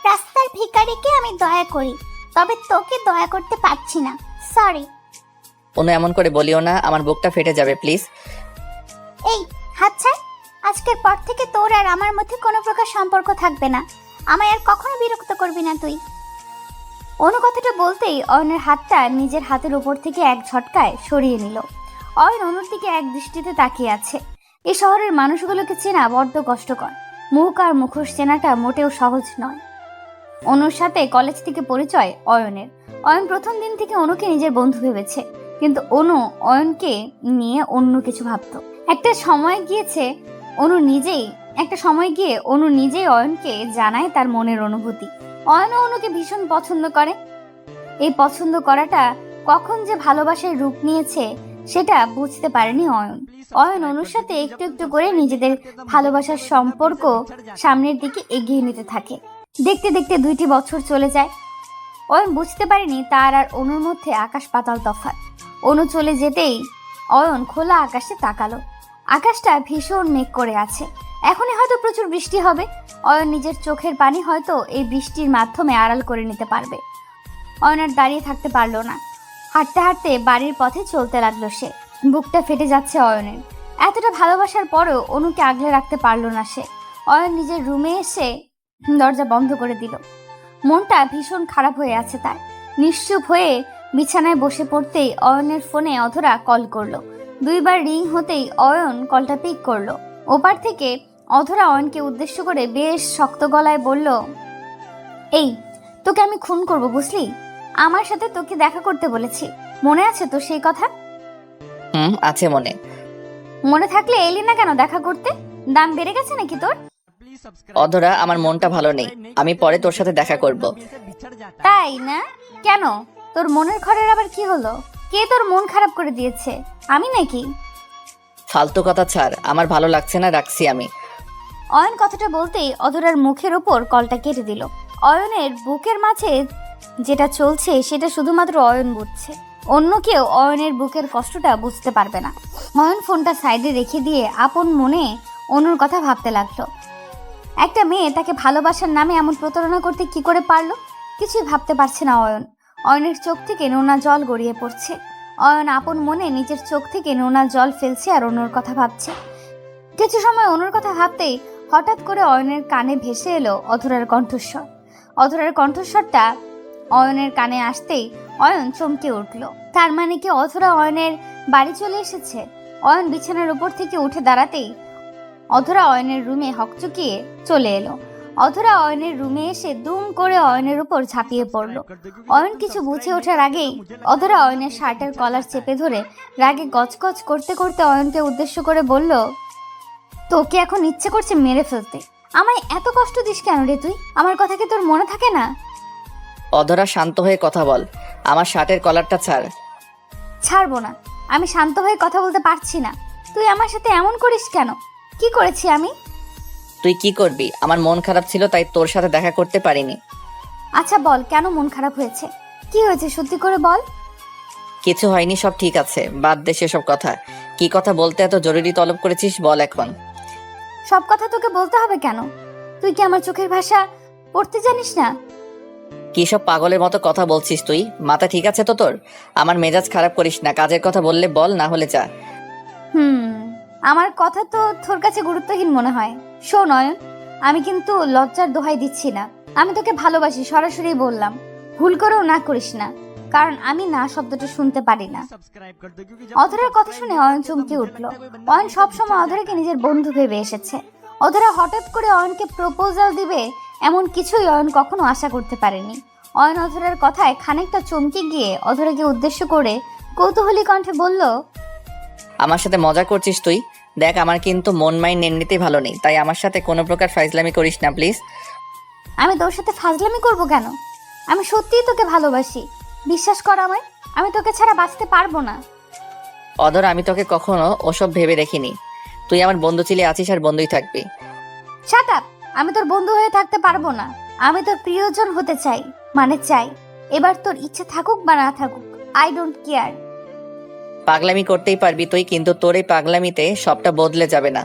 C: রাস্তার ভিখারিকে আমি দয়া করি, তবে তোকে দয়া করতে পারছি না, সরি।
B: অনু, এমন করে বলিও না, আমার বুকটা ফেটে যাবে প্লিজ।
C: এই হাত ছাড়। আজকের পর থেকে তোর আর আমার মধ্যে কোনো প্রকার সম্পর্ক থাকবে না। আমায় আর কখনো বিরক্ত করবি না তুই।
A: অনু কথাটা বলতেই অয়নের হাতটা নিজের হাতের উপর থেকে এক ঝটকায় সরিয়ে নিল। অয়ন অনুর দিকে এক দৃষ্টিতে তাকিয়ে আছে। এই শহরের মানুষগুলোকে চেনা বড্ড কষ্টকর। মুখ আর মুখোশ চেনাটা মোটেও সহজ নয়। অনুর সাথে কলেজ থেকে পরিচয় অয়নের। অয়ন প্রথম দিন থেকে অনুকে নিজের বন্ধু ভেবেছে, কিন্তু অনু অয়নকে নিয়ে অন্য কিছু ভাবতো। একটা সময় গিয়ে অনু নিজেই অয়নকে জানায় তার মনের অনুভূতি। অয়ন অনুকে ভীষণ পছন্দ করে। এই পছন্দ করাটা কখন যে ভালোবাসার রূপ নিয়েছে সেটা বুঝতে পারেনি অয়ন। অয়ন অনুর সাথে একটু একটু করে নিজেদের ভালোবাসার সম্পর্ক সামনের দিকে এগিয়ে নিতে থাকে। দেখতে দেখতে 2টি বছর চলে যায়। অয়ন বুঝতে পারেনি তার আর অনুর মধ্যে আকাশ পাতাল তফাৎ। অনু চলে যেতেই অয়ন খোলা আকাশে তাকালো। আকাশটা ভীষণ মেঘ করে আছে। এখনই হয়তো প্রচুর বৃষ্টি হবে। অয়ন নিজের চোখের পানি হয়তো এই বৃষ্টির মাধ্যমে আড়াল করে নিতে পারবে। অয়ন আর দাঁড়িয়ে থাকতে পারলো না। হাঁটতে হাঁটতে বাড়ির পথে চলতে লাগলো সে। বুকটা ফেটে যাচ্ছে অয়নের। এতটা ভালোবাসার পরেও অনুকে আগলে রাখতে পারলো না সে। অয়ন নিজের রুমে এসে দরজা বন্ধ করে দিল। মনটা ভীষণ খারাপ হয়ে আছে তার। নিশ্চুপ হয়ে বিছানায় বসে পড়তেই অয়নের ফোনে অধরা কল করলো। 2বার রিং হতেই অয়ন কলটা পিক করলো। ওপার থেকে অধরা অয়নকে উদ্দেশ্য করে বেশ শক্ত গলায় বলল, এই তোকে আমি খুন করব বুঝলি? আমার সাথে তোকে দেখা করতে বলেছি, মনে আছে তো সেই কথা?
B: আছে মনে।
A: মনে থাকলে এলি না কেন দেখা করতে? দাম বেড়ে গেছে নাকি তোর?
B: অধরা, আমার মনটা ভালো নেই, আমি পরে তোর সাথে দেখা করব।
A: তাই না? কেন, তোর মনের ঘরের আবার কি হলো? কে তোর মন খারাপ করে দিয়েছে? আমি নাকি?
B: ফালতু কথা ছাড়, আমার ভালো লাগছে না, রাখছি আমি।
A: অয়ন কথাটা বলতেই অধরার মুখের ওপর কলটা কেটে দিল। অয়নের বুকের মাঝে যেটা চলছে সেটা শুধুমাত্র অয়ন বুঝছে। অন্য কেউ অয়নের বুকের কষ্টটা বুঝতে পারবে না। অয়ন ফোনটা সাইডে রেখে দিয়ে আপন মনে অনুর কথা ভাবতে লাগলো। একটা মেয়ে তাকে ভালোবাসার নামে এমন প্রতারণা করতে কি করে পারলো? কিছুই ভাবতে পারছে না অয়ন। অয়নের চোখ থেকে নোনা জল গড়িয়ে পড়ছে। অয়ন আপন মনে নিজের চোখ থেকে নোনা জল ফেলছে আর অনুর কথা ভাবছে। কিছু সময় অনুর কথা ভাবতেই হঠাৎ করে অয়নের কানে ভেসে এলো অধরার কণ্ঠস্বর। অধরার কণ্ঠস্বরটা অয়নের কানে আসতেই অয়ন চমকে উঠল। তার মানে কি অধরা অয়নের বাড়ি চলে এসেছে? অয়ন বিছানার উপর থেকে উঠে দাঁড়াতেই অধরা অয়নের রুমে হকচকিয়ে চলে এলো। অধরা অয়নের রুমে এসে দুম করে অয়নের উপর ঝাঁপিয়ে পড়লো। অয়ন কিছু বুঝে ওঠার আগেই অধরা অয়নের শার্টের কলার চেপে ধরে রাগে গজগজ করতে করতে অয়নকে উদ্দেশ্য করে বলল, তোকে এখন ইচ্ছে করছে মেরে ফেলতে। আমায় এত কষ্ট দিস কেন রে তুই? আমার কথা কি তোর মনে থাকে না?
B: অধরা, শান্ত হয়ে কথা বল, আমার শার্টের কলারটা ছাড়।
A: ছাড়বো না। আমি শান্ত হয়ে কথা বলতে পারছি না। তুই আমার সাথে এমন করিস কেন? কি করেছি আমি?
B: তুই কি করবি? আমার মন খারাপ ছিল তাই তোর সাথে দেখা করতে পারিনি।
A: আচ্ছা বল, কেন মন খারাপ হয়েছে? কি হয়েছে সত্যি করে বল।
B: কিছু হয়নি, সব ঠিক আছে, বাদ দে সেসব কথা। কি কথা বলতে এত জরুরি তলব করেছিস বল এখন।
A: সব কথা তোকে বলতে হবে কেন? তুই কি আমার চোখের ভাষা পড়তে জানিস না?
B: কি সব পাগলের মতো কথা বলছিস তুই? মাথা ঠিক আছে তো তোর? আমার মেজাজ খারাপ করিস না, কাজের কথা বললে বল, না হলে যা।
A: আমার কথা তো তোর কাছে গুরুত্বহীন মনে হয়। শোন অয়ন, আমি কিন্তু লজ্জার দোহাই দিচ্ছি না। আমি তোকে ভালোবাসি, সরাসরি বললাম। ভুল করেও না করিস না, কারণ আমি না শব্দটা শুনতে পারি না। অধরার কথা শুনে অয়ন চমকে উঠল। অয়ন সবসময় অধরাকে নিজের বন্ধু ভেবে এসেছে। অধরা হঠাৎ করে অয়নকে প্রপোজাল দিবে এমন কিছুই অয়ন কখনো আশা করতে পারেনি। অয়ন অধরার কথায় খানিকটা চমকে গিয়ে অধরাকে উদ্দেশ্য করে কৌতূহলী কণ্ঠে বলল,
B: আমার সাথে মজা করছিস তুই? দেখ, আমার কিন্তু মন মাইন্ড এমনিতেই ভালো নেই, তাই আমার সাথে কোনো প্রকার ফাইজলামি করিস না প্লিজ।
A: আমি তোর সাথে ফাজলামি করব কেন? আমি সত্যিই তোকে ভালোবাসি, বিশ্বাস কর আমায়। আমি তোকে ছাড়া বাঁচতে পারবো না।
B: অধর, আমি তোকে কখনো ওসব ভেবে দেখিনি। তুই আমার বন্ধু ছিলে, আছিস আর বন্ধুই থাকবি।
A: Shut up! আমি তোর বন্ধু হয়ে থাকতে পারবো না। আমি তোর প্রিয়জন হতে চাই, মানে চাই। এবার তোর ইচ্ছে থাকুক বা না থাকুক, আই ডোন্ট কেয়ার।
B: পাগলামি করতেই পারবি তুই, কিন্তু তোর এই পাগলামিতে সবটা বদলে যাবে না।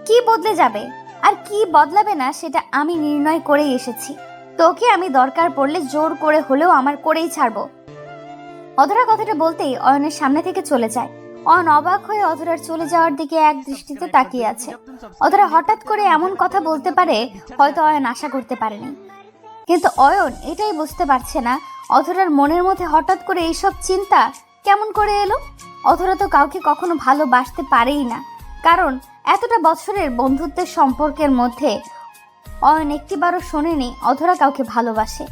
A: কি বদলে যাবে আর কি বদলাবে না সেটা আমি নির্ণয় করেই এসেছি। তোকে আমি দরকার পড়লে জোর করে হলেও আমার করেই ছাড়বো। অধরা কথাটা বলতেই অয়নের সামনে থেকে চলে যায়। অয়ন অবাক হয়ে অধরার চলে যাওয়ার দিকে এক দৃষ্টিতে তাকিয়ে আছে। অধরা হঠাৎ করে এমন কথা বলতে পারে হয়তো অয়ন আশা করতে পারেনি, কিন্তু অয়ন এটাই বুঝতে পারছে না অধরার মনের মধ্যে হঠাৎ করে এইসব চিন্তা কেমন করে এলো। অধরা তো কাউকে কখনো ভালোবাসতে পারেই না, কারণ এতটা বছরের বন্ধুত্বের সম্পর্কের মধ্যে অয়ন একটিবারও শোনেনি অধরা কাউকে ভালোবাসে।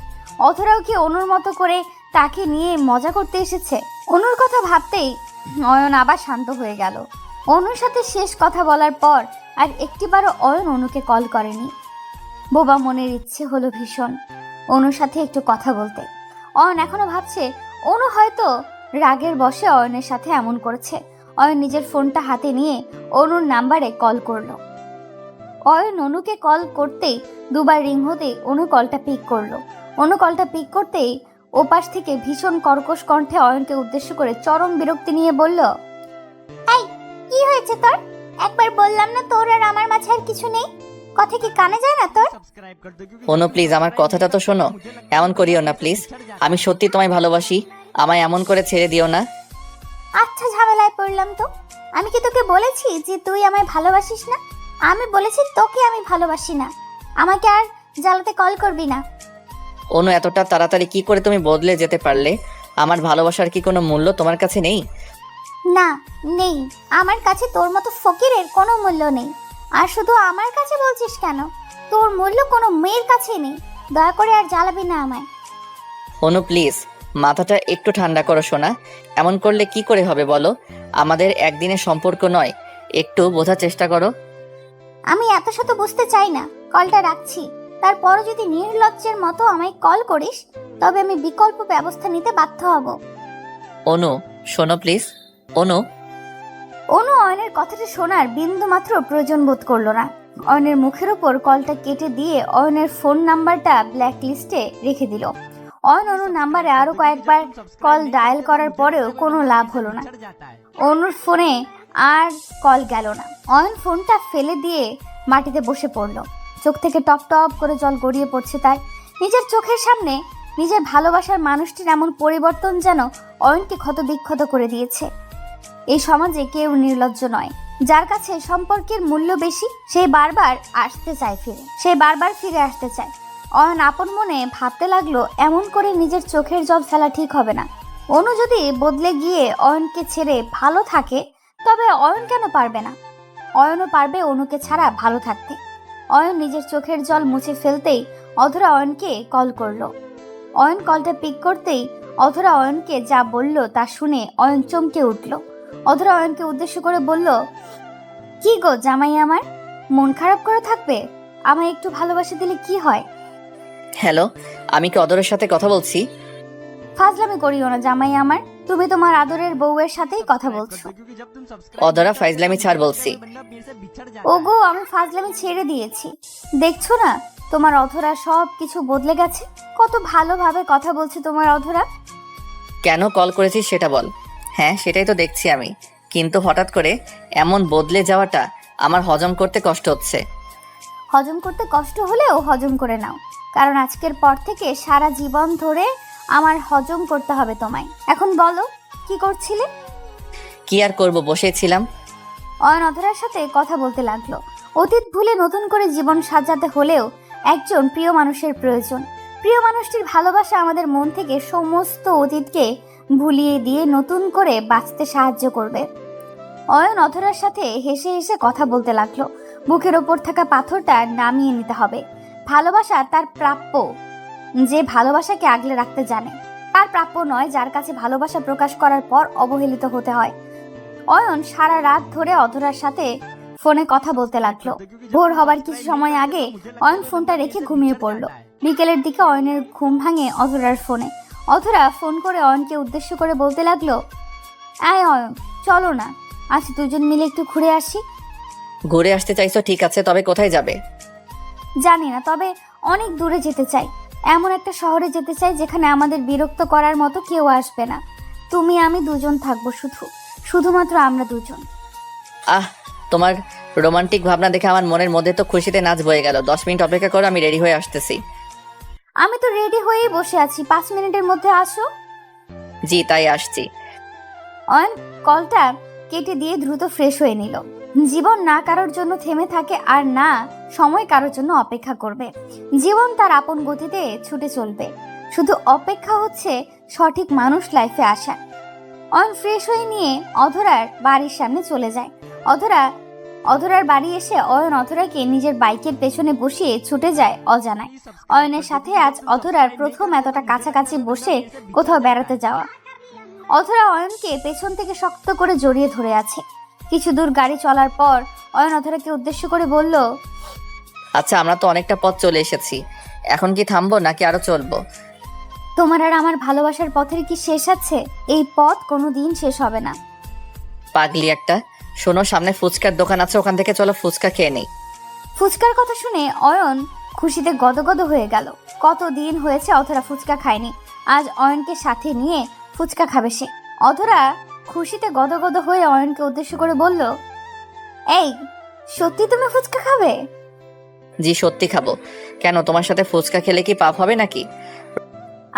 A: অধরাও কি অনুর মতো করে তাকে নিয়ে মজা করতে এসেছে? অনুর কথা ভাবতেই অয়ন আবার শান্ত হয়ে গেল। অনুর সাথে শেষ কথা বলার পর আর একটিবারও অয়ন অনুকে কল করেনি। বোবা মনের ইচ্ছে হলো ভীষণ অনুর সাথে একটু কথা বলতে। অয়ন এখনো ভাবছে অনু হয়তো রাগের বশে অয়নের সাথে এমন করেছে। অয়ন নিজের ফোনটা হাতে নিয়ে অনুর নাম্বারে কল করলো। অয়ন অনুকে কল করতেই দুবার রিং হতেই অনু কলটা পিক করলো। অনু কলটা পিক করতেই ওপাশ থেকে ভীষণ কর্কশ কণ্ঠে অয়নকে উদ্দেশ্য করে চরম বিরক্তি নিয়ে বলল,
C: এই কি হয়েছে তোর? একবার বললাম না তোর আর আমার মাঝে আর কিছু নেই? কথা কি কানে যায় না তোর?
B: অনু প্লিজ আমার কথাটা তো শোনো, এমন করিও না প্লিজ। আমি সত্যি তোমায় ভালোবাসি, আমায় এমন করে ছেড়ে দিও না।
C: আচ্ছা ঝামেলায় পড়লাম তো। আমি কি তোকে বলেছি যে তুই আমায় ভালোবাসিস না? আমি বলেছি তোকে আমি ভালোবাসি না। আমাকে আর জ্বালাতে কল করবি না।
B: অনু এতটা তাড়াতাড়ি কি করে তুমি বদলে যেতে পারলে? আমার ভালোবাসার কি কোনো মূল্য তোমার কাছে নেই?
C: না, নেই। আমার কাছে তোর মতো ফকিরের কোনো মূল্য নেই। আর শুধু আমার কাছে বলছিস কেন? তোর মূল্য কোনো মেয়ের কাছে নেই। দয়া করে আর জ্বালাবি না আমায়।
B: অনু প্লিজ মাথাটা একটু ঠান্ডা করো সোনা। এমন করলে কি করে হবে বলো? আমাদের একদিনের সম্পর্ক নয়, একটু বোঝার চেষ্টা করো।
C: আমি এত শত বুঝতে চাই না। কলটা রাখছি। তারপরও যদি নির্লজ্জের মতো আমায় কল করিস তবে আমি বিকল্প ব্যবস্থা নিতে বাধ্য হব।
B: অনু শোনো প্লিজ। অনু
A: অনু অয়নের কথাটা শোনার বিন্দু মাত্র প্রয়োজন বোধ করলো না। অয়নের মুখের উপর কলটা কেটে দিয়ে অয়নের ফোন নাম্বারটা ব্ল্যাক লিস্টে রেখে দিল। অয়ন অনুর নাম্বারে আরো কয়েকবার কল ডায়াল করার পরেও কোনো লাভ হলো না। অনুর ফোনে আর কল গেল না। অয়ন ফোনটা ফেলে দিয়ে মাটিতে বসে পড়ল। চোখ থেকে টপ টপ করে জল গড়িয়ে পড়ছে তার। নিজের চোখের সামনে নিজের ভালোবাসার মানুষটির এমন পরিবর্তন যেন অয়নকে ক্ষতবিক্ষত করে দিয়েছে। এই সমাজে কেউ নির্লজ্জ নয়। যার কাছে সম্পর্কের মূল্য বেশি সে বারবার ফিরে আসতে চায়। অয়ন আপন মনে ভাবতে লাগলো এমন করে নিজের চোখের জল ফেলা ঠিক হবে না। অনু যদি বদলে গিয়ে অয়নকে ছেড়ে ভালো থাকে তবে অয়ন কেন পারবে না? অয়নও পারবে অনুকে ছাড়া ভালো থাকতে। অয়ন নিজের চোখের জল মুছে ফেলতেই অধরা অয়নকে কল করলো। অয়ন কলটা পিক করতেই অধরা অয়নকে যা বলল তা শুনে অয়ন চমকে উঠল। অধরা অয়নকে উদ্দেশ্য করে বলল, কি গো জামাই আমার, মন খারাপ করে থাকবে? আমায় একটু ভালোবাসা দিলে কি হয়?
B: হ্যালো, আমি কি অদরের সাথে কথা বলছি?
A: ফাজলামি করিও না জামাই আমার, তুমি তোমার আদরের বউয়ের সাথেই কথা বলছো।
B: অদরা ফাইজলামি ছাড় বলছি।
A: ওগো আমি ফাজলামি ছেড়ে দিয়েছি। দেখছো না তোমার অধরা সব কিছু বদলে গেছে। কত ভালোভাবে কথা বলছে তোমার অধরা।
B: কেন কল করেছিস সেটা বল। হ্যাঁ সেটাই তো দেখছি আমি, কিন্তু হঠাৎ করে এমন বদলে যাওয়াটা আমার হজম করতে কষ্ট হচ্ছে।
A: হজম করতে কষ্ট হলেও হজম করে নাও, কারণ আজকের পর থেকে সারা জীবন ধরে আমার হজম করতে হবে তোমায়। এখন বলো কি করছিলে?
B: কি আর করব, বসেছিলাম।
A: অয়ন অধরার সাথে কথা বলতে লাগলো। অতীত ভুলে নতুন করে জীবন সাজাতে হলেও একজন প্রিয় মানুষের প্রয়োজন। প্রিয় মানুষটির ভালোবাসা আমাদের মন থেকে সমস্ত অতীতকে ভুলিয়ে দিয়ে নতুন করে বাঁচতে সাহায্য করবে। অয়ন অধরার সাথে হেসে হেসে কথা বলতে লাগলো। বুকের ওপর থাকা পাথরটা নামিয়ে নিতে হবে। ভালোবাসা তার প্রাপ্য, যে ভালোবাসাকে আগলে রাখতে জানে। তার প্রাপ্য নয় যার কাছে ভালোবাসা প্রকাশ করার পর অবহেলিত হতে হয়। অয়ন সারা রাত ধরে অধরার সাথে ফোনে কথা বলতে লাগলো। ভোর হবার কিছু সময় আগে অয়ন ফোনটা রেখে ঘুমিয়ে পড়লো। বিকেলের দিকে অয়নের ঘুম ভাঙে অধরার ফোনে। অধরা ফোন করে অয়নকে উদ্দেশ্য করে বলতে লাগলো, আয় অয়ন চলো না, আজ দুজন মিলে একটু ঘুরে আসি।
B: ঘুরে আসতে চাইছো ঠিক আছে, তবে কোথায় যাবে?
A: জানি না, তবে অনেক দূরে যেতে চাই। এমন একটা শহরে যেতে চাই যেখানে আমাদের বিরক্ত করার মতো কেউ আসবে না। তুমি আমি দুজন থাকবো, শুধুমাত্র আমরা দুজন।
B: আহ, তোমার রোমান্টিক ভাবনা দেখে আমার মনের মধ্যে তো খুশিতে নাচ বয়ে গেল। 10 মিনিট অপেক্ষা করো, আমি রেডি হয়ে আসতেছি।
A: আমি তো রেডি হয়েই বসে আছি, 5 মিনিটের মধ্যে আসো।
B: জি তাই আসছি।
A: অয়ন কলটা কেটে দিয়ে দ্রুত ফ্রেশ হয়ে নিল। জীবন না কারোর জন্য থেমে থাকে আর না সময় কারোর জন্য অপেক্ষা করবে। জীবন তার আপন গতিতে ছুটে চলবে, শুধু অপেক্ষা হচ্ছে সঠিক মানুষ লাইফে আসা। অয়ন ফ্রেশ হয়ে নিয়ে অধরার বাড়ির সামনে চলে যায়। অধরার বাড়ি এসে অয়ন অধরাকে নিজের বাইকের পেছনে বসিয়ে ছুটে যায় অজানায়। অয়নের সাথে আজ অধরার প্রথম এতটা কাছাকাছি বসে কোথাও বেড়াতে যাওয়া। অধরা অয়নকে পেছন থেকে শক্ত করে জড়িয়ে ধরে আছে। কিছু দূর গাড়ি চলার পর অয়ন অধরাকে উদ্দেশ্য করে বলল,
B: আচ্ছা, আমরা তো অনেকটা পথ চলে এসেছি, এখন কি থামবো নাকি আরো চলবো?
A: তোমার আর আমার ভালোবাসার পথের কি শেষ আছে? এই পথ কোনোদিন শেষ হবে না।
B: পাগলি একটা। শোনো, সামনে ফুচকার দোকান আছে, ওখান থেকে চলো ফুচকা খেয়ে নেই।
A: ফুচকার কথা শুনে অয়ন খুশিতে গদগদ হয়ে গেল। কতদিন হয়েছে অধরা ফুচকা খায়নি, আজ অয়নকে সাথে নিয়ে ফুচকা খাবে সে। অধরা খুশিতে গদগদ হয়ে অয়নকে উদ্দেশ্য করে বলল, এই সত্যি তুমি ফুচকা খাবে?
B: জি, সত্যি খাবো। কেন, তোমার সাথে ফুচকা খেলে কি পাপ হবে নাকি?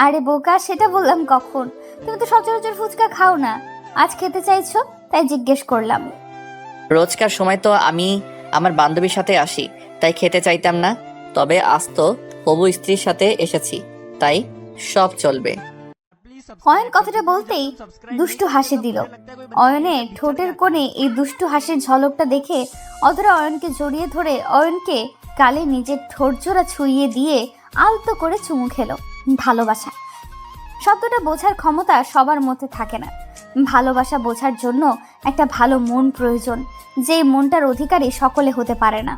A: আরে বোকা, সেটা বললাম কখন? তুমি তো সচরাচর ফুচকা খাও না, আজ খেতে চাইছো তাই জিজ্ঞেস করলাম।
B: রোজকার সময় তো আমি আমার বান্ধবীর সাথে আসি, তাই খেতে চাইতাম না। তবে আজ তো হবু স্ত্রীর সাথে এসেছি, তাই সব চলবে।
A: অয়ন কথাটা বলতেই দুষ্টু হাসি দিল। অয়নের ঠোঁটের কোণে এই দুষ্টু হাসির ঝলকটা দেখে অধরা অয়নকে জড়িয়ে ধরে অয়নকে গালে নিজের ঠোঁট জোড়া ছুঁইয়ে দিয়ে আলতো করে চুমু খেলো। ভালোবাসা শব্দটা বোঝার ক্ষমতা সবার মধ্যে থাকে না। ভালোবাসা বোঝার জন্য একটা ভালো মন প্রয়োজন, যে মনটার অধিকারী সকলে হতে পারে না।